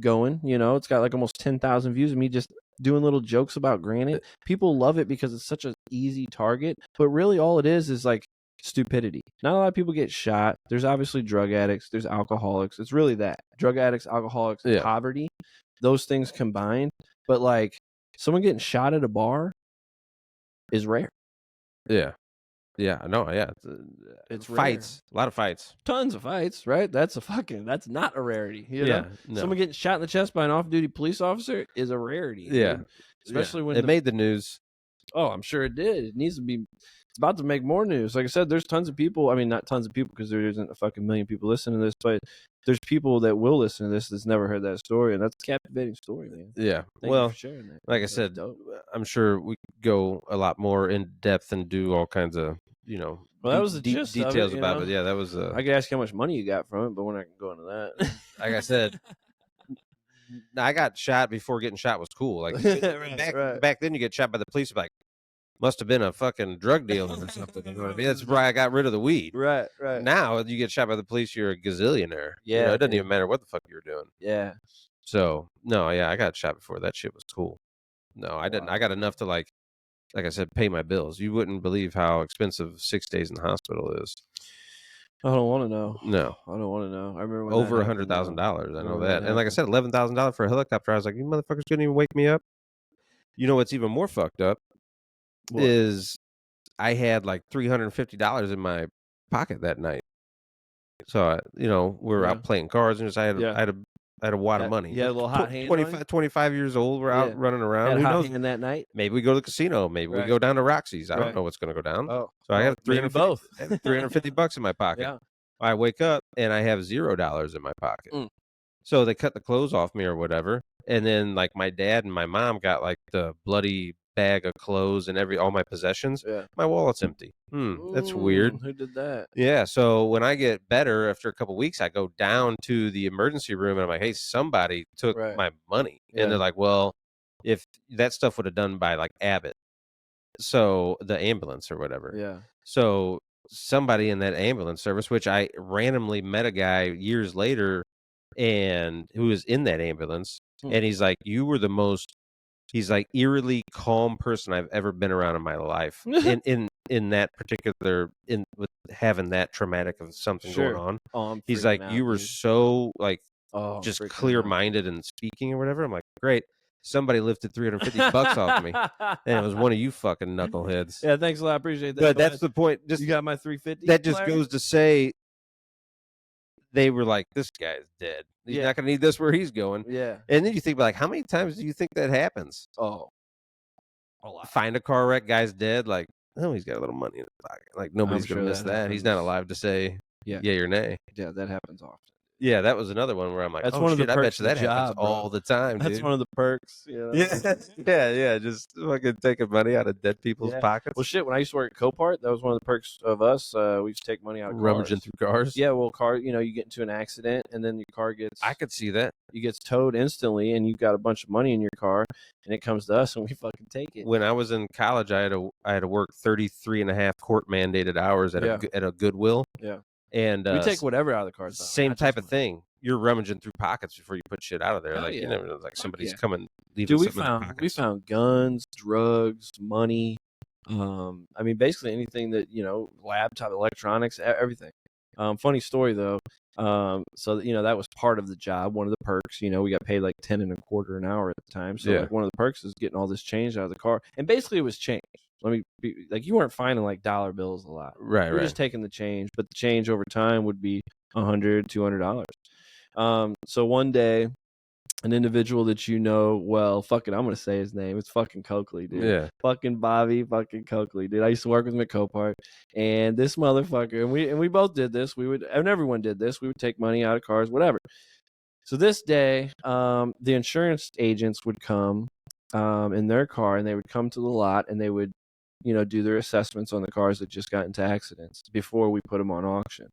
Speaker 2: going. It's got like almost 10,000 views of me just doing little jokes about Granite. People love it because it's such an easy target, but really all it is like stupidity. Not a lot of people get shot. There's obviously drug addicts. There's alcoholics. It's really that drug addicts, alcoholics,
Speaker 1: Yeah.
Speaker 2: poverty. Those things combined, but like someone getting shot at a bar is rare.
Speaker 1: Yeah. Yeah, no, yeah,
Speaker 2: It's
Speaker 1: fights, a lot of fights.
Speaker 2: Tons of fights, right? That's not a rarity.
Speaker 1: Yeah, no.
Speaker 2: Someone getting shot in the chest by an off-duty police officer is a rarity.
Speaker 1: Yeah.
Speaker 2: Dude. Especially when
Speaker 1: it made the news.
Speaker 2: Oh, I'm sure it did. It needs to be. It's about to make more news. Like I said, there's tons of people. I mean, not tons of people because there isn't a fucking million people listening to this, but there's people that will listen to this that's never heard that story, and that's a captivating story, man.
Speaker 1: Yeah.
Speaker 2: Thank
Speaker 1: well,
Speaker 2: you for sharing that.
Speaker 1: like I
Speaker 2: That's
Speaker 1: said,
Speaker 2: dope.
Speaker 1: I'm sure we could go a lot more in depth and do all kinds of,
Speaker 2: Well, that was the gist of
Speaker 1: details
Speaker 2: it,
Speaker 1: about it. Yeah, that was
Speaker 2: I could ask you how much money you got from it, but we're not going to go into that.
Speaker 1: like I said, I got shot before getting shot was cool. Like back then, you get shot by the police, like must have been a fucking drug dealer or something. You know what I mean? That's why I got rid of the weed.
Speaker 2: Right.
Speaker 1: Now you get shot by the police, you're a gazillionaire.
Speaker 2: Yeah,
Speaker 1: it doesn't
Speaker 2: dude.
Speaker 1: even matter what the fuck you're doing.
Speaker 2: Yeah.
Speaker 1: So no, yeah, I got shot before. That shit was cool. No, I didn't.
Speaker 2: Wow.
Speaker 1: I got enough to like I said, pay my bills. You wouldn't believe how expensive 6 days in the hospital is.
Speaker 2: I don't want to know.
Speaker 1: No,
Speaker 2: I don't want to know. I remember when
Speaker 1: over
Speaker 2: that happened, though.
Speaker 1: $100,000. I know
Speaker 2: Remember
Speaker 1: that.
Speaker 2: that
Speaker 1: And like I said, $11,000 for a helicopter. I was like, you motherfuckers couldn't even wake me up. You know what's even more fucked up
Speaker 2: What?
Speaker 1: is I had like $350 in my pocket that night. So we were
Speaker 2: Yeah.
Speaker 1: out playing cards and just I had a wad of money.
Speaker 2: You had a little hot hand on you?
Speaker 1: 25 years old. We're out running around.
Speaker 2: Had a
Speaker 1: Who
Speaker 2: hot
Speaker 1: knows?
Speaker 2: hand that night?
Speaker 1: Maybe we go to the casino. Maybe we
Speaker 2: Right.
Speaker 1: go down to Roxy's. I
Speaker 2: Right.
Speaker 1: don't know what's going to go down.
Speaker 2: Oh,
Speaker 1: So I have
Speaker 2: maybe both.
Speaker 1: $350 in my pocket.
Speaker 2: Yeah.
Speaker 1: I wake up and I have $0 in my pocket.
Speaker 2: Mm.
Speaker 1: So they cut the clothes off me or whatever. And then like my dad and my mom got like the bloody bag of clothes and all my possessions.
Speaker 2: Yeah.
Speaker 1: My wallet's empty. That's weird.
Speaker 2: Who did that?
Speaker 1: Yeah. So when I get better after a couple weeks, I go down to the emergency room and I'm like, hey, somebody took
Speaker 2: Right.
Speaker 1: my money.
Speaker 2: Yeah.
Speaker 1: And they're like, well, if that stuff would have done by like Abbott. So the ambulance or whatever.
Speaker 2: Yeah.
Speaker 1: So somebody in that ambulance service, which I randomly met a guy years later and who was in that ambulance. And he's like, you were the most, he's like eerily calm person I've ever been around in my life. in that particular, with having that traumatic of something going on.
Speaker 2: Oh,
Speaker 1: He's like, you were so like,
Speaker 2: I'm
Speaker 1: just
Speaker 2: freaking
Speaker 1: clear
Speaker 2: out.
Speaker 1: minded and speaking or whatever. I'm like, great. Somebody lifted $350 off me. And it was one of you fucking knuckleheads.
Speaker 2: Yeah, thanks a lot. I appreciate that.
Speaker 1: But that's the point. Just
Speaker 2: you got my 350.
Speaker 1: that just goes to say they were like, this guy's dead. He's not going to need this where he's going.
Speaker 2: Yeah.
Speaker 1: And then you think, like, how many times do you think that happens?
Speaker 2: Oh, a lot.
Speaker 1: Find a car wreck, guy's dead. Like, oh, he's got a little money in his pocket. Like, nobody's going to
Speaker 2: sure
Speaker 1: miss
Speaker 2: that
Speaker 1: that. He's not
Speaker 2: happens.
Speaker 1: alive to say
Speaker 2: Yeah.
Speaker 1: yay or nay.
Speaker 2: Yeah, that happens often.
Speaker 1: Yeah, that was another one where I'm like,
Speaker 2: That's
Speaker 1: "Oh,
Speaker 2: one of the
Speaker 1: shit, I bet
Speaker 2: perks
Speaker 1: you
Speaker 2: of the
Speaker 1: that happens
Speaker 2: job, bro.
Speaker 1: all the time,
Speaker 2: That's
Speaker 1: dude."
Speaker 2: one of the perks, you know?
Speaker 1: Yeah, yeah, just fucking taking money out of dead people's
Speaker 2: Yeah. Well,
Speaker 1: pockets,
Speaker 2: shit, when I used to work at Copart, that was one of the perks of us. We used to take money out of
Speaker 1: rummaging
Speaker 2: cars.
Speaker 1: through cars.
Speaker 2: Yeah, well, you get into an accident and then your car
Speaker 1: I could see that.
Speaker 2: gets towed instantly and you've got a bunch of money in your car and it comes to us and we fucking take it.
Speaker 1: When I was in college, I had to work 33 and a half court mandated hours
Speaker 2: Yeah.
Speaker 1: at a Goodwill,
Speaker 2: Yeah.
Speaker 1: and
Speaker 2: We take whatever out of the cars, though.
Speaker 1: same
Speaker 2: Not
Speaker 1: type
Speaker 2: just
Speaker 1: of
Speaker 2: money.
Speaker 1: thing. You're rummaging through pockets before you put shit out of there.
Speaker 2: Hell
Speaker 1: Like, you
Speaker 2: yeah.
Speaker 1: never know, like
Speaker 2: Fuck
Speaker 1: somebody's
Speaker 2: yeah.
Speaker 1: coming, leaving
Speaker 2: Dude, we
Speaker 1: something in their
Speaker 2: found
Speaker 1: pockets.
Speaker 2: guns, drugs, money. I mean, basically anything that laptop, electronics, everything. Funny story though. So that was part of the job. One of the perks. We got paid like 10 and a quarter an hour at the time. So
Speaker 1: Yeah.
Speaker 2: like one of the perks is getting all this change out of the car, and basically it was change. Let me be like, you weren't finding like dollar bills a lot.
Speaker 1: Right,
Speaker 2: You're
Speaker 1: right.
Speaker 2: just taking the change, but the change over time would be $100, $200. So one day, an individual that well, fucking, I'm gonna say his name. It's fucking Coakley, dude.
Speaker 1: Yeah.
Speaker 2: Fucking Bobby, fucking Coakley, dude. I used to work with him at Copart, and this motherfucker, and we both did this. And everyone did this. We would take money out of cars, whatever. So this day, the insurance agents would come, in their car, and they would come to the lot, and they would, do their assessments on the cars that just got into accidents before we put them on auction.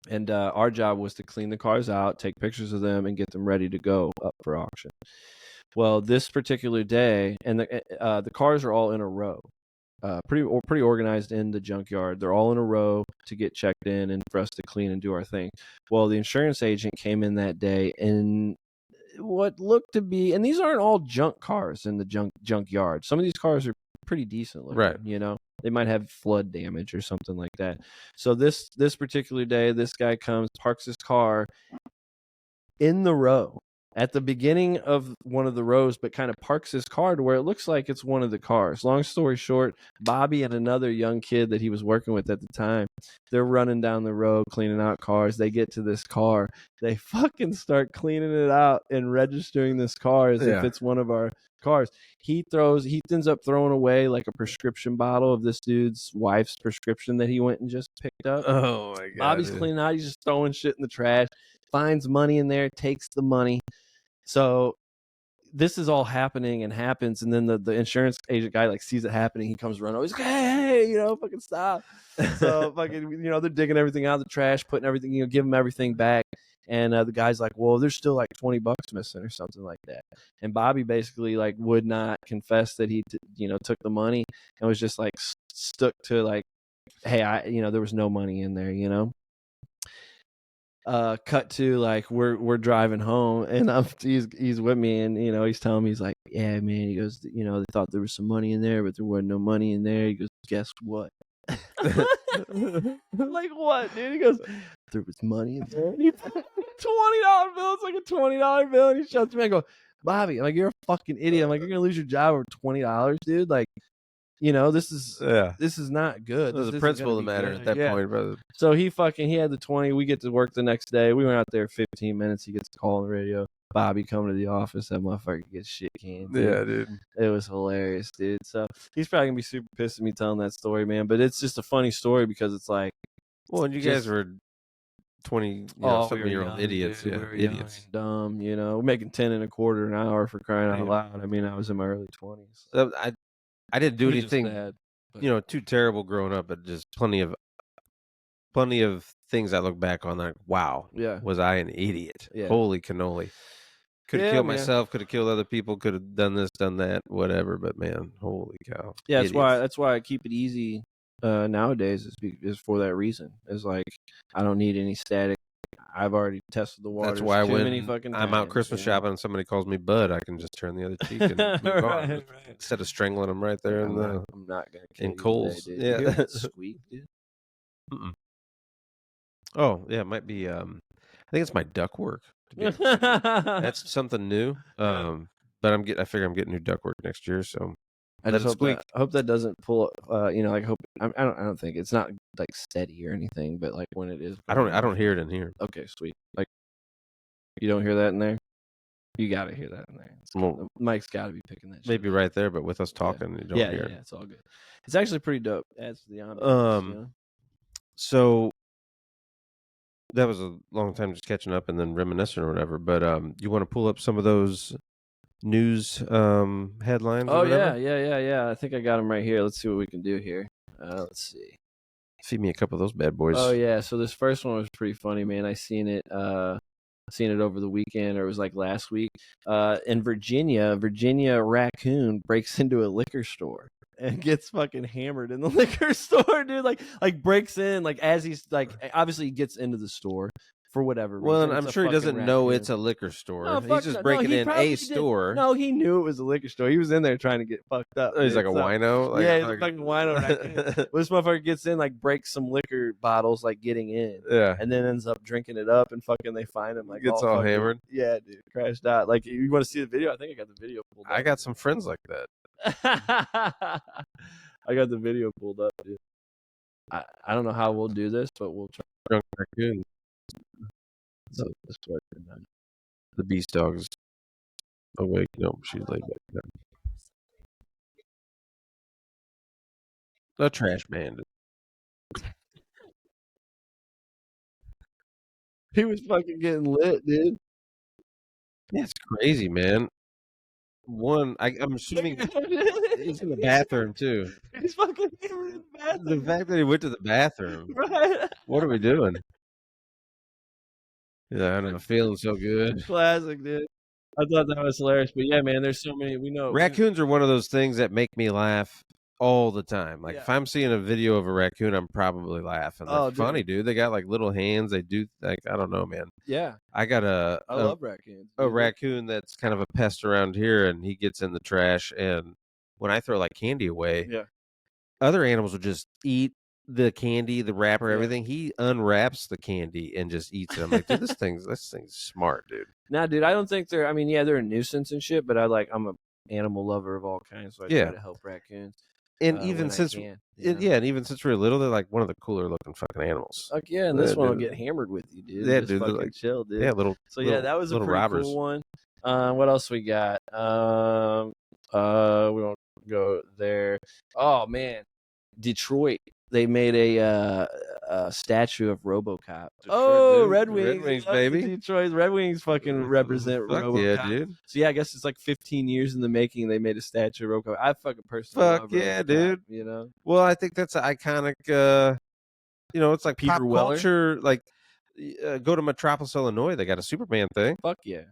Speaker 2: And our job was to clean the cars out, take pictures of them, and get them ready to go up for auction. Well, this particular day, and the cars are all in a row, pretty organized in the junkyard. They're all in a row to get checked in and for us to clean and do our thing. Well, the insurance agent came in that day in what looked to be, and these aren't all junk cars in the junkyard. Some of these cars are pretty decent looking,
Speaker 1: Right.
Speaker 2: They might have flood damage or something like that. So this particular day, this guy comes, parks his car in the row at the beginning of one of the rows, but kind of parks his car to where it looks like it's one of the cars. Long story short, Bobby and another young kid that he was working with at the time, they're running down the road cleaning out cars. They get to this car. They fucking start cleaning it out and registering this car as if it's one of our cars. He ends up throwing away like a prescription bottle of this dude's wife's prescription that he went and just picked up.
Speaker 1: Oh my god.
Speaker 2: Bobby's cleaning out. He's just throwing shit in the trash, finds money in there, takes the money. So this is all happening and happens, and then the insurance agent guy like sees it happening. He comes running. He's like, hey, fucking stop. So fucking, they're digging everything out of the trash, putting everything, give them everything back. And the guy's like, well, there's still like $20 missing or something like that. And Bobby basically like would not confess that he, took the money and was just like stuck to like, hey, there was no money in there, cut to like we're driving home and he's with me and he's telling me, he's like, yeah man, he goes, they thought there was some money in there but there wasn't no money in there. He goes, guess what? Like what, dude? He goes, there was money in there. And he $20 bill. It's like a $20 bill, and he shouts to me. I go, Bobby, I'm like, you're a fucking idiot. I'm like, you're gonna lose your job over $20, dude. Like, this is not good.
Speaker 1: There's
Speaker 2: This
Speaker 1: a
Speaker 2: isn't
Speaker 1: principle
Speaker 2: gonna
Speaker 1: to
Speaker 2: be
Speaker 1: matter
Speaker 2: good.
Speaker 1: at that
Speaker 2: Yeah.
Speaker 1: point, brother.
Speaker 2: So he had the 20. We get to work the next day. We went out there 15 minutes. He gets a call on the radio. Bobby coming to the office. That motherfucker gets shit canned.
Speaker 1: Yeah, dude.
Speaker 2: It was hilarious, dude. So he's probably gonna be super pissed at me telling that story, man. But it's just a funny story because it's like,
Speaker 1: well, and you guys were 20, something-year-old idiots.
Speaker 2: Dude.
Speaker 1: Yeah,
Speaker 2: We were
Speaker 1: idiots.
Speaker 2: young and dumb. Making 10 and a quarter an hour for crying out loud. I mean, I was in my early 20s.
Speaker 1: I didn't do anything, too terrible growing up, but just plenty of things I look back on like, wow, was I an idiot?
Speaker 2: Yeah.
Speaker 1: Holy cannoli. Could have killed myself, could have killed other people, could have done this, done that, whatever, but man, holy cow.
Speaker 2: Yeah, that's why I keep it easy nowadays is for that reason. It's like I don't need any static. I've already tested the waters.
Speaker 1: That's why when
Speaker 2: I'm
Speaker 1: out Christmas shopping and somebody calls me Bud, I can just turn the other cheek and move on. Instead of strangling them right there
Speaker 2: I'm not gonna kill
Speaker 1: in
Speaker 2: you
Speaker 1: Kohl's.
Speaker 2: today, dude. You hear that squeak, dude?
Speaker 1: Mm-mm. Oh yeah, it might be. I think it's my ductwork. That's something new. But I figure I'm getting new ductwork next year, so
Speaker 2: I just hope that doesn't pull. I don't think it's not like steady or anything, but like when it is,
Speaker 1: I don't hear it in here.
Speaker 2: Okay, sweet. Like you don't hear that in there. You gotta hear that in there. The mic's gotta be picking that shit.
Speaker 1: Maybe right there, but with us talking, you don't hear it.
Speaker 2: Yeah, it's all good. It's actually pretty dope. Adds to the ambiance.
Speaker 1: So that was a long time just catching up and then reminiscing or whatever, but, you wanna pull up some of those news, headlines or
Speaker 2: Oh yeah,
Speaker 1: whatever?
Speaker 2: yeah. I think I got them right here. Let's see what we can do here. Let's see.
Speaker 1: Feed me a couple of those bad
Speaker 2: Oh
Speaker 1: boys.
Speaker 2: yeah, so this first one was pretty funny, man. I seen it over the weekend, or it was like last week. In Virginia, Virginia raccoon breaks into a liquor store and gets fucking hammered in the liquor store, dude. Like breaks in, like as he's like obviously he gets into the store for whatever
Speaker 1: Well, and
Speaker 2: reason. It's
Speaker 1: I'm
Speaker 2: a
Speaker 1: sure he
Speaker 2: fucking
Speaker 1: doesn't know
Speaker 2: raccoon.
Speaker 1: it's a liquor store.
Speaker 2: No,
Speaker 1: He's
Speaker 2: fuck
Speaker 1: just
Speaker 2: no. No,
Speaker 1: breaking
Speaker 2: he
Speaker 1: in a
Speaker 2: probably did.
Speaker 1: store.
Speaker 2: No, he knew it was a liquor store. He was in there trying to get fucked up,
Speaker 1: Oh, he's like
Speaker 2: dude.
Speaker 1: a
Speaker 2: So
Speaker 1: wino? Like
Speaker 2: yeah,
Speaker 1: a
Speaker 2: he's a fucking wino raccoon.
Speaker 1: fucking
Speaker 2: Well, this motherfucker gets in, like breaks some liquor bottles, like getting in,
Speaker 1: Yeah.
Speaker 2: and then ends up drinking it up, and fucking they find him like
Speaker 1: Gets all
Speaker 2: fucking
Speaker 1: hammered.
Speaker 2: yeah, dude, crashed out. Like you want to see the video? I think I got the video pulled
Speaker 1: I
Speaker 2: up.
Speaker 1: got some friends like that.
Speaker 2: I got the video pulled up, dude. I don't know how we'll do this, but we'll try.
Speaker 1: Drunk raccoon.
Speaker 2: So this way, man.
Speaker 1: The beast dog's awake. No, she's laid back down. The trash man.
Speaker 2: He was fucking getting lit, dude.
Speaker 1: That's crazy, man. I'm assuming he's in the bathroom too.
Speaker 2: He's fucking in the
Speaker 1: The
Speaker 2: bathroom.
Speaker 1: fact that he went to the bathroom.
Speaker 2: Right.
Speaker 1: What are we doing? Yeah, I'm not feeling so good.
Speaker 2: Classic, dude. I thought that was hilarious. But yeah, man, there's so many we know.
Speaker 1: Raccoons are one of those things that make me laugh all the time. Like
Speaker 2: Yeah.
Speaker 1: if I'm seeing a video of a raccoon, I'm probably laughing. They're
Speaker 2: Oh,
Speaker 1: funny, dude. They got like little hands. They do like I don't know, man.
Speaker 2: Yeah.
Speaker 1: I got
Speaker 2: I love raccoons.
Speaker 1: a
Speaker 2: dude.
Speaker 1: raccoon that's kind of a pest around here, and he gets in the trash. And when I throw like candy away,
Speaker 2: Yeah.
Speaker 1: other animals will just eat the candy, the wrapper,
Speaker 2: Yeah.
Speaker 1: everything. He unwraps the candy and just eats it. I'm like, dude, this thing's smart, dude.
Speaker 2: Nah, dude, I don't think they're I mean, yeah, they're a nuisance and shit, but I'm a animal lover of all kinds, so I
Speaker 1: Yeah.
Speaker 2: try to help raccoons.
Speaker 1: And
Speaker 2: when
Speaker 1: even
Speaker 2: I
Speaker 1: since
Speaker 2: can,
Speaker 1: yeah, and even since we were little, they're like one of the cooler looking fucking animals.
Speaker 2: Fuck yeah, and this
Speaker 1: Yeah,
Speaker 2: one will
Speaker 1: dude.
Speaker 2: get hammered with you, dude.
Speaker 1: Yeah,
Speaker 2: Just
Speaker 1: dude, they're
Speaker 2: fucking
Speaker 1: like-
Speaker 2: chill, dude.
Speaker 1: Yeah,
Speaker 2: So yeah, that was a
Speaker 1: little
Speaker 2: pretty
Speaker 1: robbers.
Speaker 2: cool one. What else we got? We won't go there. Oh man, Detroit. They made a statue of RoboCop. Oh,
Speaker 1: dude.
Speaker 2: Red
Speaker 1: Red
Speaker 2: Wings,
Speaker 1: Wings,
Speaker 2: Love the
Speaker 1: baby.
Speaker 2: Detroit Red Wings fucking represent
Speaker 1: Fuck
Speaker 2: RoboCop.
Speaker 1: yeah, dude.
Speaker 2: So yeah, I guess it's like 15 years in the making. They made a statue of RoboCop. I fucking personally
Speaker 1: Fuck
Speaker 2: love
Speaker 1: yeah,
Speaker 2: RoboCop,
Speaker 1: dude.
Speaker 2: You know,
Speaker 1: Well, I think that's an iconic. It's like
Speaker 2: Peter
Speaker 1: pop
Speaker 2: Weller?
Speaker 1: culture. Like, go to Metropolis, Illinois. They got a Superman thing.
Speaker 2: fuck yeah.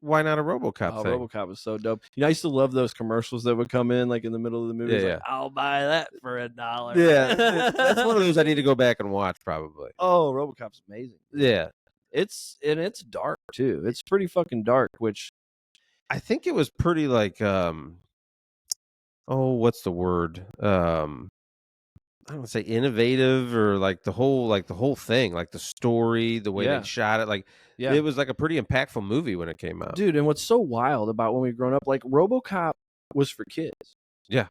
Speaker 1: Why not a RoboCop
Speaker 2: Oh,
Speaker 1: thing?
Speaker 2: RoboCop was so dope. I used to love those commercials that would come in like in the middle of the movie.
Speaker 1: Yeah,
Speaker 2: Like, I'll buy that for $1.
Speaker 1: Yeah, that's one of those I need to go back and watch probably.
Speaker 2: Oh, RoboCop's amazing.
Speaker 1: Yeah,
Speaker 2: It's dark too. It's pretty fucking dark, which
Speaker 1: I think it was pretty like what's the word? I don't want to say innovative or like the whole thing, like the story, the way
Speaker 2: Yeah.
Speaker 1: they shot it, like
Speaker 2: yeah.
Speaker 1: it was like a pretty impactful movie when it came out.
Speaker 2: Dude, and what's so wild about when we grown up, like RoboCop was for kids.
Speaker 1: Yeah.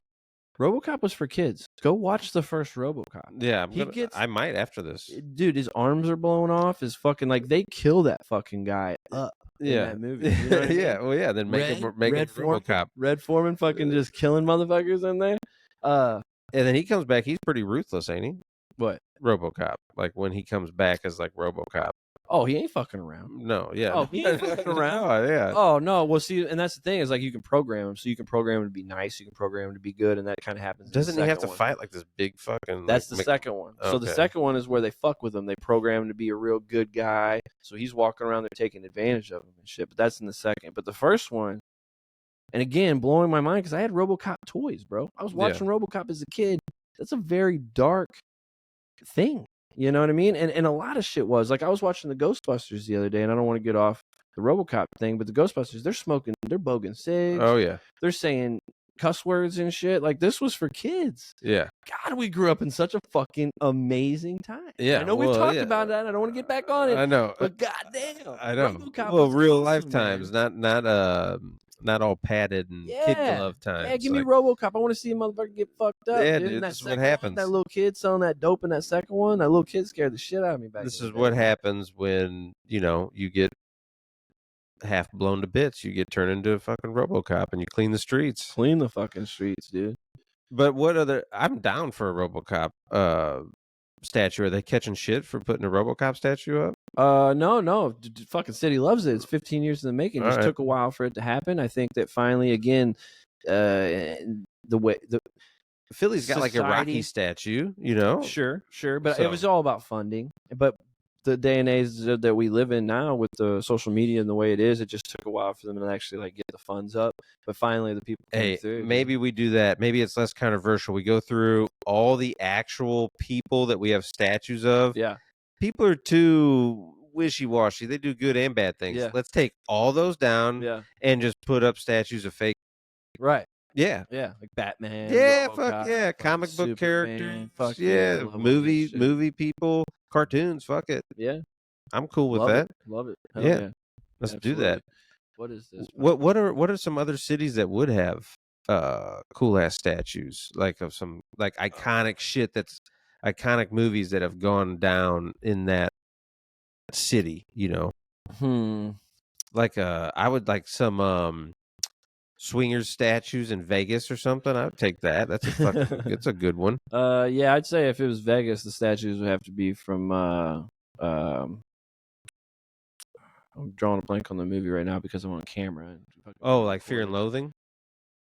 Speaker 2: RoboCop was for kids. Go watch the first RoboCop.
Speaker 1: Yeah, I might after this.
Speaker 2: Dude, his arms are blown off. His fucking like they kill that fucking guy up in that movie. You know what I mean?
Speaker 1: Yeah, well, yeah. Then make it RoboCop,
Speaker 2: Red Foreman fucking just killing motherfuckers in there.
Speaker 1: and then he comes back. He's pretty ruthless, ain't he?
Speaker 2: What?
Speaker 1: RoboCop, like when he comes back as like RoboCop.
Speaker 2: Oh, he ain't fucking around.
Speaker 1: No, yeah.
Speaker 2: Oh, he ain't fucking around.
Speaker 1: Oh, yeah.
Speaker 2: Oh no, well, see, and that's the thing is like you can program him, so you can program him to be nice, you can program him to be good, and that kind of happens.
Speaker 1: Doesn't
Speaker 2: in the
Speaker 1: he have to
Speaker 2: second one.
Speaker 1: fight like this big fucking?
Speaker 2: That's
Speaker 1: like,
Speaker 2: the second one. So the
Speaker 1: Okay.
Speaker 2: second one is where they fuck with him. They program him to be a real good guy, so he's walking around there taking advantage of him and shit. But that's in the second. But the first one, and again, blowing my mind because I had RoboCop toys, bro. I was watching RoboCop as a kid. That's a very dark thing. You know what I mean? And a lot of shit was like I was watching the Ghostbusters the other day, and I don't want to get off the RoboCop thing, but the Ghostbusters, they're bogan cigs.
Speaker 1: Oh yeah,
Speaker 2: they're saying cuss words and shit. Like this was for kids.
Speaker 1: yeah.
Speaker 2: God, we grew up in such a fucking amazing time.
Speaker 1: Yeah,
Speaker 2: I know we've
Speaker 1: well,
Speaker 2: talked
Speaker 1: yeah.
Speaker 2: about that. I don't want to get back on it.
Speaker 1: I know,
Speaker 2: But goddamn,
Speaker 1: I know.
Speaker 2: RoboCop
Speaker 1: Well,
Speaker 2: was
Speaker 1: real
Speaker 2: awesome,
Speaker 1: lifetimes,
Speaker 2: man.
Speaker 1: not all padded and kid glove times.
Speaker 2: Yeah, give me RoboCop. I want to see a motherfucker get fucked up.
Speaker 1: Yeah,
Speaker 2: dude.
Speaker 1: dude,
Speaker 2: And that
Speaker 1: this is what
Speaker 2: second one,
Speaker 1: happens.
Speaker 2: That little kid selling that dope in that second one. That little kid scared the shit out of me back.
Speaker 1: This
Speaker 2: in
Speaker 1: is
Speaker 2: the
Speaker 1: what
Speaker 2: day.
Speaker 1: happens when you get half blown to bits. You get turned into a fucking RoboCop and you clean the streets.
Speaker 2: Clean the fucking streets, dude.
Speaker 1: But what other? I'm down for a RoboCop statue? Are they catching shit for putting a RoboCop statue up?
Speaker 2: No. Fucking city loves it. It's 15 years in the making.
Speaker 1: All
Speaker 2: Just
Speaker 1: right.
Speaker 2: took a while for it to happen. I think that finally, again, the way the
Speaker 1: Philly's got like a Rocky
Speaker 2: society.
Speaker 1: statue, you know.
Speaker 2: Sure, but it
Speaker 1: So
Speaker 2: was all about funding. But the day and age that we live in now, with the social media and the way it is, it just took a while for them to actually like get the funds up. But finally, the people came
Speaker 1: hey,
Speaker 2: through.
Speaker 1: maybe we do that. Maybe it's less controversial. We go through all the actual people that we have statues of.
Speaker 2: Yeah,
Speaker 1: People are too wishy-washy. They do good and bad things.
Speaker 2: yeah,
Speaker 1: Let's take all those down
Speaker 2: yeah.
Speaker 1: and just put up statues of fake.
Speaker 2: Right.
Speaker 1: Yeah.
Speaker 2: Yeah, like Batman,
Speaker 1: Yeah, fuck
Speaker 2: RoboCop,
Speaker 1: yeah.
Speaker 2: fucking
Speaker 1: Comic book
Speaker 2: Superman.
Speaker 1: characters.
Speaker 2: Fuck yeah, I
Speaker 1: Yeah.
Speaker 2: love all that shit.
Speaker 1: Movie people, cartoons, fuck it.
Speaker 2: Yeah,
Speaker 1: I'm cool with
Speaker 2: love it,
Speaker 1: that.
Speaker 2: love it. Hell
Speaker 1: Yeah.
Speaker 2: yeah,
Speaker 1: Let's do that.
Speaker 2: absolutely. What is this?
Speaker 1: What are some other cities that would have cool ass statues, like of some like iconic shit that's iconic movies that have gone down in that city, you know?
Speaker 2: Hmm.
Speaker 1: Like I would like some swingers statues in Vegas or something. I would take that. That's a fucking it's a good one.
Speaker 2: Yeah, I'd say if it was Vegas, the statues would have to be from I'm drawing a blank on the movie right now because I'm on camera and fucking
Speaker 1: Oh,
Speaker 2: being
Speaker 1: like Fear and
Speaker 2: recorded.
Speaker 1: Loathing?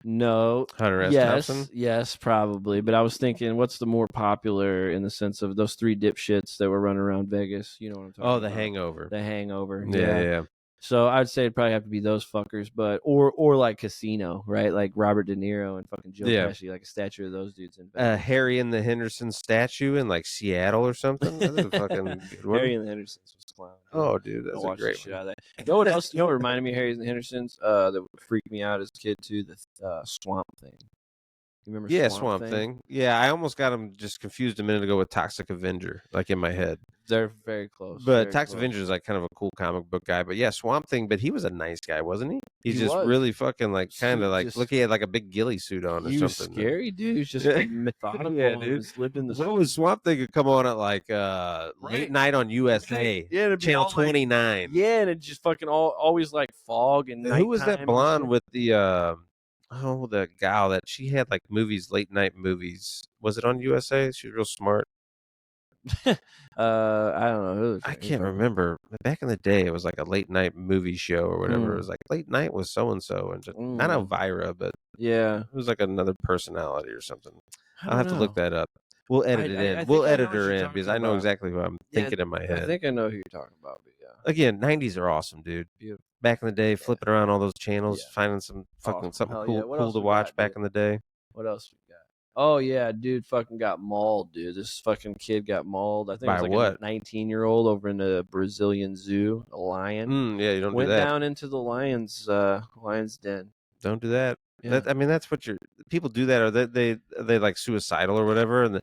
Speaker 2: No.
Speaker 1: Hunter S. Thompson?
Speaker 2: Yes, probably. But I was thinking, what's the more popular in the sense of those three dipshits that were running around Vegas? You know what I'm talking
Speaker 1: Oh,
Speaker 2: about?
Speaker 1: The Hangover.
Speaker 2: The Hangover.
Speaker 1: Yeah,
Speaker 2: Yeah.
Speaker 1: yeah.
Speaker 2: So I'd say it'd probably have to be those fuckers, but or like Casino, right? Like Robert De Niro and fucking Joe
Speaker 1: Yeah.
Speaker 2: Pesci, like a statue of those dudes in Vegas.
Speaker 1: Harry and the Henderson statue in like Seattle or something. That's a fucking good one.
Speaker 2: Harry and the Hendersons was clown.
Speaker 1: Oh, dude, that's
Speaker 2: I
Speaker 1: a
Speaker 2: watched the
Speaker 1: great
Speaker 2: shit
Speaker 1: one.
Speaker 2: out of that. You know what else? You know what reminded me of Harry and the Hendersons? That would freak me out as a kid too. The Swamp Thing. You remember
Speaker 1: Yeah,
Speaker 2: Swamp
Speaker 1: Thing. Yeah, I almost got him just confused a minute ago with Toxic Avenger, like in my head.
Speaker 2: They're very close.
Speaker 1: But
Speaker 2: very
Speaker 1: Toxic
Speaker 2: close.
Speaker 1: Avenger is like kind of a cool comic book guy. But yeah, Swamp Thing. But he was a nice guy, wasn't he? He's
Speaker 2: He
Speaker 1: just
Speaker 2: was.
Speaker 1: really fucking like kind of like
Speaker 2: Just-
Speaker 1: look. He had like a big ghillie suit on or
Speaker 2: He was
Speaker 1: something.
Speaker 2: scary, dude. He was just
Speaker 1: Yeah.
Speaker 2: methodical.
Speaker 1: Yeah,
Speaker 2: and
Speaker 1: dude.
Speaker 2: was living the
Speaker 1: What was Swamp Thing could come on at like late night on USA,
Speaker 2: Yeah, it'd be
Speaker 1: channel
Speaker 2: all, like-
Speaker 1: 29.
Speaker 2: Yeah, and it just fucking always like fog and
Speaker 1: Who was that
Speaker 2: nighttime and
Speaker 1: blonde
Speaker 2: shit.
Speaker 1: with the the gal that she had like movies, late night movies? Was it on USA? She was real smart.
Speaker 2: I don't know. Who
Speaker 1: I can't remember. But back in the day, it was like a late night movie show or whatever. It was like late night with so and so, and just not Elvira, but
Speaker 2: Yeah,
Speaker 1: it was like another personality or something.
Speaker 2: I
Speaker 1: I'll have to look that up. We'll edit it in.
Speaker 2: I
Speaker 1: We'll
Speaker 2: think I know
Speaker 1: edit
Speaker 2: what
Speaker 1: her
Speaker 2: you're
Speaker 1: in
Speaker 2: talking
Speaker 1: because I know
Speaker 2: about.
Speaker 1: exactly who I'm
Speaker 2: Yeah,
Speaker 1: thinking in my
Speaker 2: I
Speaker 1: head.
Speaker 2: think I know who you're talking about. But yeah,
Speaker 1: Again, 90s are awesome, dude.
Speaker 2: beautiful.
Speaker 1: Back in the day, flipping around all those channels,
Speaker 2: Yeah.
Speaker 1: finding some fucking
Speaker 2: Awesome.
Speaker 1: something
Speaker 2: Hell
Speaker 1: cool,
Speaker 2: yeah. What
Speaker 1: cool
Speaker 2: else
Speaker 1: to
Speaker 2: we
Speaker 1: watch
Speaker 2: got,
Speaker 1: back
Speaker 2: dude?
Speaker 1: in the day.
Speaker 2: What else we got? Oh yeah, dude, fucking got mauled, dude. This fucking kid got mauled. I think
Speaker 1: By
Speaker 2: it was like
Speaker 1: what?
Speaker 2: a 19-year-old over in the Brazilian zoo, a lion.
Speaker 1: Yeah, you don't
Speaker 2: Went
Speaker 1: do that.
Speaker 2: down into the lion's den.
Speaker 1: Don't do that.
Speaker 2: Yeah.
Speaker 1: I mean, that's what people do that, or they like suicidal or whatever. And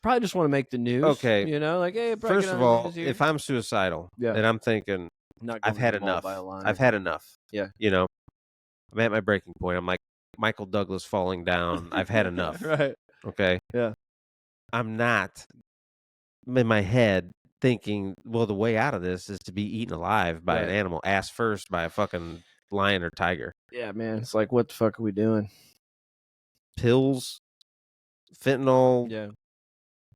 Speaker 2: Probably just want to make the news.
Speaker 1: Okay.
Speaker 2: You know, like hey, probably
Speaker 1: first
Speaker 2: get
Speaker 1: of
Speaker 2: on the
Speaker 1: all,
Speaker 2: news here.
Speaker 1: if I'm suicidal,
Speaker 2: Yeah.
Speaker 1: and I'm thinking
Speaker 2: Not
Speaker 1: I've
Speaker 2: going
Speaker 1: had
Speaker 2: to get mauled
Speaker 1: enough.
Speaker 2: by a lion.
Speaker 1: I've had enough.
Speaker 2: Yeah.
Speaker 1: You know, I'm at my breaking point. I'm like Michael Douglas falling down. I've had enough.
Speaker 2: Right.
Speaker 1: Okay.
Speaker 2: Yeah.
Speaker 1: I'm not in my head thinking, well, the way out of this is to be eaten alive by an
Speaker 2: Right.
Speaker 1: animal, ass first by a fucking lion or tiger.
Speaker 2: Yeah, man. It's like, what the fuck are we doing?
Speaker 1: Pills, fentanyl,
Speaker 2: Yeah.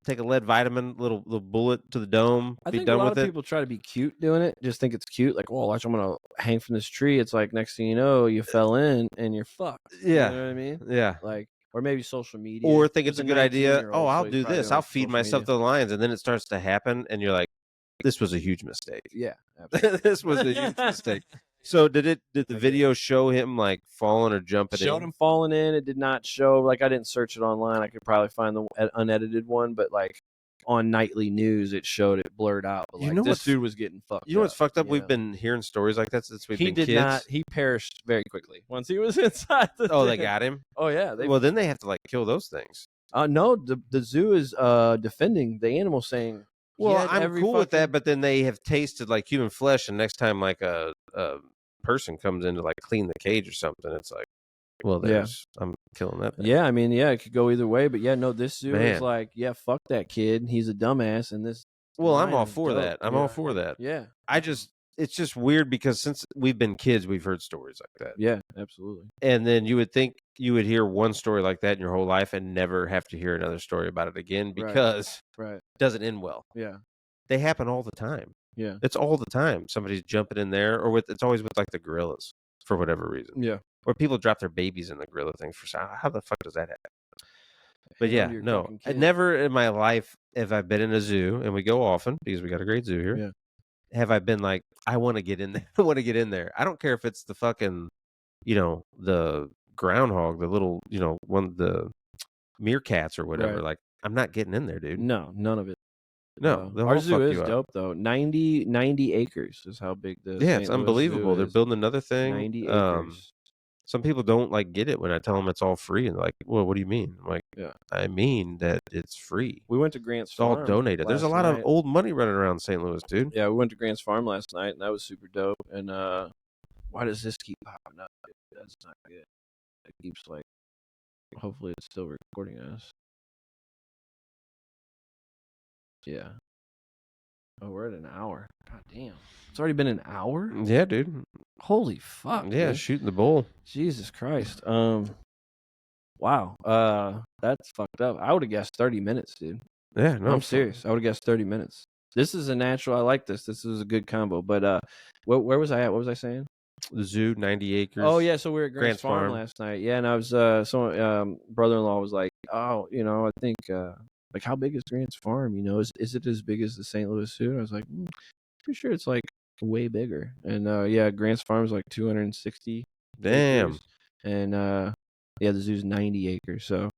Speaker 1: take a lead vitamin, little bullet to the dome,
Speaker 2: I
Speaker 1: be
Speaker 2: think a
Speaker 1: done
Speaker 2: lot
Speaker 1: with
Speaker 2: of
Speaker 1: it.
Speaker 2: people try to be cute doing it. Just think it's cute. Like, oh, watch, I'm gonna hang from this tree. It's like next thing you know, you fell in and you're fucked.
Speaker 1: Yeah.
Speaker 2: You know what I mean?
Speaker 1: Yeah.
Speaker 2: Like, or maybe social media.
Speaker 1: Or think
Speaker 2: It
Speaker 1: it's
Speaker 2: was
Speaker 1: a good idea.
Speaker 2: 19-year-old,
Speaker 1: Oh,
Speaker 2: so
Speaker 1: I'll
Speaker 2: he's
Speaker 1: do
Speaker 2: probably
Speaker 1: this.
Speaker 2: doing
Speaker 1: I'll
Speaker 2: it for
Speaker 1: feed
Speaker 2: social
Speaker 1: myself
Speaker 2: media.
Speaker 1: to the lions. And then it starts to happen. And you're like, this was a huge mistake.
Speaker 2: Yeah, absolutely.
Speaker 1: This was a huge mistake. So did the video show him like falling or jumping
Speaker 2: Showed
Speaker 1: in?
Speaker 2: him falling in. It did not show. Like, I didn't search it online. I could probably find the unedited one, but like on nightly news, it showed it blurred out. But,
Speaker 1: You
Speaker 2: like,
Speaker 1: know
Speaker 2: this
Speaker 1: what's-
Speaker 2: dude was getting fucked.
Speaker 1: You know what's fucked up?
Speaker 2: you
Speaker 1: We've
Speaker 2: know?
Speaker 1: been hearing stories like that since we've
Speaker 2: He
Speaker 1: been
Speaker 2: did
Speaker 1: kids.
Speaker 2: not. He perished very quickly once he was inside the.
Speaker 1: Oh, they
Speaker 2: thing.
Speaker 1: got him?
Speaker 2: Oh yeah.
Speaker 1: Well, then they have to like kill those things.
Speaker 2: No, the zoo is defending the animal, saying.
Speaker 1: Well,
Speaker 2: "Yeah,
Speaker 1: I'm
Speaker 2: every
Speaker 1: cool with that,
Speaker 2: fucking-"
Speaker 1: but then they have tasted like human flesh, and next time like a person comes in to like clean the cage or something, it's like, well,
Speaker 2: Yeah.
Speaker 1: I'm killing that thing.
Speaker 2: Yeah, I mean, yeah, it could go either way, but yeah, no, this zoo is
Speaker 1: Man.
Speaker 2: like, yeah, fuck that kid, he's a dumbass, and this.
Speaker 1: Well, I'm
Speaker 2: lion
Speaker 1: all
Speaker 2: is
Speaker 1: for
Speaker 2: dope,
Speaker 1: that. I'm
Speaker 2: you
Speaker 1: all
Speaker 2: know?
Speaker 1: for that.
Speaker 2: Yeah,
Speaker 1: I just it's just weird because since we've been kids, we've heard stories like that.
Speaker 2: Yeah, absolutely.
Speaker 1: And then you would think you would hear one story like that in your whole life and never have to hear another story about it again
Speaker 2: Right.
Speaker 1: because
Speaker 2: Right.
Speaker 1: it doesn't end well.
Speaker 2: Yeah.
Speaker 1: They happen all the time.
Speaker 2: Yeah.
Speaker 1: It's all the time. Somebody's jumping in there, or it's always with like the gorillas for whatever reason,
Speaker 2: Yeah.
Speaker 1: or people drop their babies in the gorilla thing for how the fuck does that happen? But
Speaker 2: Hang on to
Speaker 1: yeah,
Speaker 2: your
Speaker 1: no,
Speaker 2: fucking
Speaker 1: I
Speaker 2: kid.
Speaker 1: never in my life have I been in a zoo, and we go often because we got a great zoo here.
Speaker 2: Yeah.
Speaker 1: Have I been like, I want to get in there? I want to get in there. I don't care if it's the fucking, the groundhog, the little, one the meerkats or whatever.
Speaker 2: Right.
Speaker 1: Like, I'm not getting in there, dude.
Speaker 2: No, none of it.
Speaker 1: No, they'll
Speaker 2: Our
Speaker 1: all
Speaker 2: zoo
Speaker 1: fuck
Speaker 2: is
Speaker 1: you up.
Speaker 2: dope though. 90 acres is how big the
Speaker 1: Yeah, it's
Speaker 2: St. Louis Zoo
Speaker 1: unbelievable. They're
Speaker 2: is.
Speaker 1: building another thing.
Speaker 2: 90 acres.
Speaker 1: Some people don't like get it when I tell them it's all free, and they're like, well, what do you mean? I'm like,
Speaker 2: Yeah.
Speaker 1: I mean that it's free.
Speaker 2: We went to Grant's
Speaker 1: It's all
Speaker 2: Farm
Speaker 1: donated. There's a
Speaker 2: last
Speaker 1: lot of
Speaker 2: night.
Speaker 1: old money running around St. Louis, dude.
Speaker 2: Yeah, we went to Grant's Farm last night, and that was super dope. And why does this keep popping up? Dude? That's not good. It keeps like. Hopefully, it's still recording us. Yeah. Oh, we're at an hour. God damn. It's already been an hour?
Speaker 1: Yeah, dude.
Speaker 2: Holy fuck.
Speaker 1: Yeah,
Speaker 2: dude.
Speaker 1: shooting the bull.
Speaker 2: Jesus Christ. Wow. That's fucked up. I would have guessed 30 minutes, dude.
Speaker 1: Yeah, no.
Speaker 2: I'm serious. I would have guessed 30 minutes. This is a natural. I like this. This is a good combo. But where was I at? What was I saying?
Speaker 1: The zoo, 90 acres.
Speaker 2: Oh yeah, so we were at Grant's Farm
Speaker 1: Farm
Speaker 2: last night. Yeah, and I was brother-in-law was like, "Oh, I think like how big is Grant's Farm? Is it as big as the St. Louis Zoo?" And I was like, pretty sure it's like way bigger. And yeah, Grant's Farm is like 260
Speaker 1: Damn.
Speaker 2: acres. And yeah, the zoo's 90 acres. So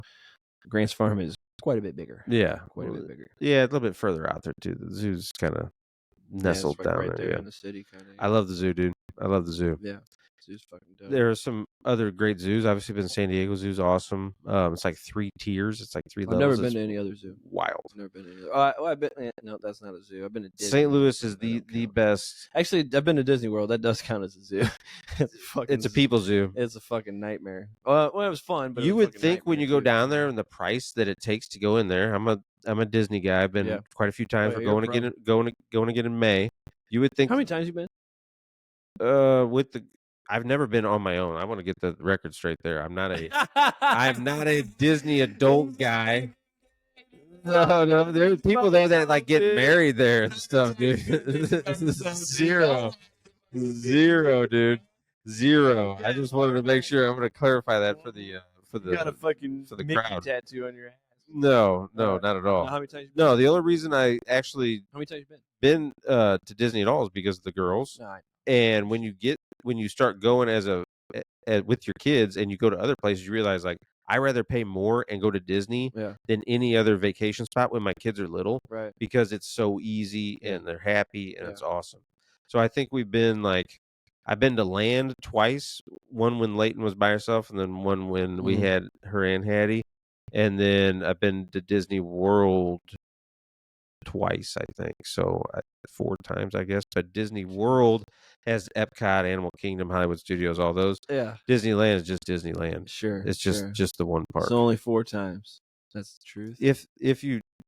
Speaker 2: Grant's Farm is quite a bit bigger.
Speaker 1: Yeah.
Speaker 2: Quite a bit bigger.
Speaker 1: Yeah, a little bit further out there too. The zoo's kind of nestled
Speaker 2: it's like
Speaker 1: down
Speaker 2: right
Speaker 1: there. Yeah.
Speaker 2: in the city kind of.
Speaker 1: I love the zoo, dude. I love the zoo.
Speaker 2: Yeah. Zoo's fucking dope.
Speaker 1: There are some other great zoos. Obviously, been San Diego Zoo's awesome. It's like 3 tiers. It's like 3
Speaker 2: I've
Speaker 1: levels.
Speaker 2: never been to any other zoo.
Speaker 1: Wild.
Speaker 2: Never been to any other. I've been. No, that's not a zoo. I've been to Disney.
Speaker 1: St. Louis is the best.
Speaker 2: Actually, I've been to Disney World. That does count as a zoo.
Speaker 1: It's a people zoo.
Speaker 2: It's a fucking nightmare. Well, it was fun, but
Speaker 1: you would think when you go down there and the price that it takes to go in there. I'm a Disney guy. I've been quite a few times. We're going again in May. You would think.
Speaker 2: How many times you been?
Speaker 1: I've never been on my own. I want to get the record straight there. I'm not a Disney adult guy. No, there's people there that like get married there and stuff, dude. Zero, dude. Zero. I just wanted to make sure. I'm going to clarify that for the
Speaker 2: you got a fucking
Speaker 1: for the
Speaker 2: Mickey
Speaker 1: crowd
Speaker 2: tattoo on your ass.
Speaker 1: No, not at all.
Speaker 2: How many times?
Speaker 1: No, the only reason I actually
Speaker 2: How many times you
Speaker 1: been to Disney at all is because of the girls.
Speaker 2: No,
Speaker 1: And when you start going with your kids and you go to other places, you realize like I rather pay more and go to Disney than any other vacation spot when my kids are little,
Speaker 2: right?
Speaker 1: Because it's so easy and they're happy and it's awesome. So I think I've been to Land twice. One when Leighton was by herself, and then one when we had her and Hattie. And then I've been to Disney World twice, I think. So 4 times, I guess. But Disney World has Epcot, Animal Kingdom, Hollywood Studios, all those.
Speaker 2: Yeah.
Speaker 1: Disneyland is just Disneyland.
Speaker 2: Sure.
Speaker 1: It's just the one park.
Speaker 2: It's only 4 times. That's the truth.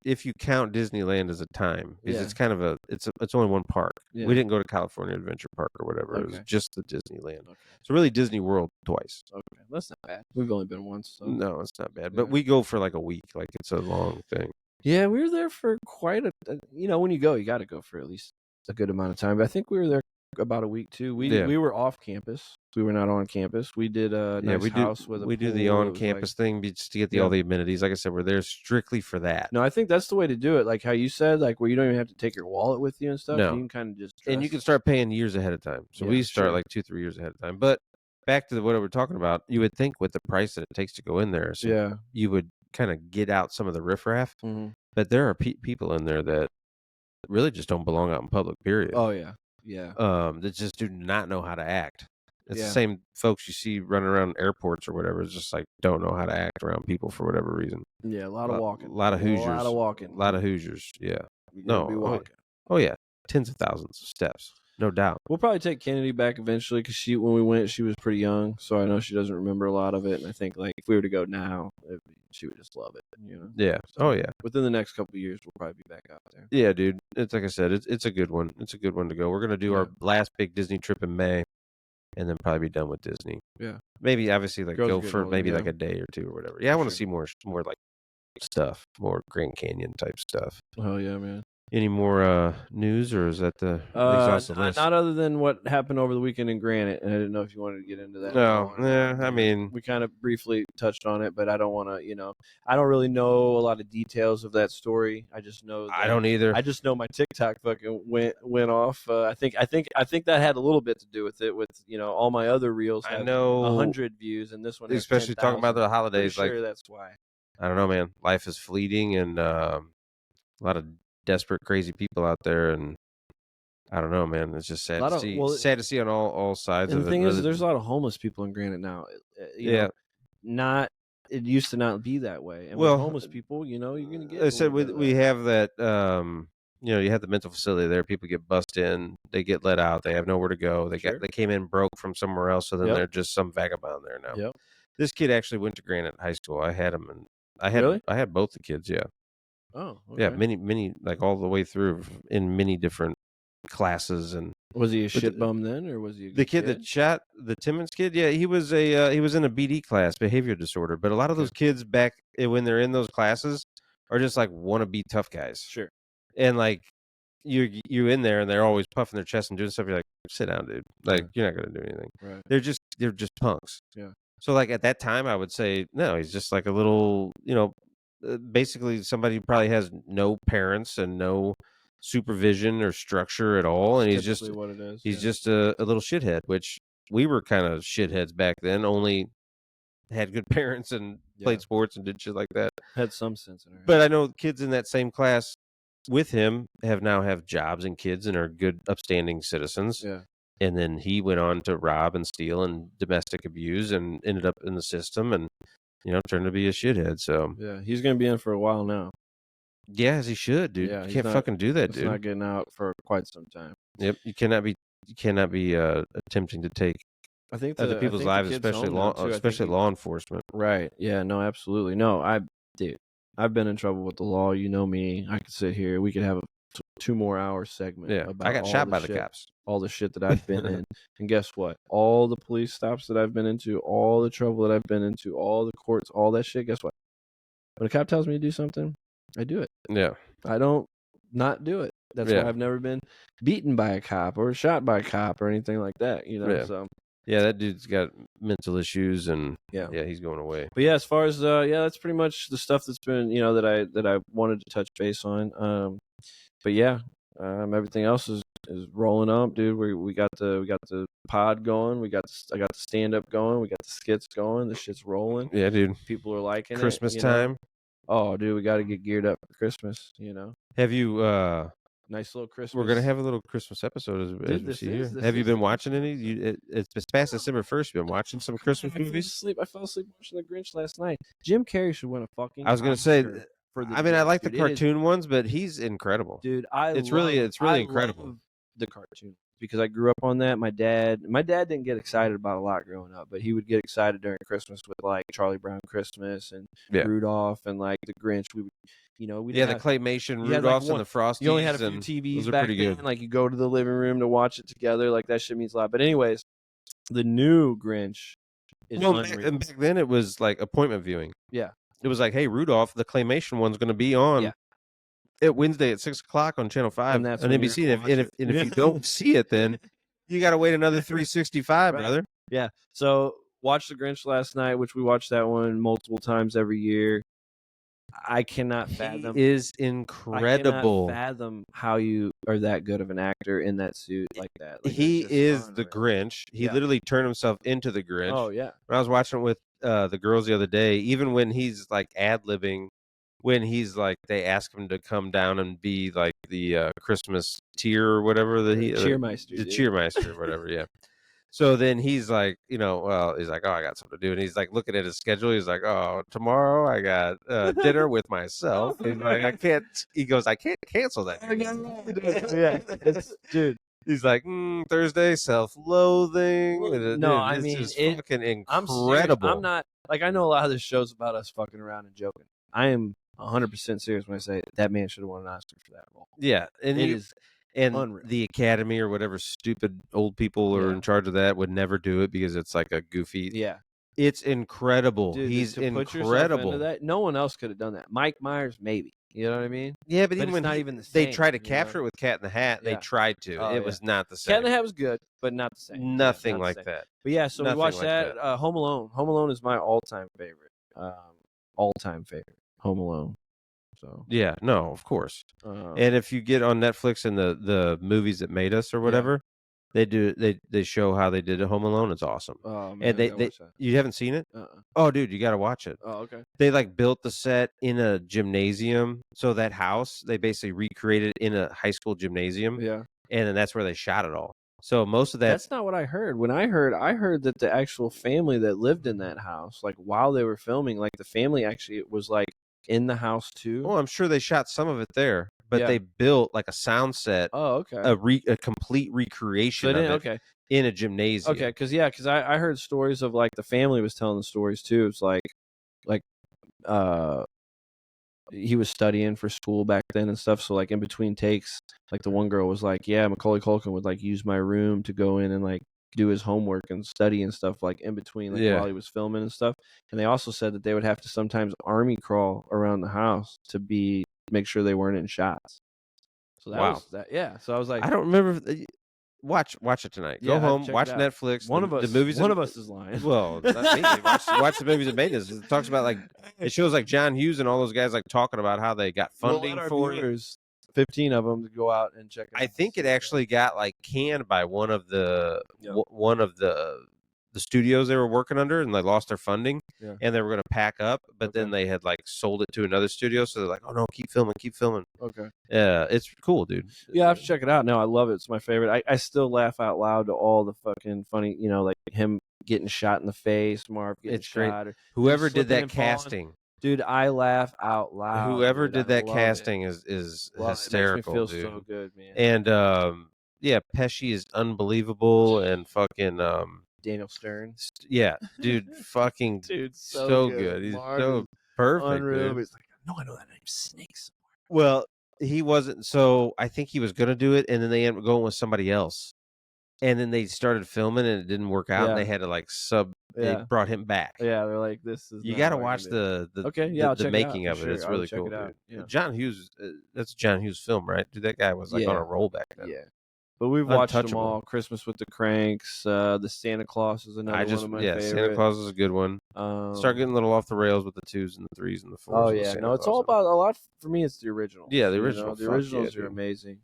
Speaker 1: If you count Disneyland as a time, because it's kind of it's only one park.
Speaker 2: Yeah.
Speaker 1: We didn't go to California Adventure Park or whatever.
Speaker 2: Okay.
Speaker 1: It was just the Disneyland.
Speaker 2: Okay.
Speaker 1: So really Disney World twice.
Speaker 2: Okay, that's not bad. We've only been once. So.
Speaker 1: No, it's not bad. But we go for like a week. Like it's a long thing.
Speaker 2: Yeah, we were there for quite when you go, you got to go for at least a good amount of time. But I think we were there about a week too. We were off campus. We were not on campus. We did a nice house with a
Speaker 1: we
Speaker 2: pool.
Speaker 1: do the on-campus thing just to get all the amenities. Like I said, we're there strictly for that.
Speaker 2: No, I think that's the way to do it. Like how you said, like where you don't even have to take your wallet with you and stuff.
Speaker 1: No.
Speaker 2: You can kind of just
Speaker 1: and you can start paying years ahead of time. So we start like 2-3 years ahead of time. But back to what we're talking about, you would think with the price that it takes to go in there, so you would kind of get out some of the riffraff.
Speaker 2: Mm-hmm.
Speaker 1: But there are people in there that really just don't belong out in public. Period.
Speaker 2: Oh yeah. Yeah.
Speaker 1: That just do not know how to act. It's the same folks you see running around airports or whatever. It's just like don't know how to act around people for whatever reason.
Speaker 2: Yeah, a lot of walking.
Speaker 1: A lot of Hoosiers.
Speaker 2: A lot of walking.
Speaker 1: A lot of Hoosiers. Yeah.
Speaker 2: You gotta be walking.
Speaker 1: Oh yeah. Tens of thousands of steps. no doubt.
Speaker 2: We'll probably take Kennedy back eventually because when we went, she was pretty young, so I know she doesn't remember a lot of it. And I think like if we were to go now, she would just love it, you know.
Speaker 1: Yeah.
Speaker 2: So
Speaker 1: Oh yeah.
Speaker 2: within the next couple of years, we'll probably be back out there.
Speaker 1: Yeah, dude. It's like I said, it's a good one. It's a good one to go. We're gonna do our last big Disney trip in May, and then probably be done with Disney.
Speaker 2: Yeah.
Speaker 1: Maybe obviously like
Speaker 2: Girls are
Speaker 1: go
Speaker 2: getting
Speaker 1: for
Speaker 2: older,
Speaker 1: maybe
Speaker 2: yeah.
Speaker 1: like a day or two or whatever. Yeah, I want to
Speaker 2: Sure.
Speaker 1: see more like stuff, more Grand Canyon type stuff.
Speaker 2: Oh yeah, man.
Speaker 1: Any more news, or is that the exhaustive list?
Speaker 2: Not other than what happened over the weekend in Granite, and I didn't know if you wanted to get into that.
Speaker 1: No, yeah, I mean,
Speaker 2: we kind of briefly touched on it, but I don't want to, I don't really know a lot of details of that story. I just know
Speaker 1: I don't either.
Speaker 2: I just know my TikTok fucking went off. I think that had a little bit to do with it. With all my other reels have 100 views, and this one has
Speaker 1: especially
Speaker 2: 10,000.
Speaker 1: talking about the holidays.
Speaker 2: Pretty
Speaker 1: like
Speaker 2: sure that's why.
Speaker 1: I don't know, man. Life is fleeting, and a lot of desperate, crazy people out there, and I don't know, man. It's just sad to see. Sad to see on all sides
Speaker 2: and
Speaker 1: of
Speaker 2: the
Speaker 1: it.
Speaker 2: thing
Speaker 1: Really.
Speaker 2: is, there's a lot of homeless people in Granite now.
Speaker 1: Yeah.
Speaker 2: It used to not be that way. And with homeless people, you're gonna get.
Speaker 1: I said we have that. You have the mental facility there. People get bussed in, they get let out, they have nowhere to go. They came in broke from somewhere else, so then they're just some vagabond there now.
Speaker 2: Yep.
Speaker 1: This kid actually went to Granite High School. I had him, and I had both the kids. Yeah.
Speaker 2: Oh. Okay.
Speaker 1: Yeah. Many like all the way through in many different classes. And
Speaker 2: was he a shit bum then, or was he
Speaker 1: the kid that shot the Timmons kid? Yeah, he was he was in a BD class, behavior disorder. But a lot of those kids back when they're in those classes are just like want to be tough guys.
Speaker 2: Sure.
Speaker 1: And like you in there, and they're always puffing their chest and doing stuff. You're like, sit down, dude. Like you're not gonna do anything.
Speaker 2: Right.
Speaker 1: They're just punks.
Speaker 2: Yeah.
Speaker 1: So like at that time, I would say no. He's just like a little, basically somebody who probably has no parents and no supervision or structure at all, and he's just
Speaker 2: what it is.
Speaker 1: He's just a little shithead, which we were kind of shitheads back then. Only had good parents and played sports and did shit like that.
Speaker 2: Had some sense in it.
Speaker 1: But I know kids in that same class with him have jobs and kids and are good, upstanding citizens.
Speaker 2: Yeah.
Speaker 1: And then he went on to rob and steal and domestic abuse and ended up in the system and, turned to be a shithead. So
Speaker 2: yeah, he's going to be in for a while now.
Speaker 1: Yeah, as he should, dude.
Speaker 2: Yeah,
Speaker 1: you can't fucking do that, dude.
Speaker 2: He's not getting out for quite some time.
Speaker 1: Yep. You cannot be attempting to take
Speaker 2: I think
Speaker 1: other people's lives, especially law enforcement.
Speaker 2: Right. Yeah, no, absolutely. No, I've been in trouble with the law. You know me. I could sit here. We could have a 2 more hour segment.
Speaker 1: Yeah,
Speaker 2: about
Speaker 1: I got shot by the cops.
Speaker 2: All the shit that I've been in. And guess what? All the police stops that I've been into, all the trouble that I've been into, all the courts, all that shit, guess what? When a cop tells me to do something, I do it.
Speaker 1: Yeah.
Speaker 2: I don't not do it. That's why I've never been beaten by a cop or shot by a cop or anything like that,
Speaker 1: Yeah.
Speaker 2: So
Speaker 1: yeah, that dude's got mental issues, and he's going away.
Speaker 2: But yeah, as far as that's pretty much the stuff that's been that I wanted to touch base on. But yeah, everything else is rolling up, dude. We got the pod going. I got the stand up going. We got the skits going. The shit's rolling.
Speaker 1: Yeah, dude.
Speaker 2: People are liking
Speaker 1: Christmas
Speaker 2: it.
Speaker 1: time.
Speaker 2: Oh, dude, we got to get geared up for Christmas.
Speaker 1: Have you?
Speaker 2: Nice little Christmas.
Speaker 1: We're gonna have a little Christmas episode as we see here. Have you been watching any? It's past December 1st. You've been watching some Christmas movies?
Speaker 2: I fell asleep watching The Grinch last night. Jim Carrey should win a fucking.
Speaker 1: I was gonna say.
Speaker 2: I
Speaker 1: like the cartoon ones, but he's incredible,
Speaker 2: dude.
Speaker 1: It's really incredible.
Speaker 2: Love the cartoon because I grew up on that. My dad didn't get excited about a lot growing up, but he would get excited during Christmas with like Charlie Brown Christmas and Rudolph and like the Grinch. We would. The
Speaker 1: claymation Rudolphs and the Frosties.
Speaker 2: You only had a few TVs back then. Like you go to the living room to watch it together. Like that shit means a lot. But anyways, the new Grinch is unreal.
Speaker 1: Back then it was like appointment viewing.
Speaker 2: Yeah,
Speaker 1: it was like, hey, Rudolph, the claymation one's going to be on at Wednesday at 6:00 on Channel 5 on NBC. And if you don't see it, then you got to wait another 365, brother.
Speaker 2: Yeah. So watched the Grinch last night, which we watch that one multiple times every year. I cannot fathom.
Speaker 1: He is incredible.
Speaker 2: I cannot fathom how you are that good of an actor in that suit like that. Like,
Speaker 1: he is the Grinch. He literally turned himself into the Grinch.
Speaker 2: Oh yeah.
Speaker 1: When I was watching it with the girls the other day, even when he's like ad-libbing, when he's like they ask him to come down and be like the Christmas tier or whatever
Speaker 2: Cheermeister.
Speaker 1: The Cheermeister or whatever. Yeah. So then he's like, he's like, oh, I got something to do. And he's like looking at his schedule. He's like, oh, tomorrow I got dinner with myself. He's like, I can't cancel that.
Speaker 2: Yeah, dude.
Speaker 1: He's like, Thursday, self-loathing.
Speaker 2: Well, no,
Speaker 1: Dude,
Speaker 2: I
Speaker 1: it's
Speaker 2: mean
Speaker 1: just
Speaker 2: it.
Speaker 1: fucking
Speaker 2: I'm serious. I'm
Speaker 1: incredible.
Speaker 2: not like I know a lot of this show's about us fucking around and joking. I am 100% serious when I say that man should have won an Oscar for that role.
Speaker 1: Yeah,
Speaker 2: It is
Speaker 1: and
Speaker 2: unreal.
Speaker 1: the Academy or whatever stupid old people are
Speaker 2: Yeah,
Speaker 1: in charge of that would never do it because it's like a goofy.
Speaker 2: yeah,
Speaker 1: It's incredible.
Speaker 2: dude.
Speaker 1: He's
Speaker 2: To put yourself into
Speaker 1: incredible.
Speaker 2: that, no one else could have done that. Mike Myers, maybe. You know what I mean?
Speaker 1: Yeah, but
Speaker 2: But
Speaker 1: even
Speaker 2: it's
Speaker 1: when
Speaker 2: not even the
Speaker 1: they
Speaker 2: same.
Speaker 1: tried to
Speaker 2: You know?
Speaker 1: capture it with Cat in the Hat, they
Speaker 2: Yeah.
Speaker 1: tried to.
Speaker 2: Oh
Speaker 1: It
Speaker 2: yeah.
Speaker 1: was not the
Speaker 2: Cat in the
Speaker 1: same.
Speaker 2: Hat was good, but not the same. Yeah,
Speaker 1: Nothing
Speaker 2: not the
Speaker 1: like
Speaker 2: same.
Speaker 1: that.
Speaker 2: But yeah, so we
Speaker 1: Nothing
Speaker 2: watched
Speaker 1: like
Speaker 2: that.
Speaker 1: that.
Speaker 2: Home Alone. Home Alone is my all-time favorite. All-time favorite. Home Alone. So,
Speaker 1: Yeah, no, of course.
Speaker 2: um,
Speaker 1: And if you get on Netflix and the movies that made us or
Speaker 2: yeah.
Speaker 1: whatever, they show how they did it Home Alone. It's awesome.
Speaker 2: Oh
Speaker 1: And
Speaker 2: man, we gotta watch that.
Speaker 1: you haven't seen it?
Speaker 2: Uh-uh.
Speaker 1: Oh, dude, you got to watch it.
Speaker 2: Oh, okay.
Speaker 1: They like built the set in a gymnasium. So that house, they basically recreated in a high school gymnasium,
Speaker 2: Yeah.
Speaker 1: and then that's where they shot it all. So most of
Speaker 2: That's
Speaker 1: that's
Speaker 2: not what I heard. When I heard that the actual family that lived in that house, like while they were filming, like the family actually was like in the house too.
Speaker 1: oh, I'm sure they shot some of it there, but
Speaker 2: Yeah.
Speaker 1: they built like a sound set,
Speaker 2: Oh, okay.
Speaker 1: a complete
Speaker 2: So they
Speaker 1: recreation of
Speaker 2: didn't.
Speaker 1: it
Speaker 2: Okay.
Speaker 1: in a
Speaker 2: Okay.
Speaker 1: gymnasium.
Speaker 2: Because I heard stories of like the family was telling the stories too. It's like uh he was studying for school back then and stuff. So like in between takes, like the one girl was like, "Yeah, Macaulay Culkin would like use my room to go in and like do his homework and study and stuff like in between like
Speaker 1: Yeah.
Speaker 2: while he was filming and stuff." And they also said that they would have to sometimes army crawl around the house to make sure they weren't in shots. So that
Speaker 1: Wow.
Speaker 2: was that. Yeah. So I was like,
Speaker 1: I don't remember. Watch it tonight. Go
Speaker 2: "Yeah, I have to
Speaker 1: home,
Speaker 2: check it
Speaker 1: watch
Speaker 2: out."
Speaker 1: Netflix.
Speaker 2: One of
Speaker 1: The
Speaker 2: us,
Speaker 1: movies
Speaker 2: one
Speaker 1: and
Speaker 2: of us is lying.
Speaker 1: well, not me. Watch the movies that made us. It talks about like it shows like John Hughes and all those guys like talking about how they got
Speaker 2: We'll let
Speaker 1: funding
Speaker 2: our
Speaker 1: for it.
Speaker 2: viewers, 15 of them, to go out and check it
Speaker 1: I
Speaker 2: out.
Speaker 1: think it actually got like canned by one of
Speaker 2: Yep.
Speaker 1: one of the studios they were working under, and they lost their funding,
Speaker 2: Yeah.
Speaker 1: and they were going to pack up, but then
Speaker 2: Okay.
Speaker 1: they had like sold it to another studio, so they're like, "Oh no, keep filming, keep filming."
Speaker 2: Okay.
Speaker 1: Yeah, it's cool, dude.
Speaker 2: Yeah, I have to check it out. No, I love it. It's my favorite. I still laugh out loud to all the fucking funny, like him getting shot in the face, Marv getting
Speaker 1: It's great.
Speaker 2: shot, or dude
Speaker 1: Whoever did
Speaker 2: slipping
Speaker 1: that
Speaker 2: and falling.
Speaker 1: casting,
Speaker 2: Dude, I laugh out loud,
Speaker 1: whoever
Speaker 2: dude. I
Speaker 1: did that
Speaker 2: love it.
Speaker 1: casting is
Speaker 2: Love it. It makes me
Speaker 1: hysterical,
Speaker 2: feel
Speaker 1: dude.
Speaker 2: so good, man.
Speaker 1: And yeah, Pesci is unbelievable, and fucking
Speaker 2: Daniel Stern.
Speaker 1: yeah, dude, fucking
Speaker 2: Dude, so
Speaker 1: so
Speaker 2: good.
Speaker 1: good. He's
Speaker 2: Marv is
Speaker 1: so perfect,
Speaker 2: unreal.
Speaker 1: dude.
Speaker 2: He's like, no, I know that name. Snakes.
Speaker 1: Well, he wasn't. So I think he was gonna do it, and then they ended up going with somebody else, and then they started filming, and it didn't work out, and
Speaker 2: Yeah.
Speaker 1: they had to like sub. They
Speaker 2: Yeah.
Speaker 1: brought him back.
Speaker 2: Yeah. They're like, this is
Speaker 1: You
Speaker 2: not
Speaker 1: got to
Speaker 2: what I can
Speaker 1: watch
Speaker 2: do.
Speaker 1: the
Speaker 2: Okay. Yeah, I'll
Speaker 1: the
Speaker 2: check it out
Speaker 1: making
Speaker 2: for
Speaker 1: of it.
Speaker 2: sure.
Speaker 1: It's
Speaker 2: I will
Speaker 1: really
Speaker 2: check
Speaker 1: cool,
Speaker 2: it out.
Speaker 1: dude.
Speaker 2: Yeah.
Speaker 1: John Hughes, that's a John Hughes film, right? Dude, that guy was like on a
Speaker 2: Yeah.
Speaker 1: roll back then.
Speaker 2: Yeah. But we've watched them
Speaker 1: Untouchable.
Speaker 2: all. Christmas with the Cranks. The Santa Claus is another one of my
Speaker 1: Santa
Speaker 2: favorite.
Speaker 1: Claus is a good one. Start getting a little off the rails with the 2s and the 3s and the 4s.
Speaker 2: Oh
Speaker 1: of the
Speaker 2: yeah,
Speaker 1: Santa
Speaker 2: no, it's
Speaker 1: Claus
Speaker 2: all
Speaker 1: ones.
Speaker 2: about a lot for me. It's the originals.
Speaker 1: Yeah, the original.
Speaker 2: The
Speaker 1: Fuck
Speaker 2: originals
Speaker 1: yeah,
Speaker 2: are
Speaker 1: dude.
Speaker 2: amazing.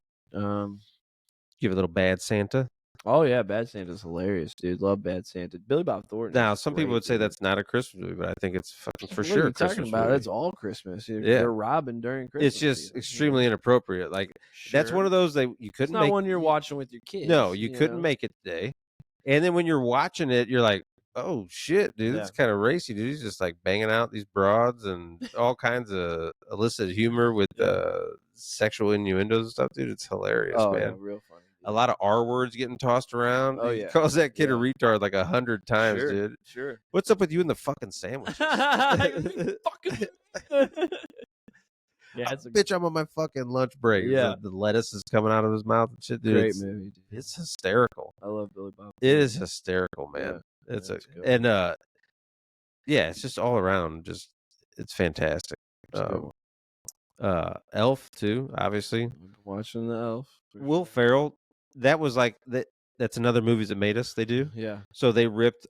Speaker 1: Give a little Bad Santa.
Speaker 2: Oh yeah, Bad Santa's hilarious, dude. Love Bad Santa. Billy Bob Thornton.
Speaker 1: Now,
Speaker 2: Is
Speaker 1: some people
Speaker 2: great,
Speaker 1: would say
Speaker 2: dude.
Speaker 1: that's not a Christmas movie, but I think it's fucking for
Speaker 2: What are
Speaker 1: sure
Speaker 2: you
Speaker 1: a
Speaker 2: talking
Speaker 1: Christmas
Speaker 2: about?
Speaker 1: movie.
Speaker 2: That's all Christmas.
Speaker 1: Yeah.
Speaker 2: They're robbing during Christmas.
Speaker 1: It's just
Speaker 2: season,
Speaker 1: extremely inappropriate. Like that's one
Speaker 2: Sure.
Speaker 1: of those that you
Speaker 2: It's
Speaker 1: couldn't
Speaker 2: not
Speaker 1: make.
Speaker 2: one you're watching with your kids.
Speaker 1: No, you couldn't make it today. And then when you're watching it, you're like, "Oh shit, dude,
Speaker 2: Yeah.
Speaker 1: it's kind of racy, dude. He's just like banging out these broads and all kinds of illicit humor with sexual innuendos and stuff, dude. It's hilarious,
Speaker 2: Oh yeah,
Speaker 1: man.
Speaker 2: real funny.
Speaker 1: A lot of R words getting tossed around.
Speaker 2: Oh
Speaker 1: He
Speaker 2: yeah.
Speaker 1: calls that kid a
Speaker 2: Yeah.
Speaker 1: retard like 100 times,
Speaker 2: Sure.
Speaker 1: dude.
Speaker 2: Sure.
Speaker 1: What's up with you and the fucking sandwiches?
Speaker 2: Yeah, it's a
Speaker 1: Bitch, I'm on my fucking lunch break.
Speaker 2: Yeah.
Speaker 1: The lettuce is coming out of his mouth and shit, dude.
Speaker 2: great movie, dude.
Speaker 1: It's hysterical.
Speaker 2: I love Billy Bob.
Speaker 1: It is hysterical, man.
Speaker 2: Yeah,
Speaker 1: It's
Speaker 2: it's good.
Speaker 1: and yeah, it's just all around just it's fantastic.
Speaker 2: It's a good one.
Speaker 1: Elf too, obviously.
Speaker 2: I've been watching the Elf. for
Speaker 1: Will
Speaker 2: sure.
Speaker 1: Ferrell, that was like that's another movies that made us, they do.
Speaker 2: Yeah.
Speaker 1: So they ripped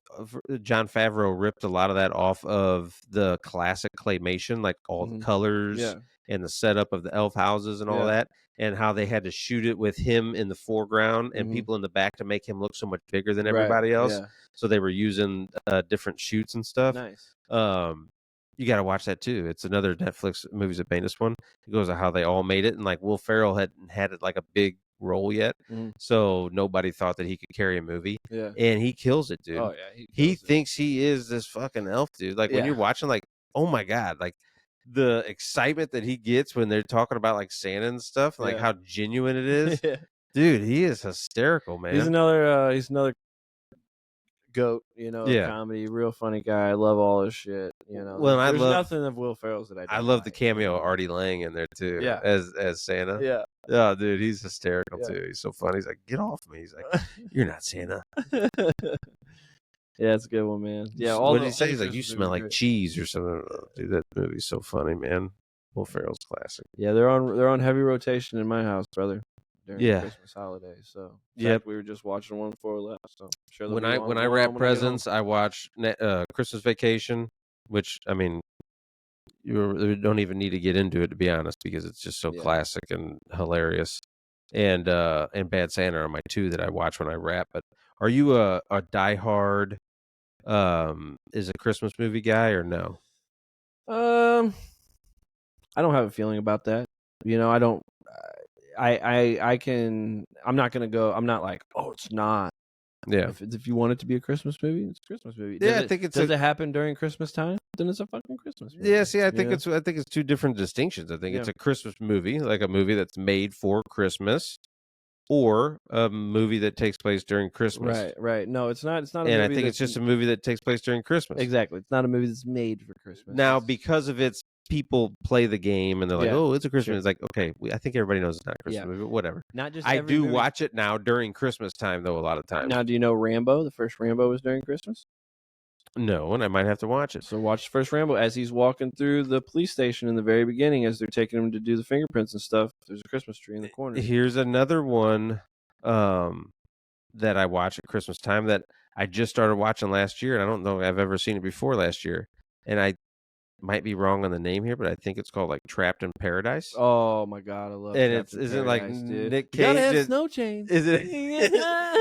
Speaker 1: John Favreau ripped a lot of that off of the classic claymation, like all the colors
Speaker 2: Yeah.
Speaker 1: and the setup of the elf houses and all
Speaker 2: Yeah.
Speaker 1: that, and how they had to shoot it with him in the foreground and people in the back to make him look so much bigger than everybody else.
Speaker 2: Yeah.
Speaker 1: So they were using different shoots and stuff.
Speaker 2: Nice.
Speaker 1: You got to watch that too. It's another Netflix movies that made us one. It goes to how they all made it, and like Will Ferrell hadn't had it like a big role yet, so nobody thought that he could carry a movie.
Speaker 2: Yeah.
Speaker 1: And he kills it, dude.
Speaker 2: Oh yeah.
Speaker 1: He thinks he is this fucking elf, dude. Like when you're watching, like, oh my god, like the excitement that he gets when they're talking about like Santa and stuff, like how genuine it is.
Speaker 2: Yeah.
Speaker 1: Dude, he is hysterical,
Speaker 2: He's
Speaker 1: man.
Speaker 2: another goat, of
Speaker 1: Yeah.
Speaker 2: comedy. Real funny guy. I love all his shit.
Speaker 1: Well,
Speaker 2: There's nothing of Will Ferrell's that I
Speaker 1: I
Speaker 2: don't
Speaker 1: love the
Speaker 2: like.
Speaker 1: cameo of Artie Lang in there too
Speaker 2: Yeah,
Speaker 1: as Santa.
Speaker 2: yeah,
Speaker 1: Oh, dude, he's hysterical
Speaker 2: yeah.
Speaker 1: too. He's so funny. He's like, "Get off me." He's like, "You're not Santa."
Speaker 2: Yeah, it's a good one, man. Yeah,
Speaker 1: What did he
Speaker 2: all
Speaker 1: say?
Speaker 2: the
Speaker 1: He's like, "You
Speaker 2: Christmas
Speaker 1: smell
Speaker 2: movies are
Speaker 1: like
Speaker 2: great.
Speaker 1: cheese or something." Oh, dude, that movie's so funny, man. Will Ferrell's classic.
Speaker 2: Yeah, they're on heavy rotation in my house, brother, during the
Speaker 1: Yeah.
Speaker 2: Christmas holidays. So, in
Speaker 1: Yep.
Speaker 2: fact, we were just watching one before we left. So, I'm sure they'll
Speaker 1: When
Speaker 2: be
Speaker 1: I
Speaker 2: on
Speaker 1: when I
Speaker 2: going on
Speaker 1: wrap
Speaker 2: when I get home.
Speaker 1: presents, I watch Christmas Vacation, which I mean, you don't even need to get into it to be honest, because it's just so
Speaker 2: Yeah.
Speaker 1: classic and hilarious. And Bad Santa are my two that I watch when I wrap. But are you a diehard is a Christmas movie guy or no?
Speaker 2: Um, I don't have a feeling about that. I don't. I can. I'm not gonna go. I'm not like, oh, it's not.
Speaker 1: Yeah.
Speaker 2: If you want it to be a Christmas movie, it's a Christmas movie. Does
Speaker 1: Yeah, I
Speaker 2: it
Speaker 1: think it's
Speaker 2: does
Speaker 1: a
Speaker 2: it happen during Christmas time? Then it's a fucking Christmas
Speaker 1: yeah,
Speaker 2: movie.
Speaker 1: see, I think it's two different distinctions. I think
Speaker 2: Yeah.
Speaker 1: it's a Christmas movie, like a movie that's made for Christmas, or a movie that takes place during Christmas.
Speaker 2: Right. Right. No, it's not. It's not a
Speaker 1: And I
Speaker 2: movie
Speaker 1: think it's
Speaker 2: that's
Speaker 1: just a movie that takes place during Christmas.
Speaker 2: exactly. It's not a movie that's made for Christmas.
Speaker 1: Now,
Speaker 2: It's
Speaker 1: because of its people play the game and they're like,
Speaker 2: yeah.
Speaker 1: "Oh, it's a Christmas."
Speaker 2: Sure.
Speaker 1: It's like, okay, I think everybody knows it's not a
Speaker 2: Yeah.
Speaker 1: Christmas movie, but whatever.
Speaker 2: Not just
Speaker 1: I
Speaker 2: every
Speaker 1: do
Speaker 2: movie.
Speaker 1: watch it now during Christmas time, though. A lot of times,
Speaker 2: Now, do you know Rambo? The first Rambo was during Christmas.
Speaker 1: no, and I might have to watch it.
Speaker 2: So watch the first Rambo as he's walking through the police station in the very beginning, as they're taking him to do the fingerprints and stuff. There's a Christmas tree in the corner.
Speaker 1: Here's another one that I watch at Christmas time that I just started watching last year, and I don't know if I've ever seen it before last year. And I might be wrong on the name here, but I think it's called like Trapped in Paradise.
Speaker 2: Oh my god, I love
Speaker 1: And
Speaker 2: Trapped
Speaker 1: it's
Speaker 2: in
Speaker 1: isn't like
Speaker 2: Paradise, dude.
Speaker 1: Nick
Speaker 2: You gotta
Speaker 1: Cage?
Speaker 2: have snow chains.
Speaker 1: Is it?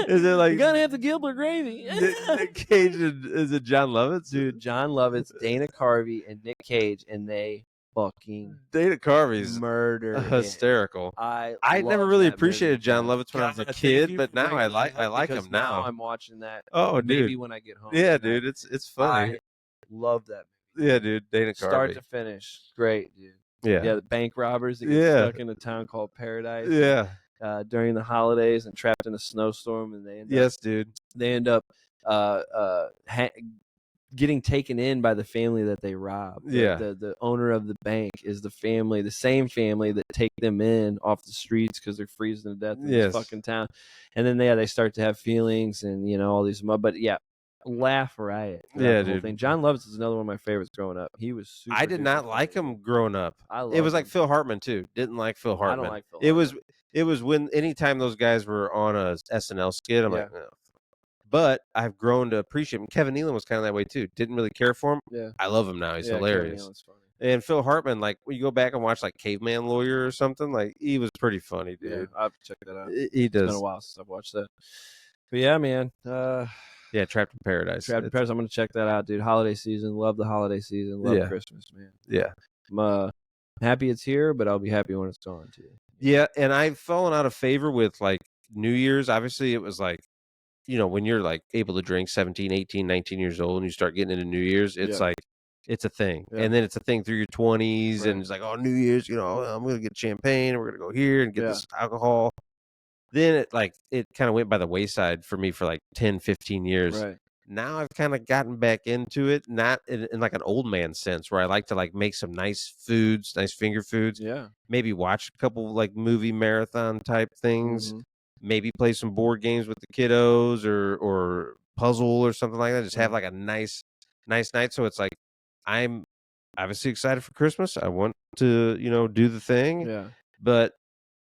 Speaker 1: Is it
Speaker 2: You
Speaker 1: like
Speaker 2: gotta have the Gilbert gravy.
Speaker 1: Nick Cage? Is it John Lovitz?
Speaker 2: Dude, John Lovitz, Dana Carvey, and Nick Cage, and they fucking
Speaker 1: Dana Carvey's
Speaker 2: murder it.
Speaker 1: hysterical.
Speaker 2: I
Speaker 1: never
Speaker 2: love
Speaker 1: really
Speaker 2: that
Speaker 1: appreciated
Speaker 2: movie,
Speaker 1: John
Speaker 2: man.
Speaker 1: Lovitz when I was a
Speaker 2: God, thank
Speaker 1: kid,
Speaker 2: you
Speaker 1: but
Speaker 2: for
Speaker 1: now
Speaker 2: bringing that
Speaker 1: I
Speaker 2: up
Speaker 1: like
Speaker 2: because
Speaker 1: him
Speaker 2: now
Speaker 1: now.
Speaker 2: I'm watching that
Speaker 1: Oh,
Speaker 2: maybe
Speaker 1: dude.
Speaker 2: when I get home.
Speaker 1: Yeah,
Speaker 2: tonight.
Speaker 1: dude. It's funny.
Speaker 2: I love that movie.
Speaker 1: Yeah, dude. Dana
Speaker 2: Start
Speaker 1: Carvey.
Speaker 2: to finish, great, dude.
Speaker 1: Yeah.
Speaker 2: Yeah, the bank robbers that get
Speaker 1: Yeah.
Speaker 2: stuck in a town called Paradise.
Speaker 1: Yeah.
Speaker 2: During the holidays and trapped in a snowstorm, and
Speaker 1: Yes, dude.
Speaker 2: they end up uh, uh, ha- getting taken in by the family that they robbed.
Speaker 1: Yeah.
Speaker 2: The owner of the bank is the same family that take them in off the streets because they're freezing to death in
Speaker 1: Yes.
Speaker 2: this fucking town. And then they start to have feelings and all these. But yeah, laugh riot throughout
Speaker 1: Yeah,
Speaker 2: the whole
Speaker 1: dude.
Speaker 2: thing. John Lovitz is another one of my favorites growing up. He was super.
Speaker 1: I did not like
Speaker 2: funny,
Speaker 1: him
Speaker 2: dude.
Speaker 1: growing up.
Speaker 2: I
Speaker 1: It was
Speaker 2: loved
Speaker 1: like
Speaker 2: him.
Speaker 1: Phil Hartman too. Didn't like Phil Hartman.
Speaker 2: I don't like Phil
Speaker 1: It
Speaker 2: Hartman.
Speaker 1: was when anytime those guys were on a SNL skit, I'm like,
Speaker 2: Yeah.
Speaker 1: "Oh." But I've grown to appreciate him. Kevin Nealon was kind of that way too. Didn't really care for him.
Speaker 2: Yeah.
Speaker 1: I love him now. He's
Speaker 2: Kevin
Speaker 1: hilarious.
Speaker 2: Nealon's funny.
Speaker 1: And Phil Hartman, like when you go back and watch like Caveman Lawyer or something, like he was pretty funny,
Speaker 2: Yeah,
Speaker 1: dude.
Speaker 2: I'll have to check that out.
Speaker 1: He
Speaker 2: It's been a
Speaker 1: does.
Speaker 2: while since I've watched that. But yeah, man.
Speaker 1: Yeah, Trapped in Paradise.
Speaker 2: Trapped in Paradise. I'm gonna check that out, dude. Holiday season. Love the holiday season. Love
Speaker 1: Yeah.
Speaker 2: Christmas, man.
Speaker 1: Yeah.
Speaker 2: I'm happy it's here, but I'll be happy when it's gone too.
Speaker 1: Yeah, and I've fallen out of favor with like New Year's. Obviously, it was like, when you're like able to drink 17, 18, 19 years old and you start getting into New Year's, it's
Speaker 2: Yeah.
Speaker 1: like it's a thing.
Speaker 2: Yeah.
Speaker 1: And then it's a thing through your 20s
Speaker 2: Right.
Speaker 1: and it's like, oh, New Year's, I'm going to get champagne and we're going to go here and get
Speaker 2: Yeah.
Speaker 1: this alcohol. Then it kind of went by the wayside for me for like 10, 15 years.
Speaker 2: Right.
Speaker 1: Now I've kind of gotten back into it, not in like an old man sense where I like to like make some nice foods, nice finger foods.
Speaker 2: Yeah.
Speaker 1: Maybe watch a couple like movie marathon type things.
Speaker 2: Mhm.
Speaker 1: Maybe play some board games with the kiddos or puzzle or something like that. Just have
Speaker 2: Right.
Speaker 1: like a nice night. So it's like I'm obviously excited for Christmas. I want to, do the thing.
Speaker 2: Yeah.
Speaker 1: But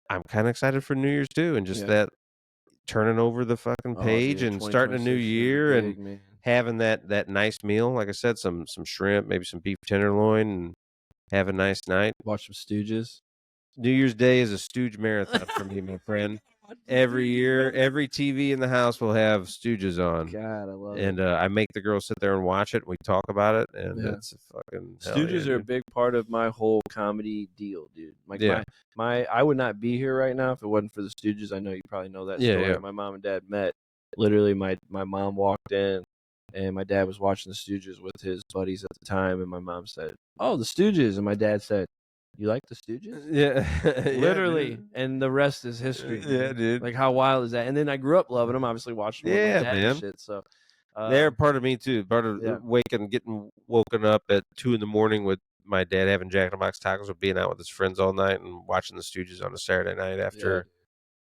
Speaker 1: I'm kind of excited for New Year's too, and just
Speaker 2: Yeah.
Speaker 1: that turning over the fucking
Speaker 2: Oh,
Speaker 1: page
Speaker 2: dude,
Speaker 1: and starting a new
Speaker 2: 2026 is
Speaker 1: year and
Speaker 2: big, man.
Speaker 1: having that nice meal. Like I said, some shrimp, maybe some beef tenderloin, and have a nice night.
Speaker 2: Watch some Stooges.
Speaker 1: New Year's Day is a Stooge marathon for me, my friend. Every year, every TV in the house will have Stooges on.
Speaker 2: God, I love
Speaker 1: And
Speaker 2: it.
Speaker 1: I make the girls sit there and watch it. And we talk about it, and
Speaker 2: Yeah.
Speaker 1: it's a fucking
Speaker 2: Stooges are a
Speaker 1: dude.
Speaker 2: big part of my whole comedy deal, dude. Like
Speaker 1: Yeah.
Speaker 2: my I would not be here right now if it wasn't for the Stooges. I know you probably know that
Speaker 1: Yeah,
Speaker 2: story.
Speaker 1: yeah.
Speaker 2: My mom and dad met. Literally, my mom walked in, and my dad was watching the Stooges with his buddies at the time, and my mom said, "Oh, the Stooges," and my dad said, You like the Stooges?
Speaker 1: Yeah. Yeah,
Speaker 2: Literally,
Speaker 1: dude.
Speaker 2: and the rest is history,
Speaker 1: Yeah,
Speaker 2: dude.
Speaker 1: dude.
Speaker 2: Like, how wild is that? And then I grew up loving them, obviously watching them with my
Speaker 1: Yeah,
Speaker 2: dad and
Speaker 1: man.
Speaker 2: shit. So,
Speaker 1: They're part of me too. Part of
Speaker 2: yeah,
Speaker 1: getting woken up at 2 in the morning with my dad having Jack in the Box tacos or being out with his friends all night and watching the Stooges on a Saturday night
Speaker 2: yeah,
Speaker 1: after.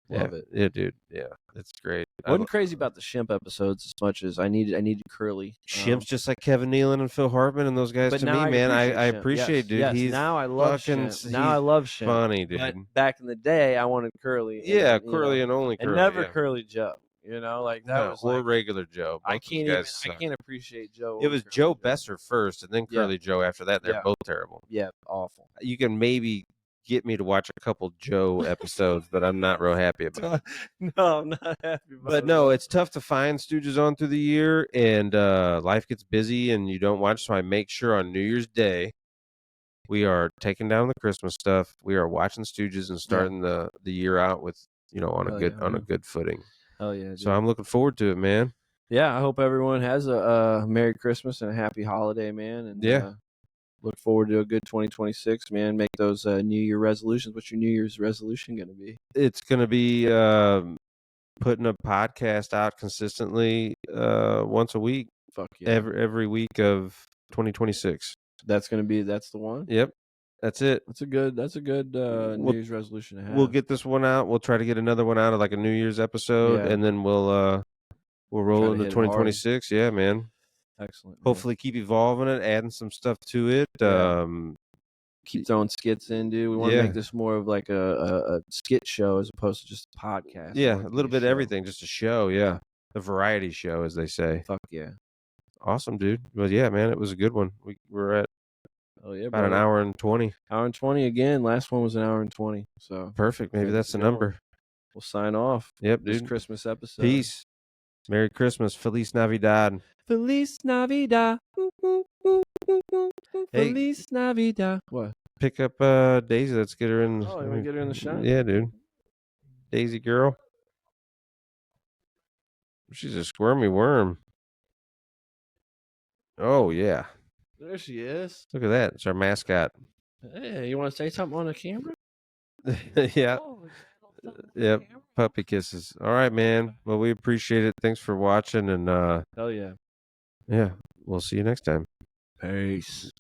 Speaker 1: Yeah,
Speaker 2: love it.
Speaker 1: yeah, dude. Yeah, it's great.
Speaker 2: Wasn't crazy about the Shemp episodes as much as I needed Curly.
Speaker 1: Shimp's just like Kevin Nealon and Phil Hartman and those guys
Speaker 2: But
Speaker 1: to
Speaker 2: now
Speaker 1: me,
Speaker 2: I
Speaker 1: man.
Speaker 2: appreciate
Speaker 1: I
Speaker 2: Shemp.
Speaker 1: appreciate,
Speaker 2: Yes,
Speaker 1: dude.
Speaker 2: yes.
Speaker 1: He's
Speaker 2: Now I love
Speaker 1: fucking.
Speaker 2: Shemp. Now I
Speaker 1: He's
Speaker 2: love Shemp.
Speaker 1: funny,
Speaker 2: But
Speaker 1: dude.
Speaker 2: back in the day, I wanted Curly,
Speaker 1: Yeah,
Speaker 2: and
Speaker 1: Curly and only
Speaker 2: and
Speaker 1: Curly.
Speaker 2: never
Speaker 1: Yeah,
Speaker 2: Curly Joe. You know, like that
Speaker 1: no,
Speaker 2: was
Speaker 1: or
Speaker 2: like
Speaker 1: regular Joe.
Speaker 2: I
Speaker 1: Both those
Speaker 2: can't even
Speaker 1: guys
Speaker 2: I
Speaker 1: suck.
Speaker 2: can't appreciate Joe
Speaker 1: It
Speaker 2: or
Speaker 1: was
Speaker 2: Curly
Speaker 1: Joe
Speaker 2: Joe.
Speaker 1: Besser first, and then
Speaker 2: Yeah,
Speaker 1: Curly Joe after that. They're
Speaker 2: yeah,
Speaker 1: both terrible.
Speaker 2: yeah, awful.
Speaker 1: You can maybe get me to watch a couple Joe episodes, but I'm not real happy about it.
Speaker 2: No, I'm not happy about
Speaker 1: But
Speaker 2: it at
Speaker 1: no,
Speaker 2: all.
Speaker 1: it's tough to find Stooges on through the year, and life gets busy, and you don't watch. So I make sure on New Year's Day we are taking down the Christmas stuff. We are watching Stooges and
Speaker 2: Yeah.
Speaker 1: starting the year out with on a
Speaker 2: Hell
Speaker 1: good
Speaker 2: yeah,
Speaker 1: on a
Speaker 2: man.
Speaker 1: good footing.
Speaker 2: Hell yeah,
Speaker 1: So
Speaker 2: dude.
Speaker 1: I'm looking forward to it, man.
Speaker 2: Yeah, I hope everyone has a Merry Christmas and a Happy Holiday, man. And
Speaker 1: Yeah,
Speaker 2: look forward to a good 2026, man. Make those New Year resolutions. What's your New Year's resolution going to be?
Speaker 1: it's gonna be putting a podcast out consistently once a week,
Speaker 2: Fuck yeah.
Speaker 1: every week of 2026.
Speaker 2: That's the one.
Speaker 1: Yep, that's it.
Speaker 2: That's a good New
Speaker 1: We'll
Speaker 2: Year's resolution to
Speaker 1: we'll
Speaker 2: have.
Speaker 1: get this one out. We'll try to get another one out of like a New Year's episode,
Speaker 2: Yeah,
Speaker 1: and then we'll
Speaker 2: try
Speaker 1: roll
Speaker 2: to
Speaker 1: into
Speaker 2: hit it hard.
Speaker 1: 2026. Yeah, man.
Speaker 2: Excellent, man.
Speaker 1: Hopefully, keep evolving it, adding some stuff to it.
Speaker 2: Yeah, keep throwing skits in, dude. We want to make
Speaker 1: Yeah,
Speaker 2: this more of like a skit show as opposed to just a podcast. I
Speaker 1: yeah,
Speaker 2: want
Speaker 1: a
Speaker 2: it to be
Speaker 1: little
Speaker 2: a
Speaker 1: bit of
Speaker 2: show.
Speaker 1: everything, just a show. Yeah,
Speaker 2: Yeah,
Speaker 1: a variety show, as they say.
Speaker 2: fuck yeah.
Speaker 1: Awesome, dude. Well, yeah, man, it was a good one. We're at
Speaker 2: Oh yeah,
Speaker 1: about an
Speaker 2: brother.
Speaker 1: hour and 20.
Speaker 2: Hour and 20 again. Last one was an hour and 20. So
Speaker 1: Perfect. Maybe
Speaker 2: things
Speaker 1: that's
Speaker 2: are
Speaker 1: the
Speaker 2: going.
Speaker 1: number.
Speaker 2: We'll sign off
Speaker 1: Yep,
Speaker 2: this
Speaker 1: dude.
Speaker 2: Christmas episode.
Speaker 1: Peace. Merry Christmas. Feliz Navidad.
Speaker 2: Feliz Navidad.
Speaker 1: Hey,
Speaker 2: Feliz Navidad. What?
Speaker 1: pick up Daisy. Let's get her in.
Speaker 2: Oh, you want to get her in the shot?
Speaker 1: Yeah, dude. Daisy girl. She's a squirmy worm. Oh, yeah.
Speaker 2: There she is.
Speaker 1: Look at that. It's our mascot.
Speaker 2: Hey, you want to say something on the camera?
Speaker 1: Yeah.
Speaker 2: Oh,
Speaker 1: Yep. Puppy kisses. All right, man. Well, we appreciate it. Thanks for watching. And
Speaker 2: hell yeah.
Speaker 1: yeah, we'll see you next time.
Speaker 2: Peace.